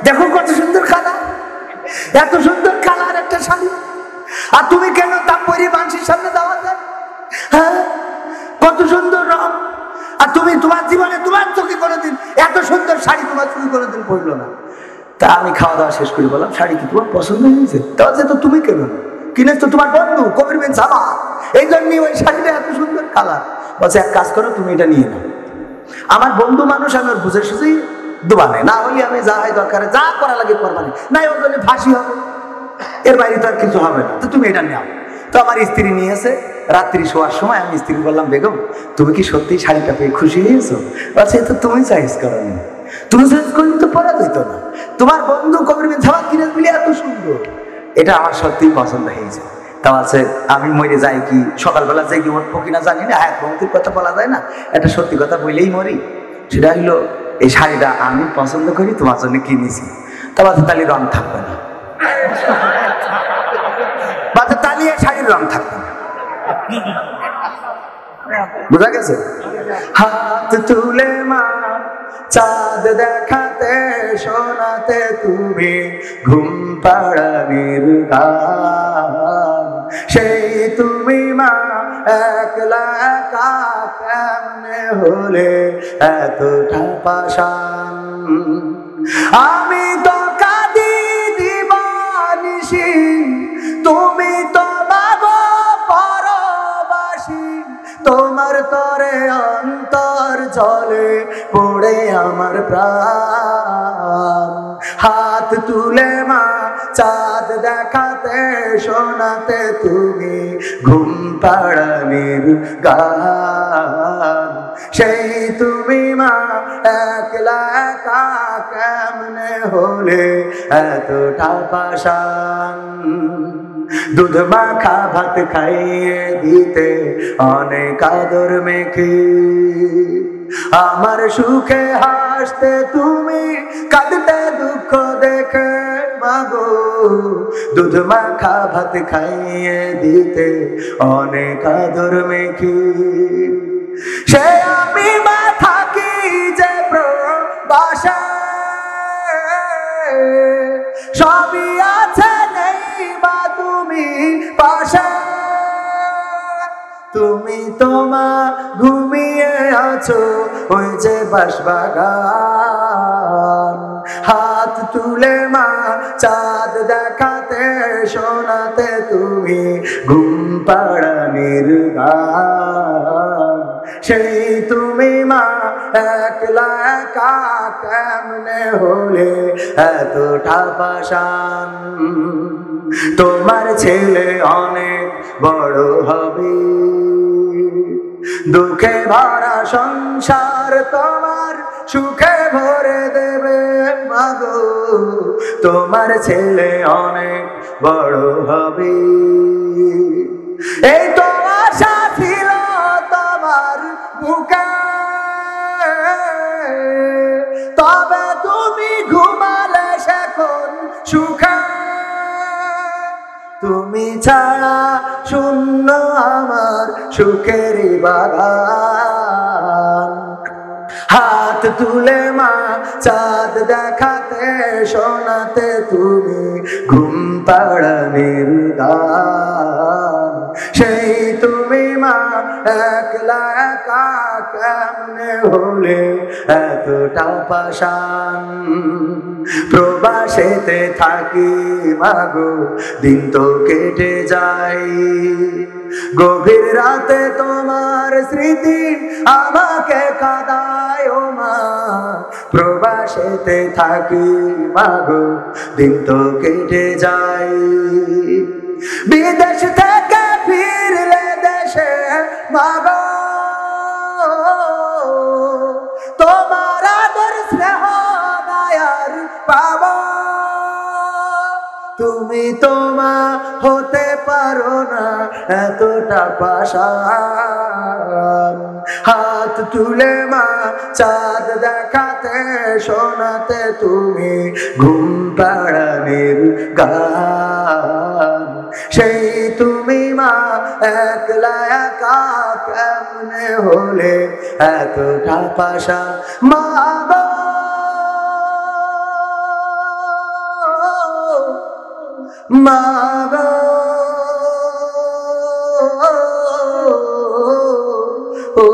দেখো কত সুন্দর কালার, এত সুন্দর কালার একটা শাড়ি, আর তুমি কেন তা পরে মানুষের সামনে দেওয়া যায়? হ্যাঁ কত সুন্দর রং, আর তুমি তোমার জীবনে তোমার চোখে কোনোদিন এত সুন্দর শাড়ি তোমার চোখে কোনোদিন পড়লো না। তা আমি খাওয়া দাওয়া শেষ করে বললাম শাড়ি কি তোমার পছন্দ হয়েছে? তাহলে তো তুমি কেন কিনেছ? তো তোমার বন্ধু কবির বিন সামাদ, এই জন্যই ওই শাড়িটা এত সুন্দর কালার। বলছে এক কাজ করো, তুমি এটা নিয়ে নাও। আমার বন্ধু মানুষ, আমি ওর বুঝে সুঝেই দোবানে, না হলে আমি যা হয় দরকারে যা করা লাগে করবানি, নাই ওর জন্য ফাঁসি হবে, এর বাইরে তো আর কিছু হবে না, তো তুমি এটা নাও। তো আমার স্ত্রী নিয়েছে। রাত্রি শোয়ার সময় আমি স্ত্রী বললাম বেগম তুমি কি সত্যি শাড়িটা পেয়ে খুশি হয়েছো? বলছে তো তুমি চয়েস করো নি, তুমি চয়েস করলে তো পরা যেত না, তোমার বন্ধু কবির বিন সামাদ কিনে দিলে এত সুন্দর, এটা আমার সত্যিই পছন্দ হয়েছে। তা আছে আমি মরে যাই কি সকালবেলা যাই কি উঠবো কিনা জানি না, হ্যাঁ বন্ধুর কথা বলা যায় না, একটা সত্যি কথা বললেই মরি। সেটা হইলো এই শাড়িটা আমি পছন্দ করি, তোমার জন্য কিনেছি। তা বলছে তাহলে রং থাকবে না, বলছে তাহলে শাড়ির রং থাকবে না। বুঝা গেছে? হাত তুলে মা চাঁদ দেখাতে শোনাতে তুমি ঘুম পাড়ানির গান, সেই তুমি মা একলা একা কেমনে হলে এতটা পাষাণ। আমি তো কাঁদি দিবানিশি, তুমি তো বাবা পরবাসী, তোমার তরে অন্তর জলে পড়ে আমার প্রাণ। হাত তুলে মা চাঁদ দেখাতে শোনাতে তুমি ঘুম পাড়ানির গান, সেই তুমি মা একলা একা কেমনে হলে এতটা পাষাণ। দুধ মাখা ভাত খাইয়ে দিতে অনেক আদর মেখে। আমার সুখে হাসতে তুমি, কাঁদতে দুঃখ দেখে মাগো। দুধ মাখা ভাত খাইয়ে দিতে অনেক আদর মেখে। সে আমি মা থাকি যে প্রবাসে, সবই আছে নেই মা তুমি পাশে। তুমি তো মা ঘুমিয়ে আছো ওই যে বাঁশবাগান, হাত তুলে মা চাঁদ দেখাতে শোনাতে তুমি ঘুম পাড়ানির গান। সেই তুমি মা একলা একা কেমনে হলে এতটা পাষাণ। তোমার ছেলে অনেক বড় হবে, দুঃখে ভরা সংসার তোমার সুখে ভরে দেবে মাগো। তোমার ছেলে অনেক বড় হবে, এই তো আশা ছিল তোমার বুকে। তবে তুমি ঘুমালে সেখন সুখে। তুমি ছাড়া শূন্য আমার সুখের বাগান, হাত তুলে মা চাঁদ দেখাতে শোনাতে তুমি ঘুম পাড়ানির গান। সেই তুমি মা একলা একা কেমনে হলে এতটা পাষাণ। প্রবাসেতে থাকি মাগো দিন তো কেটে যায়, গভীর রাতে তোমার স্মৃতি আমাকে কাঁদায় ও মা। প্রবাসেতে থাকি মাগো দিন তো কেটে যায়, বিদেশ থেকে ফিরলে দেশে মাগো তোমার আদর স্নেহ মায়ার পাবো। তুমি তো মা হতে পারো না এতটা পাষাণ, হাত তুলে মা চাঁদ দেখাতে শোনাতে তুমি ঘুম পাড়ানির গান। সেই তুমি মা একলা একা কেমনে হলে এতটা পাষাণ মা গো। মা গো ও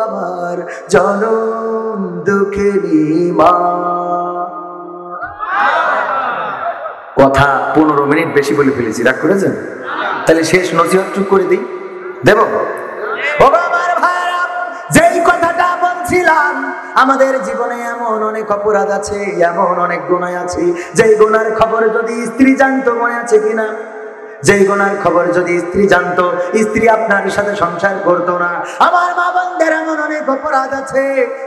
আমার জনম দুঃখিনী মা। কথা 15 মিনিট বেশি বলে ফেলেছি, রাগ করেছেন? তাহলে শেষ নসিহত চুপ করে দিই, দেব? ও আমার ভাইরা, যেই কথাটা বলছিলাম, আমাদের জীবনে এমন অনেক অপরাধ আছে, এমন অনেক গুনাহ আছে, যেই গুনার খবর যদি স্ত্রী জানতো, মনে আছে কিনা? যেই গুনার খবর যদি স্ত্রী জানতো, স্ত্রী আপনার সাথে সংসার করতো না। আমার মা বোনদের এমন অনেক অপরাধ আছে,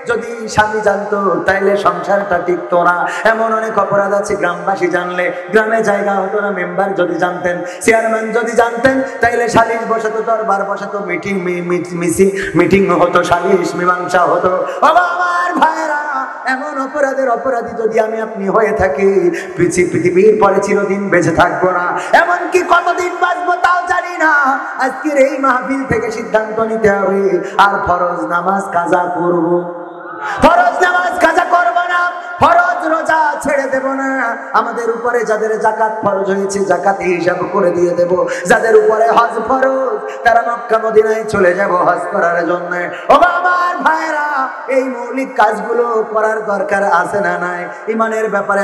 যদি স্বামী জানতো তাইলে সংসারটা টিকতো না। এমন অনেক অপরাধ আছে গ্রামবাসী জানলে গ্রামে জায়গা হতো না। মেম্বার যদি জানতেন, চেয়ারম্যান যদি জানতেন, তাইলে সালিশ বসাতো, দরবার বসাতো, মিটিং হতো, সালিশ মীমাংসা হতো। ও আমার ভাইরা, এমন অপরাধের অপরাধী যদি আমি আপনি হয়ে থাকি, পৃথিবীর পরে চিরদিন বেঁচে থাকবো না। এমনকি কতদিন বাঁচবো তাও জানি না। আজকের এই মাহফিল থেকে সিদ্ধান্ত নিতে হবে, আর ফরজ নামাজ কাজা করব, ফরজ নামাজ কাজা করব না, ফরজ রোজা ছেড়ে দেব না। আমাদের উপরে যাদের যাকাত ফরজ হয়েছে, যাকাত হিসাব করে দিয়ে দেব। যাদের উপরে হজ ফরজ, তারা মক্কা মদিনায় চলে যাব হজ করার জন্য। ও আমার ভাইরা, এই মৌলিক কাজগুলো করার দরকার আছে না নাই? ইমানের ব্যাপারে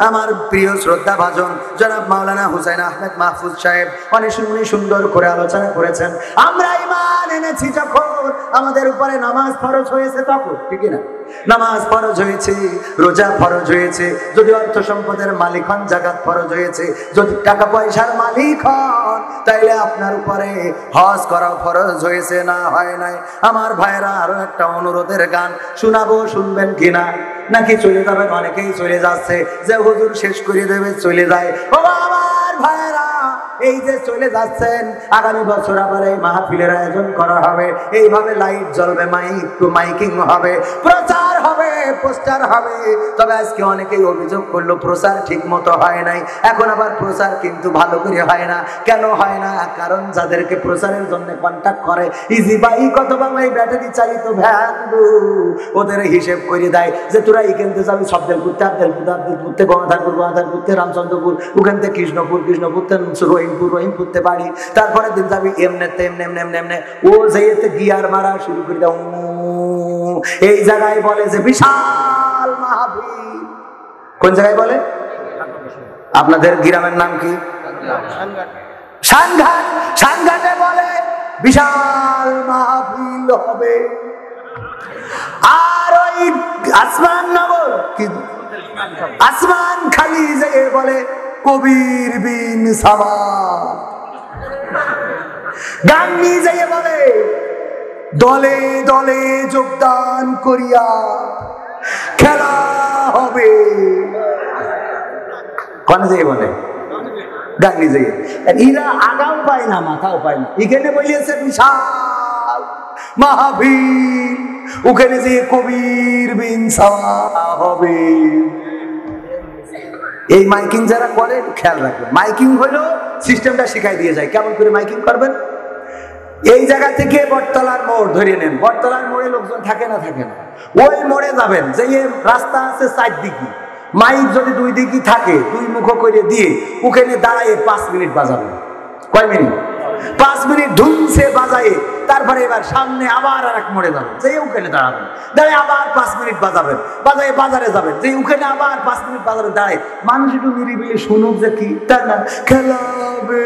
আমার প্রিয় শ্রদ্ধা ভাজন জনাব মাওলানা হুসাইন আহমেদ মাহফুজ সাহেব অনেক সুন্দর করে আলোচনা করেছেন। আমরা ইমান এনেছি যখন, আমাদের উপরে নামাজ ফরজ হয়েছে তখন, ঠিক না? নামাজ ফরজ হয়েছে, রোজা ফরজ হয়েছে, যদি অর্থ সম্পদের মালিক হন জাকাত ফরজ হয়েছে, যদি টাকা পয়সার মালিক হন তাইলে আপনার উপরে হজ করা ফরজ হয়েছে, না হয় নাই? আমার ভাইরা আরো একটা অনুরোধের গান শোনাবো, শুনবেন কিনা? নাকি চলে যাবেন? অনেকেই চলে যাচ্ছে, যে হুজুর শেষ করে দেবে চলে যায়। ও আমার ভাইরা, এই যে চলে যাচ্ছেন, আগামী বছর আবার এই মাহফিলের আয়োজন করা হবে, এইভাবে লাইট জ্বলবে, মাইকিং হবে, প্রচার হবে, পোস্টার হবে। তবে আজকে অনেকেই অভিযোগ করলো প্রচার ঠিক মতো হয় নাই। এখন আবার প্রচার কিন্তু ভালো করে হয় না। কেন হয় না? কারণ যাদেরকে প্রচারের জন্য কন্ট্যাক্ট করে ইজি বাইক অথবা এই ব্যাটারি চালিত ভ্যান, ওদের হিসেব করে দেয় যে তোরা এখানতে যাবি সবদেলপুরতে, আবদেলপুরতে, গঙ্গাধারপুরতে, রামচন্দ্রপুর, ওখান থেকে কৃষ্ণপুরতে রহিমপুরতে বাড়ি, তারপরে দিন যাবি এমনে ও যেতে গিয়ার মারা শুরু করে দাও। এই জায়গায় বলে যে বিশাল মাহফিল। কোন জায়গায় বলে? আপনাদের গ্রামের নাম কি? সানঘাট। সানঘাটে বলে বিশাল মাহফিল হবে। আর ওই আসমান নগর কি আসমান খালি জায়গায় বলে কবির বিন সাবাত। গাঙ্গি যাইয়ে বলে দলে দলে যোগদান করিয়া খেলা হবে। কোনে যাইয়ে বলে? গাঙ্গি যাইয়ে। এরা আগাও পায় না, মাথাও পায় না। এখানে বলিয়েছে বিশাল মাহফিল, ওখানে যে কবির বিন সাবাত হবে। এই মাইকিং যারা করে খেয়াল রাখবেন, মাইকিং হলো সিস্টেমটা শিখাই দিয়ে যায় কেমন করে মাইকিং করবেন। এই জায়গা থেকে বটতলার মোড় ধরে নেন, বটতলার মোড়ে লোকজন থাকে না? ওই মোড়ে যাবেন, যে রাস্তা আছে 4 দিকে, মাইক যদি 2 দিকে থাকে 2 মুখ করে দিয়ে ওখানে দাঁড়ায় 5 মিনিট বাজাবেন। কয় মিনিট? 5 মিনিট ধুমসে বাজায়ে তারপরে এবার সামনে আবার আর এক মোড়ে যাবেন, যে ওখানে দাঁড়াবেন, দাঁড়িয়ে আবার 5 মিনিট বাজাবেন, বাজায়ে বাজারে যাবেন, যে ওখানে আবার 5 মিনিট বাজাবেন, দাঁড়ায় মানুষ একটু নিরিবিলি শুনুক যে কি তা না খেলা হবে।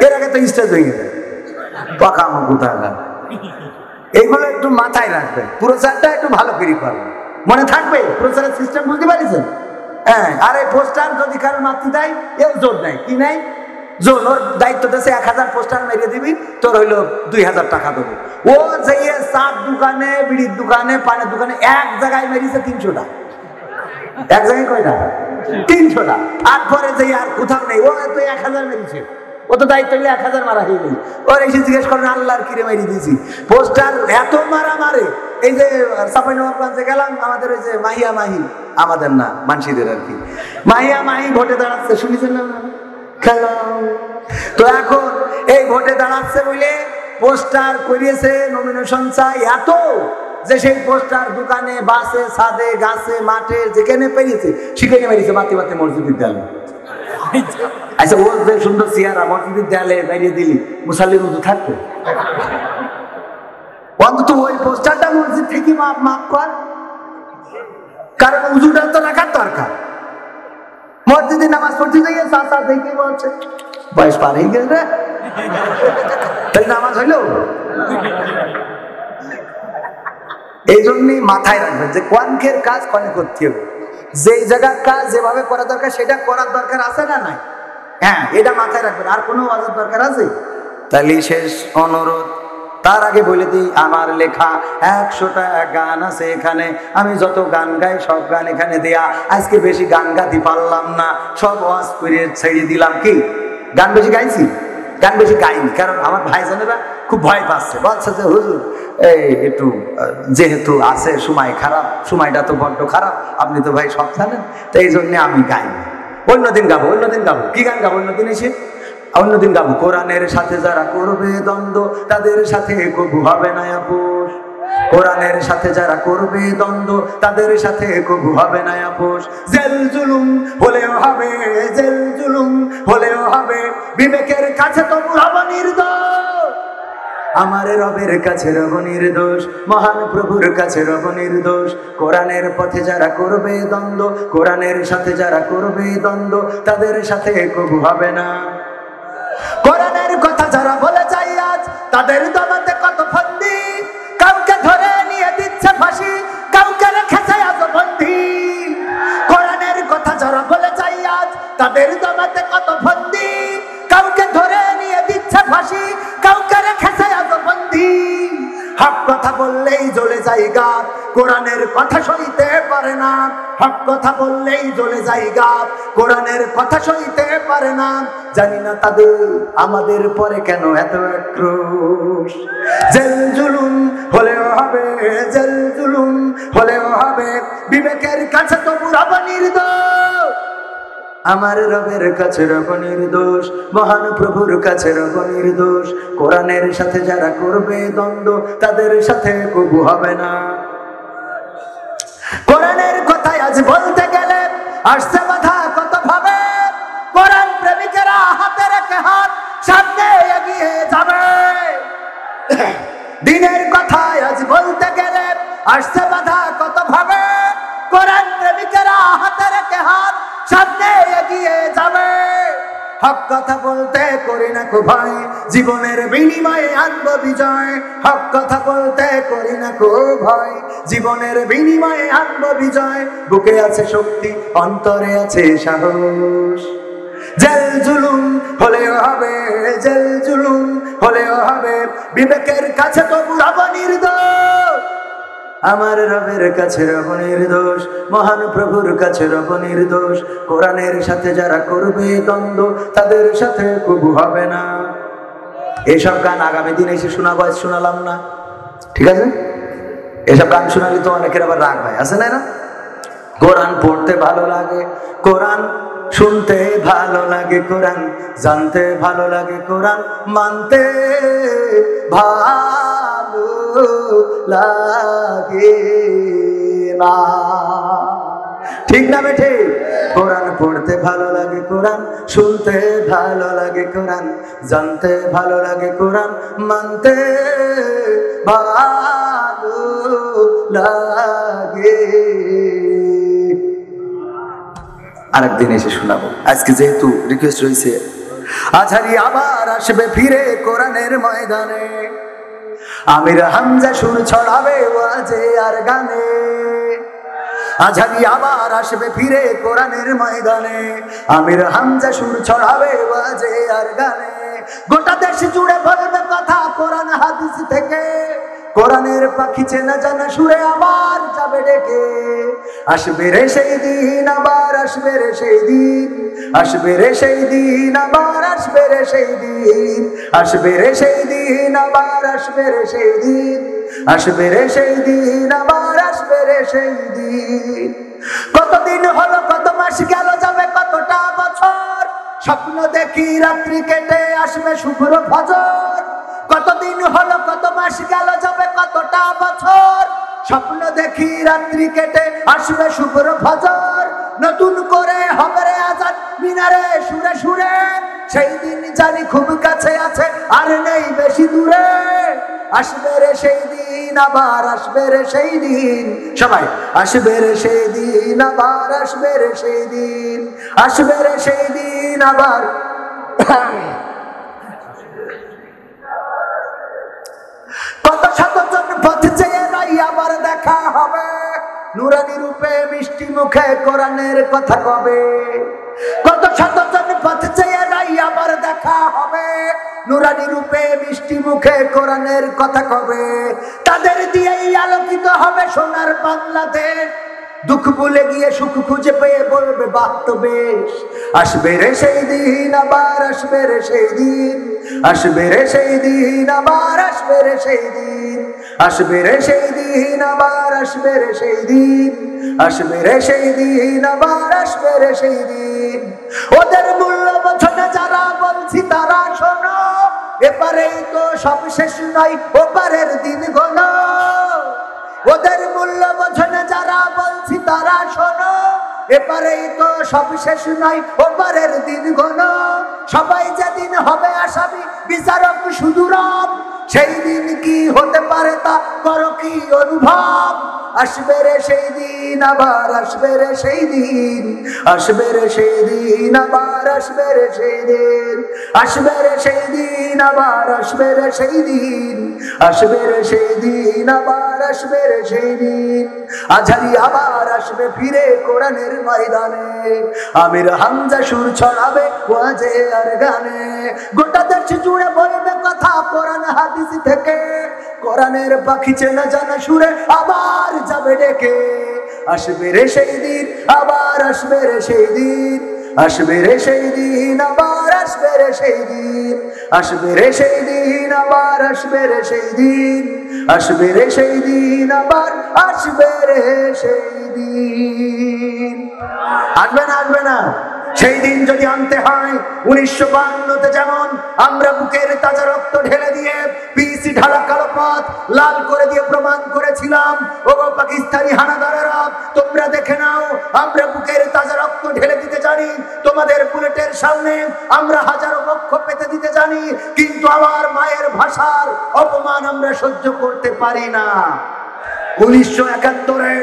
এর আগে তো স্টেজ হয়ে গেছে পাকা মুকুতা। এইগুলো একটু মাথায় রাখবেন, প্রচারটা একটু ভালো করে করবেন, মনে থাকবে প্রচারের সিস্টেম, বুঝতে পারছেন? হ্যাঁ। আর এই পোস্টার যদি কারো মাতৃ দেয় এও জোর নাই, কি নাই জোর, ওর দায়িত্ব দেশে 1000 পোস্টার মেরে দিবি, তোর হইলো 2000 টাকা দেবো। ও যে চার দোকানে, বিড়ির দোকানে, পানের দোকানে এক জায়গায় মেরিছে 300টা। এক জায়গায় কয়টা? 300টা। আর পরে যে আর কোথাও নেই, ও তো 1000 মেরিছে, ও তো দায়িত্ব হইলে 1000 মারা হয়ে গেল। ওর এসে জিজ্ঞেস করেন আল্লাহর কিরে মেরে দিয়েছি। পোস্টার এত মারা মারে। এই যে চাঁপাইনবাবগঞ্জে গেলাম, আমাদের ওই যে মাহিয়া মাহি, আমাদের না মানসিদের আর কি, মাহিয়া মাহি ভোটে দাঁড়াচ্ছে, শুনেছেন না? খেলা। তো এখন এই ভোটে দাঁড়াচ্ছে বলে পোস্টার করিয়েছে, নমিনেশন চাই এত, যে সেই পোস্টার দোকানে, বাসে, ছাদে, গাছে, মাঠে যেখানে পেয়েছে সেখানে মেরেছে, মাতে মাতে মসজিদের দেয়ালে। আচ্ছা, ও যে সুন্দর চেহারা, মসজিদের দেয়ালে বেরিয়ে দিলি মুসাল্লির উজু থাকতো? অন্তত ওই পোস্টারটা মসজিদ থেকে মাপ কর, কারণ উজুটা তো রাখার দরকার। মসজিদে নামাজ পড়তে যাই চাচা দেখে বলছে বয়স পার হয়ে গেল রে, তাই নামাজ হইল। এই জন্যই মাথায় রাখবেন যে কোয়ানকের কাজ কনে করতে হবে, যেই জায়গার কাজ যেভাবে করা দরকার সেটা করার দরকার আছে না নাই? হ্যাঁ, এটা মাথায় রাখবেন। আর কোনো ওয়াজের দরকার আছে? তাহলে শেষ অনুরোধ, তার আগে বলে দিই আমার লেখা 100টা গান আছে এখানে, আমি যত গান গাই সব গান এখানে দেয়া। আজকে বেশি গান গাতে পারলাম না, সব ওয়াজ করে ছেড়ে দিলাম। কি গান বেশি গাইছি? গান বেশি গাইনি, কারণ আমার ভাইজানেরা খুব ভয় পাচ্ছে, বলছে যে হুজুর এই একটু যেহেতু আছে সময় খারাপ, সময়টা তো বড্ড খারাপ, আপনি তো ভাই সব জানেন, তো এই জন্য আমি গাইনি। অন্যদিন গাবো, অন্যদিন গাবো। কি গান গাবো অন্যদিন এসে? অন্যদিন গাবো কোরআনের সাথে যারা করবে দ্বন্দ্ব তাদের সাথে কবু হবে না আপোষ। কোরআনের সাথে যারা করবে দ্বন্দ্ব তাদের সাথে কবু হবে না আপোষ। জেল জুলুম হলেও হবে, জেল জুলুম হলেও হবে, বিবেকের কাছে তো হব নির্দোষ। আমার রবের কাছে রব নির্দোষ, মহান প্রভুর কাছে রব নির্দোষ। কোরআনের পথে যারা করবে দ্বন্দ্ব, কোরআনের সাথে যারা করবে দ্বন্দ্ব তাদের সাথে কবু হবে না। কোরআনের কথা যারা বলে যায় আজ তাদের দাবাতে তাদের দমাতে কত ফন্দি, কাউকে ধরে নিয়ে দিচ্ছে ফাঁসি, কাউকে রেখেছে এত বন্দি। হক কথা বললেই জ্বলে যায় গাছ, কোরআনের কথা সইতে পারে না। হক কথা বললেই জ্বলে যায় গাছ, কোরআনের কথা সইতে পারে না। জানি না তাদের আমাদের পরে কেন এত আক্রোশ। জেল জুলুম হলেও হবে, জেল জুলুম হলেও হবে, বিবেকের কাছে তবু রব নির্দোষ। আমার রবের কাছে রব নির্দোষ, মহান প্রভুর কাছে রব নির্দোষ। কোরআনের সাথে যারা করবে দ্বন্দ্ব, তাদের সাথে কবু হবে না। কোরআনের কথাই আজ বলতে গেলে আসছে বাধা কত ভাবে, কোরআন প্রেমিকেরা হাতে রেখে হাত সামনে এগিয়ে যাবে। দিনের কথাই আজ বলতে গেলে আসছে বাধা কত ভাবে, কোরআন প্রেমিকেরা হাতে রেখে হাত সামনে এগিয়ে যাবে। হক কথা বলতে করি না কো ভয়, জীবনের বিনিময়ে আনব বিজয়। হক কথা বলতে করি না কো ভয়, জীবনের বিনিময়ে আনব বিজয়। বুকে আছে শক্তি, অন্তরে আছে সাহস। জেল জুলুম হলেও হবে, জেল জুলুম হলেও হবে, বিবেকের কাছে তবু রব নির্দোষ। আমার রবের কাছে রব নির্দোষ, মহান প্রভুর কাছে রব নির্দোষ। কোরআনের সাথে যারা করবে দ্বন্দ্ব, তাদের সাথে কবু হবে না। এসব গান আগামী দিন এসে শোনাবো, শোনালাম না, ঠিক আছে? এসব গান শোনালে তো অনেকের আবার রাগ হয়, আছে না? কোরআন পড়তে ভালো লাগে, কোরআন শুনতে ভালো লাগে, কোরআন জানতে ভালো লাগে, কোরআন মানতে ভালো লাগে না, ঠিক না বেঠে? কোরআন পড়তে ভালো লাগে, কোরআন শুনতে ভালো লাগে, কোরআন জানতে ভালো লাগে, কোরআন মানতে ভালো লাগে। আরেকদিন এসে শোনাবো, আজকে যেহেতু রিকোয়েস্ট রয়েছে। আজহারি আবার আসবে ফিরে কোরআনের ময়দানে, আমির হামজা সুর ছড়াবে ওয়াজে আর গানে। আজহারি আবার আসবে ফিরে কোরআনের ময়দানে, আমির হামজা সুর ছড়াবে ওয়াজে আর গানে। গোটা দেশ জুড়ে বলবে কথা কোরআন হাদিস থেকে, কোরআনের পাখি চেনা জানা সুরে আবার যাবে ডেকে। আসবে রে সেই দিন, আবার আসবে রে সেই দিন, আসবে রে সেই দিন, আবার আসবে রে সেই দিন, আসবে রে সেই দিন, আবার আসবে রে সেই দিন, আসবে রে সেই দিন, আবার আসবে রে সেই দিন। কতদিন হলো, কত মাস গেল, যাবে কতটা বছর, স্বপ্ন দেখি রাত্রি কেটে আসবে শুভ্র ফজর। কতদিন হলো, কত মাস গেল, যাবে কতটা বছর, স্বপ্ন দেখি রাত্রি কেটে আসবে শুভ্র ফজর। নতুন করে হবে রে আজান মিনারে সুরে সুরে, সেই দিন জানি খুব কাছে আছে আর নেই বেশি দূরে। আসবে রে সেই দিন, আবার আসবে রে সেই দিন, সবাই আসবে রে সেই দিন, আবার আসবে রে সেই দিন, আসবে রে সেই দিন, আবার। কত শতজন পথ চেয়ে নাই আবার দেখা হবে, নুরানি রূপে মিষ্টি মুখে কোরআনের কথা কবে। কত শতজন পথ চেয়ে নাই আবার দেখা হবে, নুরানি রূপে মিষ্টি মুখে কোরআনের কথা কবে। তাদের দিয়েই আলোকিত হবে সোনার বাংলাদেশ, দুঃখ ভুলে গিয়ে সুখ খুঁজে পেয়ে বলবে বাস্তবেশ। আসবে রে সেই দিন, আবার আসবে রে সেই দিন, আসবে রে সেই দিন, আবার আসবে রে সেই দিন, আসবে রে সেই দিন, আবার আসবে রে সেই দিন, আসবে রে সেই দিন, আবার আসবে রে সেই দিন। ওদের মূল্য বোঝো না যারা, বলছি তারা শোনো, এপারেই তো সব শেষ নয়, ওপারের দিন গোনা। ওদের মূল্য বোঝে না যারা, বলছি তারা শোনো, এপারেই তো সব শেষ নয়, ওপারের দিন গোনা। সবাই যেদিন হবে আসামি, বিচারক শুধু রব, সেই দিন কি হতে পারে তা করো কি অনুভব, আসবে রে সেই দিন আবার আসবে রে সেই দিন, আসবে রে সেই দিন আবার আসবে রে সেই দিন, আসবে রে সেই দিন আবার আসবে রে সেই দিন, আসবে রে সেই দিন আবার আসবে রে সেই দিন। আজহারি আবার আসবে ফিরে কোরআনের ময়দানে, আমির হামজা সুর ছড়াবে ওয়াজে আর গানে, গোটা দেশ জুড়ে বলবে কথা কোরআন হাদিস থেকে, কোরআনের পাখি চেনা জানা সুরে আবার যাবে ডেকে। আসবে রে সেই দিন আবার আসবে রে সেই দিন, আসবে রে সেই দিন আবার আসবে রে সেই দিন, আসবে রে সেই দিন আবার আসবে রে সেই দিন, আসবে রে সেই দিন আবার আসবে রে সেই দিন। আসবে না আসবে না? সেই দিন যদি আনতে হয় 1952-তে যেমন আমরা বুকের তাজা রক্ত ঢেলে দিয়ে পিসি ঢালা কালো পথ লাল করে দিয়ে প্রমাণ করেছিলাম, ওগো পাকিস্তানি হানাদারেরা তোমরা দেখে নাও, আমরা বুকের তাজা রক্ত ঢেলে দিতে জানি, তোমাদের বুলেটের সামনে আমরা হাজারো বক্ষ পেতে দিতে জানি, কিন্তু আমার মায়ের ভাষার অপমান আমরা সহ্য করতে পারি না। 1971-এ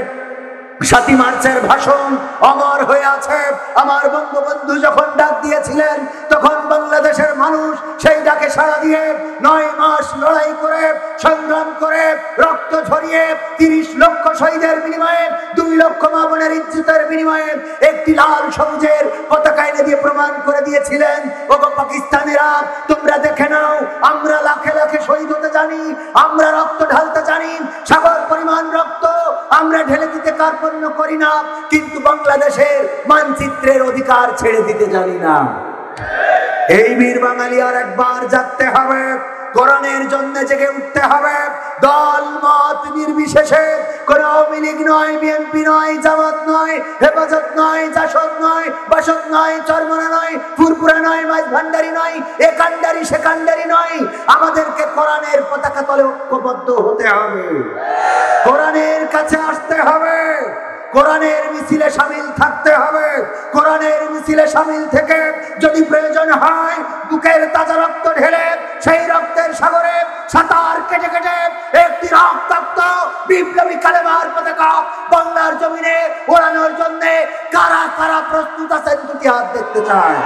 7 মার্চের ভাষণ অমর হয়ে আছে। আমার বঙ্গবন্ধু যখন ডাক দিয়েছিলেন তখন বাংলাদেশের মানুষ সেই ডাকে সাড়া দিয়ে 9 মাস লড়াই করে সংগ্রাম করে রক্ত ঝরিয়ে 30 লক্ষ শহীদের বিনিময়ে 2 লক্ষ মা বোনের ইজ্জতের বিনিময়ে একটি লাল সবুজের পতাকা এনে দিয়ে প্রমাণ করে দিয়েছিলেন, ওগো পাকিস্তানিরা তোমরা দেখে নাও, আমরা লাখে লাখে শহীদ হতে জানি, আমরা রক্ত ঢালতে জানি, সাগর পরিমাণ রক্ত আমরা ঢেলে দিতে কার্পণ্য করি না, কিন্তু বাংলাদেশের মানচিত্রের অধিকার ছেড়ে দিতে জানি না। এই বীর বাঙালি আর একবার জাগতে হবে, কোরআনের জন্য জেগে উঠতে হবে। দল মত নির্বিশেষে, কোন আওয়ামী লীগ নয়, বিএনপি নয়, জামাত নয়, হেফাজত নয়, জাসদ নয়, বাসদ নয়, চরমনা নয়, ফুরপুরা নয়, মাঝভান্ডারি নয়, একান্ডারি সেকান্ডারি নয়, আমাদেরকে কোরআনের পতাকা তলে ঐক্যবদ্ধ হতে হবে, কোরআনের কাছে আসতে হবে, কোরআনের মিছিলে শামিল থাকতে হবে, কোরআনের মিছিলে শামিল থেকে যদি প্রয়োজন হয় বুকের তাজা রক্ত ঢেলে সেই রক্তের সাগরে সাঁতার কেটে কেটে একটি রক্তাক্ত বিপ্লবী কালেমার পতাকা বাংলার জমিনে ওড়ানোর জন্য কারা কারা প্রস্তুত আছেন দুটি হাত দেখতে চায়।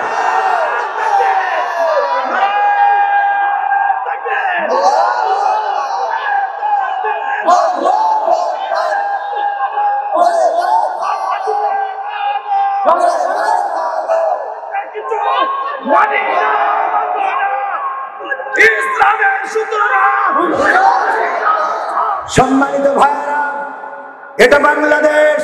সম্মানিত ভাইরা, এটা বাংলাদেশ,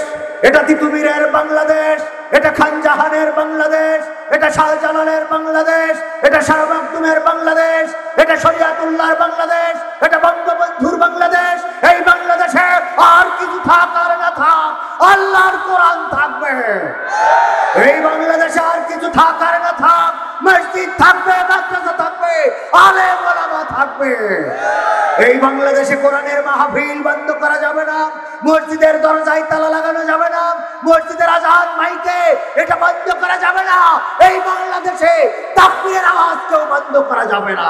এটা তিতুমিরের বাংলাদেশ, এটা খানজাহানের বাংলাদেশ, এটা শাহজালালের বাংলাদেশ, এটা শাহ মাকদুমের বাংলাদেশ, এটা শরিয়াতুল্লাহর বাংলাদেশ, এটা বঙ্গবন্ধুর বাংলাদেশ। এই বাংলাদেশে আর কিছু থাক আর না থাক, আল্লাহর কোরআন থাকবে। এই বাংলাদেশে আর কিছু থাক আর না থাক, মসজিদ থাকবে, মাদ্রাসা থাকবে, আলেম ওলামা থাকবে। এই বাংলাদেশে কোরআনের মাহফিল বন্ধ করা যাবে না, মসজিদের দরজায় তালা লাগানো যাবে না, মসজিদের আজান মাইকে এটা বন্ধ করা যাবে না। এই বাংলাদেশে তাকবীরের আওয়াজকেও বন্ধ করা যাবে না।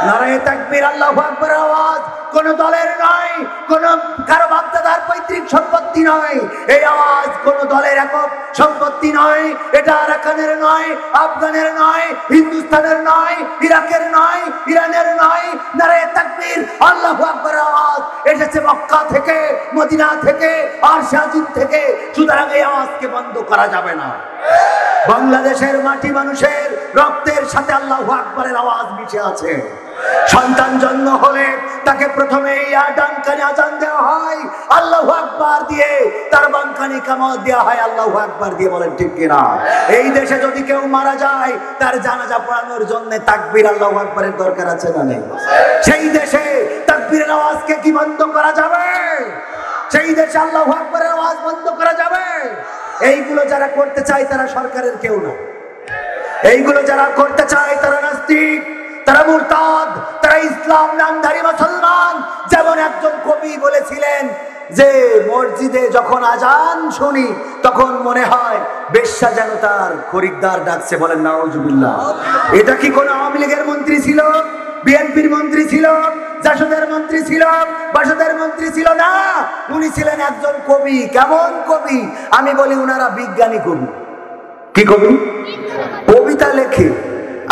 নারায়ে তাকবীর, আল্লাহু আকবার আওয়াজ কোন দলের নয়, কোন কারো বাপদাদার পৈতৃক সম্পত্তি নয়। এই আওয়াজ কোন দলের একক সম্পত্তি নয়, এটা আরাকানের নয়, আফগানের নয়, হিন্দুস্তানের নয়, ইরাকের নয়, ইরানের নয়। নারায়ে তাকবীর, আল্লাহু আকবার আওয়াজ এসেছে মক্কা থেকে, মদিনা থেকে, আর শাহজিন থেকে, সুতরাং এই আওয়াজকে বন্ধ করা যাবে না। বাংলাদেশের মাটি মানুষের রক্তের সাথে আল্লাহু আকবারের আওয়াজ মিশে আছে। সন্তান জন্ম হলে তাকে প্রথমে ডানকানি আজান দেওয়া হয় আল্লাহু আকবার দিয়ে, তার বানকানি কামাত দেওয়া হয় আল্লাহু আকবার দিয়ে, বলেন ঠিক কিনা? এই দেশে যদি কেউ মারা যায় তার জানাজা পড়ানোর জন্য তাকবীর আল্লাহু আকবারের দরকার আছে না নেই? সেই দেশে তাকবীরের আওয়াজকে কি বন্ধ করা যাবে? সেই দেশে আল্লাহু আকবারের আওয়াজ বন্ধ করা যাবে? এইগুলো যারা করতে চায় তারা সরকারের কেউ না। এইগুলো যারা করতে চায় তারা নাস্তিক, তারা মুরতাদ, তারা ইসলাম নামধারী মুসলমান। যেমন একজন কবি বলেছিলেন যে মসজিদে যখন আজান শুনি তখন মনে হয় বেশ্যা যেন তার খরিদ্দার ডাকছে, বলেন নাউজুবিল্লাহ। এটা কি কোন আওয়ামী লীগের মন্ত্রী ছিল? বিএনপির মন্ত্রী ছিল, জাসদের মন্ত্রী ছিল, বাসদের মন্ত্রী ছিল না, উনি ছিলেন একজন কবি। কেমন কবি? আমি বলি উনারা বিজ্ঞানী কবি। কি কবি? কবিতা লেখে,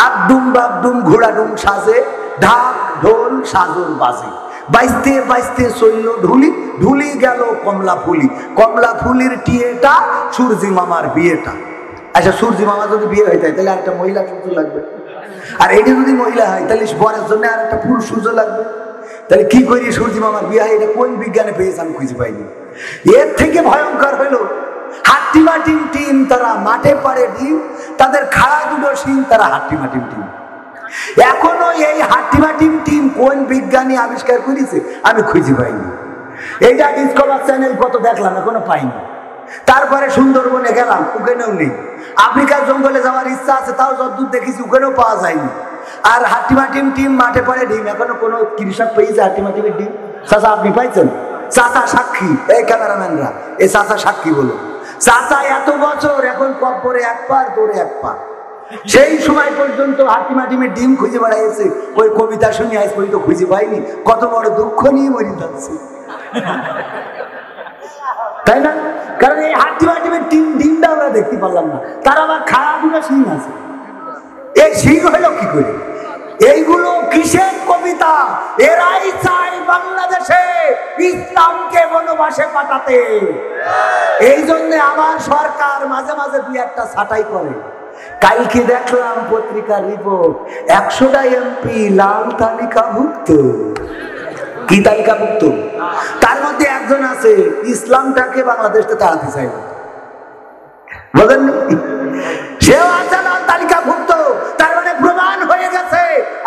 আবদুম বাবদুম ঘোড়াডুম সাজে, ঢাক ঢোল সাজর বাজে, বাইস্তে বাইস্তে চলল ঢুলি, ঢুলি গেল কমলা ফুলি, কমলা ফুলির টিয়েটা সূর্যি মামার বিয়েটা। আচ্ছা, সূর্যি মামা যদি বিয়ে হয়ে যায় তাহলে একটা মহিলা সুযোগ লাগবে, আর এটা যদি মহিলা হয় তাহলে বরের জন্য আর একটা পুরুষ সুযোগ লাগবে। তাহলে কি করি সূর্যি মামার বিয়ে হয়? এটা কোন বিজ্ঞানে পেয়েছে আমি খুঁজে পাইনি। এর থেকে ভয়ঙ্কর হইল হাট্টিমাটিম টিম, তারা মাঠে পারে ডিম, তাদের খাড়া দুটো শিং, তারা হাট্টিমাটিম টিম। এখনো এই হাট্টিমাটিম টিম কোন বিজ্ঞানী আবিষ্কার করেছে আমি খুঁজে পাইনি। এইটা ডিসকভার চ্যানেল কত দেখলাম, এখনো পাইনি। তারপরে সুন্দরবনে গেলাম, ওখানেও নেই। আফ্রিকার জঙ্গলে যাওয়ার ইচ্ছা আছে, তাও যতদূর দেখেছি ওখানেও পাওয়া যায়নি। আর হাট্টিমাটিম টিম মাঠে পড়ে ডিম, এখনো কোনো কৃষক পেয়েছে হাট্টিমাটিমের ডিম? চাচা আপনি পাইছেন? চাচা সাক্ষী, এই ক্যামেরাম্যানরা, এই চাচা সাক্ষী বলো। চাচা এত বছর, এখন কব্বরে এক পার দৌড়ে এক পা। সেই সময় পর্যন্ত হাট্টিমাটিমের ডিম খুঁজে বেড়াইছে। ওই কবিতা শুনে আজ পর্যন্ত খুঁজে পাইনি। কত বড় দুঃখ নিয়ে মরে যাচ্ছে, তাই না? কারণ এই হাট্টিমাটিমের ডিমটা আমরা দেখতে পারলাম না, তার আবার খারাপ দুটো শিং আছে। এই শিং হইল কি করে? এইগুলো কিসের কবিতা? এরাই চায় বাংলাদেশে ইসলামকে বনবাসে পাঠাতে। এই জন্য আমার সরকার মাঝে মাঝে দুই একটা ছাঁটাই করে। কালকে দেখলাম পত্রিকার রিপোর্ট, 100টা এমপি লাল তালিকাভুক্ত। কি তালিকাভুক্ত? তার মধ্যে একজন আছে ইসলামটাকে বাংলাদেশে তাড়াতে চাই, বলেন সেও আছে লাল তালিকাভুক্ত। তার মানে প্রমাণ হয়ে গেছে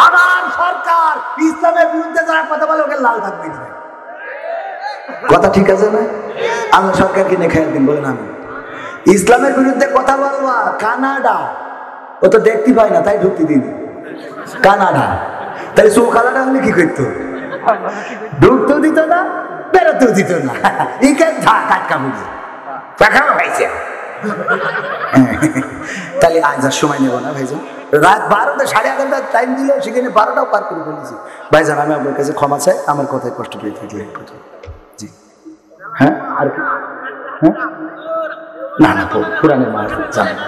আমার সরকার ইসলামের বিরুদ্ধে যারা কথা বলে ওকে লাল দাগ দিয়ে দেবে। কথা ঠিক আছে না? আল্লাহ সরকারকে নেখায় দিন, বলেন আমি ইসলামের বিরুদ্ধে কথা বলবা। কানাডা, ও তো দেখতে পাই না তাই ঢুকতে দিন। কানাডা, তাহলে চোখ আলাদা হলে কি করতো? ঢুকতেও দিত না, বেরোতেও দিত না। ইকে ধাক্কা বুঝি দেখাও হয়েছে। তাহলে আজ আর সময় নেব না ভাইজান, রাত 12টা 11:30 টাইম দিল, সেখানে 12টাও পার করে ফেলেছি। ভাইজান আমি আপনার কাছে ক্ষমা চাই, আমার কথায় কষ্ট পেয়ে থাকলে। জি হ্যাঁ, আর কি? হ্যাঁ না না, কোরআনের মাহফিল জানেন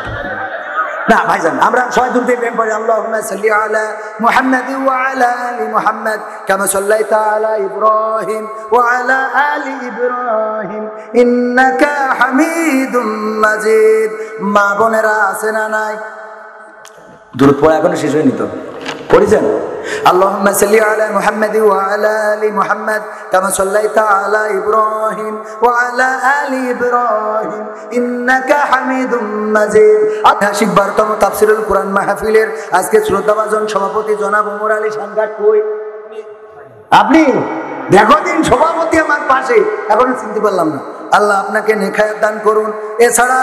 না ভাইজান, আমরা সবাই দুরূদ প্রেম পড়ি। আল্লাহুম্মা সাল্লি আলা মুহাম্মাদি ওয়া আলা আলি মুহাম্মাদ কামা সাল্লাইতা আলা ইব্রাহিম ওয়া আলা আলি ইব্রাহিম ইন্নাকা হামিদুম মাজিদ। মা বোনেরা আছে না নাই? দুরূদ পড়া এখনো শেষ হয়নি তো, পড়েছেন? আল্লাহুম্মা সাল্লি আলা মুহাম্মাদি ওয়া আলা আলি মুহাম্মাদ কামা সাল্লাইতা আলা ইব্রাহিম ওয়া আলা আলি ইব্রাহিম ইন্নাকা হামিদুম মাজিদ। ঐতিহাসিক 12তম তাফসীরুল কুরআন মাহফিলের আজকে শ্রদ্ধাভাজন সভাপতি জনাব ওমর আলী সানঘাট কই? আপনি দেখো দিন সভাপতি আমার পাশে, এখনো চিনতে পারলাম না। আল্লাহ আপনাকে নেখায়াত দান করুন। এছাড়া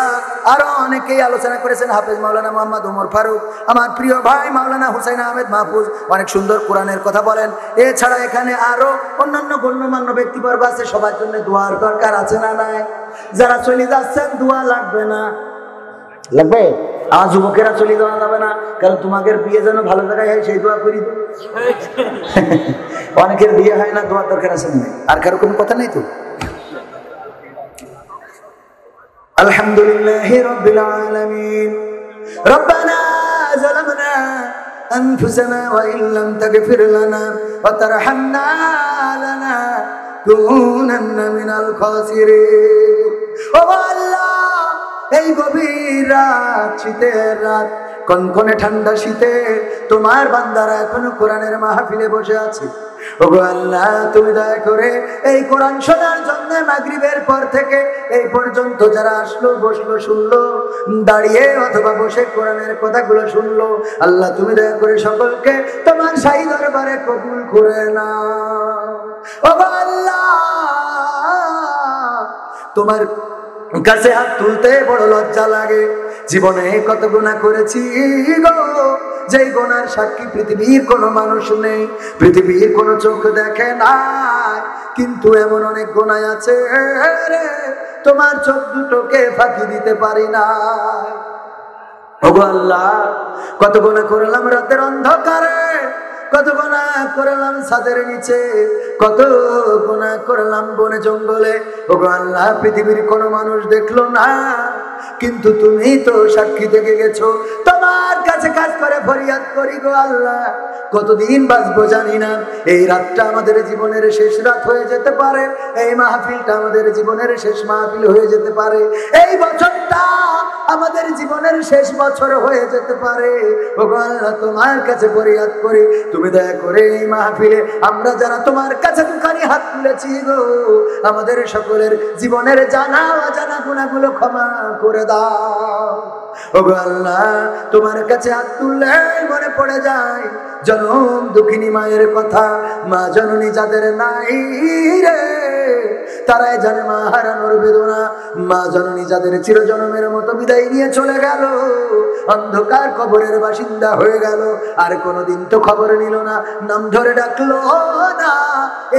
আরো অনেকেই আলোচনা করেছেন। হাফেজ মাওলানা মোহাম্মদ ওমর ফারুক, আমার প্রিয় ভাই মাওলানা হুসাইন আহমেদ মাহফুজ অনেক সুন্দর কোরআনের কথা বলেন। এছাড়া এখানে আরো অন্যান্য গণ্যমান্য ব্যক্তিবর্গ আছে, সবার জন্য দোয়ার দরকার আছে না নাই? যারা চলে যাচ্ছেন দোয়া লাগবে না? লাগবে। আমার যুবকেরা চলে যাওয়া যাবে না, কারণ তোমাদের বিয়ে যেন ভালো জায়গায় হয় সেই দোয়া করি। অনেকের বিয়ে হয় না, দোয়ার দরকার আছে না? আর কারো কোনো কথা নেই তো? আলহামদুলিল্লাহি রাব্বিল আলামিন। রব্বানা যালামনা আনফুসানা ওয়া ইল্লাম তাগফির লানা ওয়া তারহামনা লানাকুনান্না মিনাল খাসিরিন। ও আল্লাহ, এই গভীর রাত, শীতের রাত, কনকনে ঠান্ডা শীতে তোমার বান্দারা এখনো কোরআনের মাহফিলে বসে আছে। ওগো আল্লাহ, তুমি দয়া করে এই কোরআন শোনার জন্য মাগরিবের পর থেকে এই পর্যন্ত যারা আসলো, বসলো, শুনলো, দাঁড়িয়ে অথবা বসে কোরআনের কথাগুলো শুনলো, আল্লাহ তুমি দয়া করে সকলকে তোমার শাহী দরবারে কবুল করে নাও। ওগো আল্লাহ, তোমার কাছে হাত তুলতে বড় লজ্জা লাগে। জীবনে কত গুনাহ করেছি গো, যেই গুনার সাক্ষী পৃথিবীর কোনো মানুষ নেই, পৃথিবীর কোনো চোখ দেখে না, কিন্তু এমন অনেক গুনাহ আছে রে, তোমার চোখ দুটোকে ফাঁকি দিতে পারি না। ওগো আল্লাহ, কত গুনাহ করলাম রাতের অন্ধকারে, কত গুনাহ করলাম ছাদের নিচে, কত গুনাহ করলাম বনে জঙ্গলে। ওগো আল্লাহ, পৃথিবীর কোনো মানুষ দেখলো না, কিন্তু তুমি তো সাক্ষী থেকে গেছো। তোমার কাছে কাজ করে ফরিয়াদ করি গো আল্লাহ, কতদিন বাঁচবো জানি না। এই রাতটা আমাদের জীবনের শেষ রাত হয়ে যেতে পারে, এই মাহফিলটা আমাদের জীবনের শেষ মাহফিল হয়ে যেতে পারে, এই বছরটা আমাদের জীবনের শেষ বছর হয়ে যেতে পারে। ওগো আল্লাহ, তোমার কাছে ফরিয়াদ করি, তুমি দয়া করে এই মাহফিলে আমরা যারা তোমার কাছে দুখানি হাত তুলেছি গো, আমাদের সকলের জীবনের জানা অজানা গুনাহগুলো ক্ষমা করে দাও। ওগো আল্লাহ, তোমার কাছে হাত তুললে মনে পড়ে যায় জনম দুঃখিনী মায়ের কথা। মা জননী যাদের নাই রে, তারাই জানে মা হারানোর বেদনা। মা জননী যাদের চিরজনমের মতো বিদায় নিয়ে চলে গেল, অন্ধকার কবরের বাসিন্দা হয়ে গেল, আর কোনোদিন তো খবর নিল না, নাম ধরে ডাকলো না।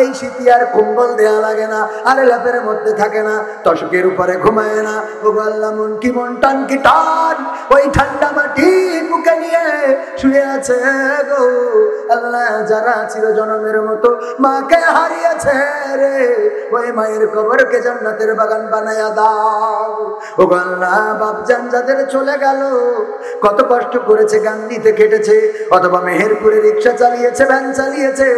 এই শীতে আর কম্বল দেয়া লাগে না, আর ল্যাপের মধ্যে থাকে না, তশকের উপরে ঘুমায় না। ওগো আল্লাহ, মন কি মন টান কি টান, ওই ঠান্ডা মাটি বুকে নিয়ে শুয়ে আছে গো আল্লাহ। যারা চিরজনমের মতো মাকে হারিয়েছে রে, ওই মায়ের কবরকে জান্নাতের বাগান বানায়া দাও। ওগো আল্লাহ, বাপজান যাদের চলে গেল, কত কষ্ট করেছে, গান্ডিতে খেটেছে, অথবা মেহেরপুরে রিক্সা চালিয়েছে, ভ্যান চালিয়েছে,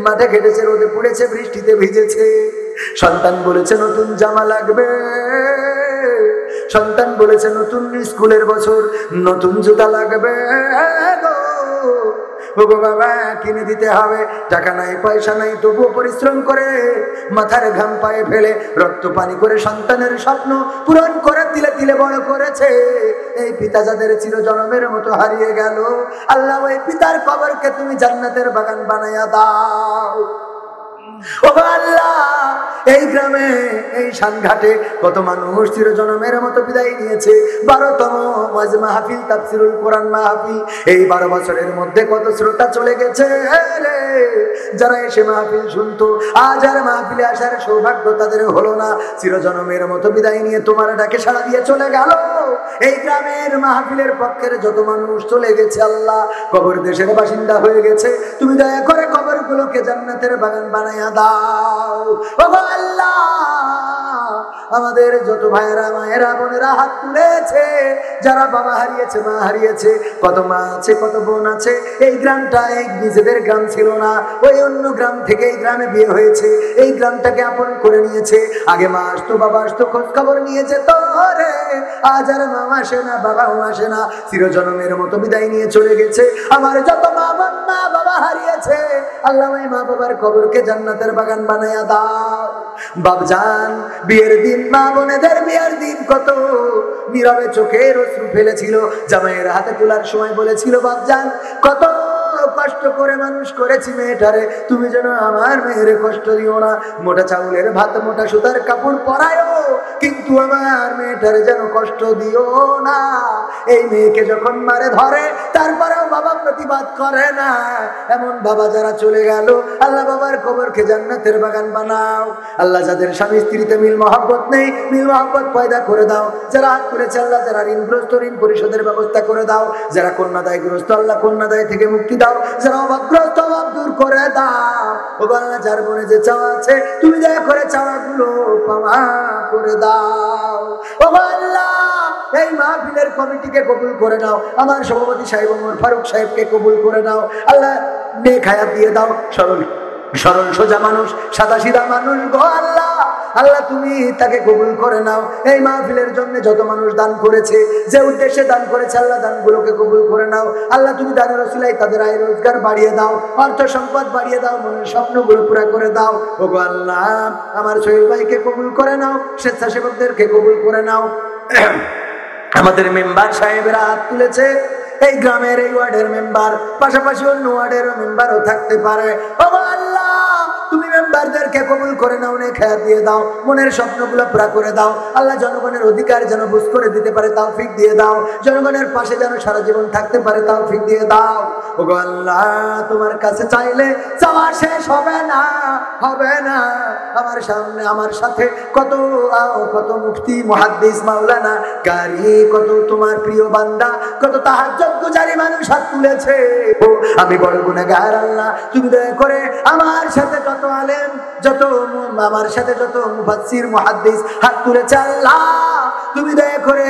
মাঠে খেটেছে, রোদে পড়েছে, বৃষ্টিতে ভিজেছে। সন্তান বলেছে নতুন জামা লাগবে, সন্তান বলেছে নতুন স্কুলের বছর, নতুন জুতা লাগবে গো। ওগো বাবা, কিনে দিতে হবে, টাকা নাই পয়সা নাই, তবুও পরিশ্রম করে মাথার ঘাম পায়ে ফেলে রক্ত পানি করে সন্তানের স্বপ্ন পূরণ করে তিলে তিলে বড় করেছে। এই পিতা যাদের চিরজনমের মতো হারিয়ে গেল, আল্লাহ ওই পিতার কবরকে তুমি জান্নাতের বাগান বানায়া দাও। ওগো আল্লাহ, এই গ্রামে এই শানঘাটে কত মানুষ চিরজনমের মতো বিদায় নিয়েছে। 12তম ওয়াজ মাহফিল, তাফসীরুল কোরআন মাহফিল, এই 12 বছরের মধ্যে কত শ্রোতা চলে গেছে রে, যারা এসে মাহফিল শুনতো, আজ আর মাহফিলে আসার সৌভাগ্য তাদের হলো না। চিরজনমের মতো বিদায় নিয়ে তোমার ডাকে সাড়া দিয়ে চলে গেল। এই গ্রামের মাহফিলের পক্ষের যত মানুষ চলে গেছে আল্লাহ, কবর দেশের বাসিন্দা হয়ে গেছে, তুমি দয়া করে কবরগুলোকে জান্নাতের বাগান বানায়া দাও। ওগো আল্লাহ, আমাদের যত ভাইয়েরা মায়েরা বোনেরা হাত তুলেছে, যারা বাবা হারিয়েছে, মা হারিয়েছে, কত মা আছে, কত বোন আছে। এই গ্রামটা এই নিজেদের গ্রাম ছিল না, ওই অন্য গ্রাম থেকে এই গ্রামে বিয়ে হয়েছে, এই গ্রামটাকে আপন করে নিয়েছে। আগে মা আসতো, বাবা আসতো, খোঁজ খবর নিয়ে যেত রে, আজ আর মা আসে না, বাবাও আসে না, চিরজনমের মতো বিদায় নিয়ে চলে গেছে। আমার যত মা বোন মা বাবা হারিয়েছে, আল্লাহ ওই মা বাবার কবরকে জান্নাতের বাগান বানায়া দাও। বাপজান, বিয়ের দিন মা বোনেদের বিয়ের দিন কত নীরবে চোখের অশ্রু ফেলেছিল, জামাইয়ের হাতে তোলার সময় বলেছিল, বাপজান কত কষ্ট করে মানুষ করেছি মেয়েটারে, তুমি যেন আমার মেয়ের কষ্ট দিও না। মোটা চাউলের ভাত, মোটা সুতার কাপড় পরায়ও, কিন্তু আমার মেয়েটারে যেন কষ্ট দিও না। এই মেয়েকে যখন মারে ধরে, তারপরেও বাবা প্রতিবাদ করে না। এমন বাবা যারা চলে গেল, আল্লাহ বাবার কবরকে জান্নাতের বাগান বানাও। আল্লাহ যাদের স্বামী স্ত্রীতে মিল মহব্বত নেই, মিল মহব্বত পয়দা করে দাও। যারা হাত করেছে আল্লাহ, যারা ঋণগ্রস্ত ঋণ পরিশোধের ব্যবস্থা করে দাও। যারা কন্যাদায়গ্রস্ত আল্লাহ কন্যাদায় থেকে মুক্তি দাও। যারা অভাবগ্রস্ত অভাব দূর করে দাও। ও আল্লাহ, যার মনে যে চাওয়া আছে, তুমি দয়া করে চাওয়াগুলো পাওয়া করে দাও। ও আল্লাহ, এই মাহফিলের কমিটিকে কবুল করে নাও। আমার সভাপতি সাহেব ওমর ফারুক সাহেবকে কবুল করে নাও। আল্লাহ নেক হায়াত দিয়ে দাও। সরল সরল সোজা মানুষ, সাদা সিধা মানুষ গো আল্লাহ। আল্লাহ তুমি তাকে কবুল করে নাও। এই মাহফিলের জন্য যত মানুষ দান করেছে, যে উদ্দেশ্যে দান করেছে, আল্লাহ দানগুলোকে কবুল করে নাও। আল্লাহ তুমি দানের ওসিলায় তাদের আয় রোজগার বাড়িয়ে দাও, অর্থ সম্পদ বাড়িয়ে দাও, মনের স্বপ্নগুলো পুরা করে দাও। ওগো আল্লাহ, আমার সোহেল ভাইকে কবুল করে নাও, স্বেচ্ছাসেবকদেরকে কবুল করে নাও। আমাদের মেম্বার সাহেবেরা হাত তুলেছে, এই গ্রামের এই ওয়ার্ডের মেম্বার, পাশাপাশি অন্য ওয়ার্ডের মেম্বারও থাকতে পারে। ওগো আল্লাহ, তুমি মেম্বারদেরকে কবুল করে নাও, নে খেয়াল দিয়ে দাও, মনের স্বপ্নগুলো পুরা করে দাও আল্লাহ। জনগণের অধিকার যেন বুঝ করে দিতে পারে তৌফিক দিয়ে দাও, জনগণের পাশে যেন সারা জীবন থাকতে পারে তৌফিক দিয়ে দাও। ওগো আল্লাহ, তোমার কাছে চাইলে চাওয়া শেষ হবে না, হবে না। আমার সামনে আমার সাথে কত কত মুফতি, মুহাদ্দিস, মাওলানা, কারি, কত তোমার প্রিয় বান্দা, কত তাহাজ্জুদ গুজারি মানুষ হাত তুলেছে। ও আমি বড় গুনাহগার আল্লাহ, তুমি দয়া করে আমার সাথে যত আলেম, যত আমার সাথে যত মুফাসসির, মুহাদ্দিস হাত তুলেছে আল্লাহ, তুমি দয়া করে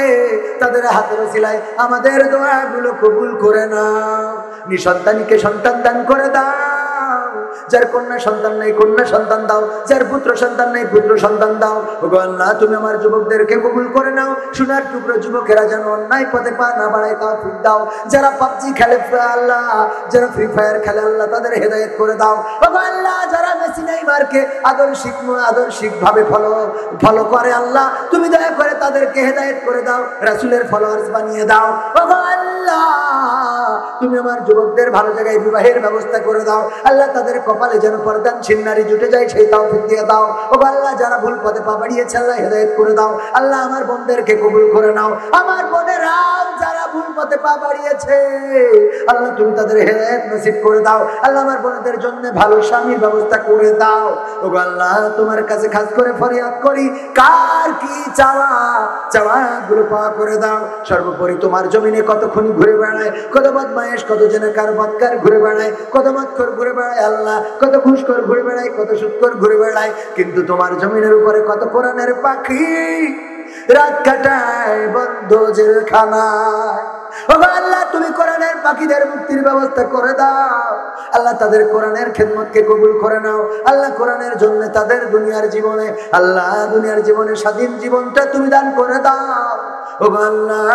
তাদের হাতের ওসিলায় আমাদের দোয়াগুলো কবুল করে নাও। নিঃসন্তানীকে সন্তান দান করে দাও, যার কন্যা সন্তান নেই কন্যা সন্তান দাও, যার পুত্র সন্তান নেই পুত্র সন্তান দাও। ওগো আল্লাহ, তুমি আমার যুবকদেরকে কবুল করে নাও। সোনার টুকরো যুবকেরা যেন অন্যায় পথে পা না বাড়ায় তৌফিক দাও। যারা পাবজি খেলে আল্লাহ, যারা ফ্রি ফায়ার খেলে আল্লাহ, তাদের হেদায়েত করে দাও। ওগো আল্লাহ, যারা মেসি নেইমারকে আদর্শিক ভাবে ফলো করে আল্লাহ, তুমি দয়া করে তাদেরকে হেদায়েত করে দাও, রাসূলের ফলোয়ার্স বানিয়ে দাও। ওগো আল্লাহ, তুমি আমার যুবকদের ভালো জায়গায় বিবাহের ব্যবস্থা করে দাও আল্লাহ, তাদের কপালে যেন পর্দানশীল নারী জুটে যায় সেই তৌফিক দিয়ে দাও। ও আল্লাহ, যারা ভুল পথে পা বাড়িয়েছে আল্লাহ হেদায়েত করে দাও আল্লাহ। আমার বোনদেরকে কবুল করে নাও, আমার বোনেরাও যারা ভুল পথে পা বাড়িয়েছে আল্লাহ, তুমি তাদের হেদায়েত নসিব করে দাও আল্লাহ। আমার বোনদের জন্য ভালো স্বামীর ব্যবস্থা করে দাও। ও আল্লাহ, তোমার কাছে খাস করে ফরিয়াদ করি, কার কি চাওয়া গুলো পাওয়া করে দাও। সর্বোপরি তোমার জমিনে কত খুনি ঘুরে বেড়ায়, কত বদমায়েশ, কত জেনাকার বদকার ঘুরে বেড়ায়, কত মদখোর ঘুরে বেড়ায় আল্লাহ, কত ঘুষখোর ঘুরে বেড়ায়, কত সুদখোর ঘুরে বেড়ায়, কিন্তু তোমার জমিনের উপরে কত কোরআনের পাখি রাত কাটায় বন্ধ জেলখানায়। ও আল্লাহ, তুমি কোরআনের পাখিদের মুক্তির ব্যবস্থা করে দাও আল্লাহ, তাদের কোরআনের খেদমতকে কবুল করে নাও আল্লাহ। কোরআনের জন্য তাদের দুনিয়ার জীবনে আল্লাহ, দুনিয়ার জীবনে স্বাধীন জীবনটা তুমি দান করে দাও। ও আল্লাহ,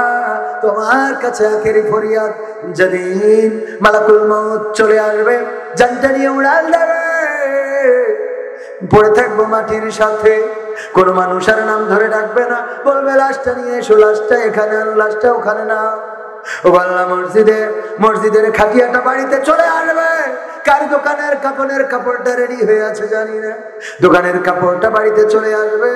তোমার কাছে আখেরি ফরিয়াদ, যেদিন মালাকুল মউত চলে আসবে, জানটা নিয়ে উড়াল দেবে, পড়ে থাকবো মাটির সাথে, কোন মানুষ আর নাম ধরে ডাকবে না, বলবে লাশটা নিয়ে এসো, লাশটা এখানে আনো, লাশটা ওখানে না। ও আল্লাহ, মসজিদের খাটিয়াটা বাড়িতে চলে আসবে, কার দোকানের কাপড়ের কাপড়টা রেডি হয়ে আছে জানি না, দোকানের কাপড়টা বাড়িতে চলে আসবে।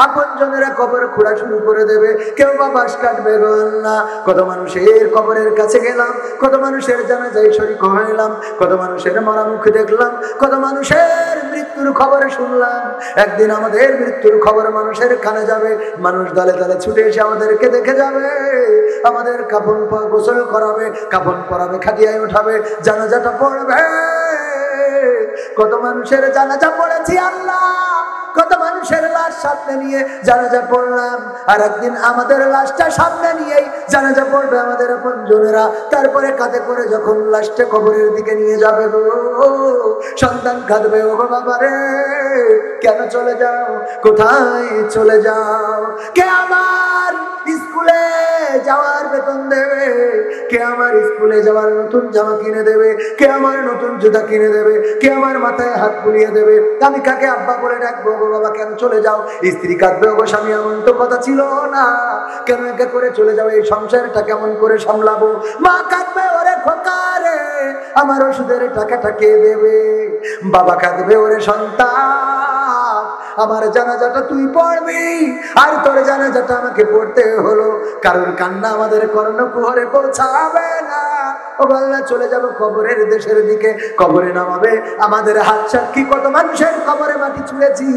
আপন জনেরা কবর খোঁড়া শুরু করে দেবে, কেউ বা বাঁশ কাটবে গো আল্লাহ। কত মানুষের কবরের কাছে গেলাম, কত মানুষের জানাজায় শরীক হইলাম, কত মানুষের মরা মুখ দেখলাম, কত মানুষের মৃত্যুর খবর শুনলাম। একদিন আমাদের মৃত্যুর খবর মানুষের কানে যাবে, মানুষ দলে দলে ছুটে এসে আমাদেরকে দেখে যাবে, আমাদের কাফন গোসল করাবে, কাফন পরাবে, খাটিয়ায় উঠাবে, জানাজাটা পড়বে। কত মানুষের জানাজা পড়েছি আল্লাহ, কত মানুষের লাশ সামনে নিয়ে জানাজা পড়লাম, আর একদিন আমাদের লাশটা সামনে নিয়েই জানাজা পড়বে আমাদের আপনজনেরা। তারপরে কাঁধে করে যখন লাশটা কবরের দিকে নিয়ে যাবে গো, সন্তান কাঁদবে, ও বাবা রে কেন চলে যাও, কোথায় চলে যাও? কে আমার স্কুলে যাওয়ার বেতন দেবে, কে আমার স্কুলে যাওয়ার নতুন জামা কিনে দেবে, কে আমার নতুন জুতা কিনে দেবে, কে আমার মাথায় হাত বুলিয়ে দেবে? আমি কাকে আব্বা বলে ডাকবো? গো বাবা কেন চলে যাও? স্ত্রী কাঁদবে, গো স্বামী এমন তো কথা ছিল না, কেন একা করে চলে যাও? এই সংসারটা কেমন করে সামলাবো? মা কাঁদবে, ওরে খোকা রে আমার ওষুধের টাকাটা কে দেবে? বাবা কাঁদবে, ওরে সন্তান আমার জানাজাটা তুই পড়বি, আর তোর জানাজাটা আমাকে পড়তে হলো। কারোর কান্না আমাদের কর্ণকুহরে পৌঁছাবে না। ও আল্লাহ, চলে যাব কবরের দেশের দিকে, কবরে নামাবে আমাদের হাত সাক্ষী, কত মানুষের কবরে মাটি ছুঁড়েছি,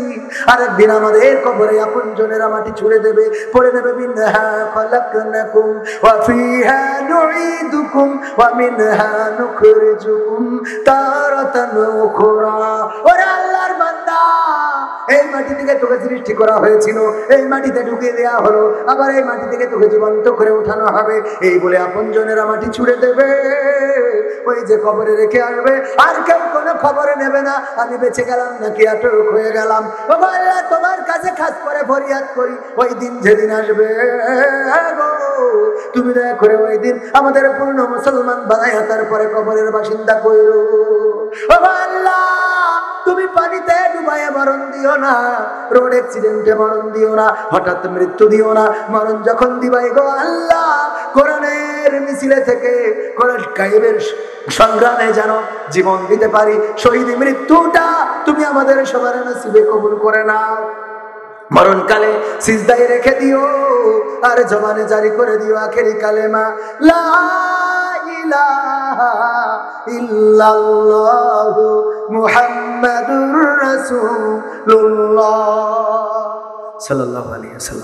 আর একদিন আমাদের কবরে আপনজনেরা মাটি ছুঁড়ে দেবে, পড়ে দেবে মিনহা খালাকনাকুম ওয়া ফিহা নুঈদুকুম ওয়া মিনহা নুখরিজুকুম তারাতান উখরা। ওরে আল্লাহর বান্দা, এই মাটি থেকে তোকে সৃষ্টি করা হয়েছিল, এই মাটিতে ঢুকিয়ে দেওয়া হলো, আবার এই মাটি থেকে তোকে জীবন্ত করে উঠানো হবে। এই বলে আপনজনেরা মাটি ছুঁড়ে দেবে, ওই যে কবরে রেখে আসবে, আর কেউ কোনো খবর নেবে না আমি বেঁচে গেলাম নাকি আটক হয়ে গেলাম। ও আল্লাহ, তোমার কাছে খাস করে ফরিয়াদ করি, ওই দিন যেদিন আসবে তুমি দয়া করে ওই দিন আমাদের পূর্ণ মুসলমান বানাইয়া তারপরে কবরের বাসিন্দা কইরো। ও আল্লাহ, তুমি পানিতে ডুবাইয়া মরণ দিও না, রোড অ্যাক্সিডেন্টে মরণ দিও না, হঠাৎ মৃত্যু দিও না। মরণ যখন দিবাই গো আল্লাহ, কোরআনের উসিলা থেকে কোরআন কায়েমের সংগ্রামে যেন জীবন দিতে পারি। শহীদ মৃত্যুটা তুমি আমাদের সবার নসিবে কবুল করে নাও। মরণকালে সিজদায় রেখে দিও, আর জবানে জারি করে দিও আখেরি কালেমা লা ইলাহা ইল্লাল্লাহু মুহাম্মাদুর রাসূলুল্লাহ সাল্লাল্লাহু আলাইহি ওয়াসাল্লাম।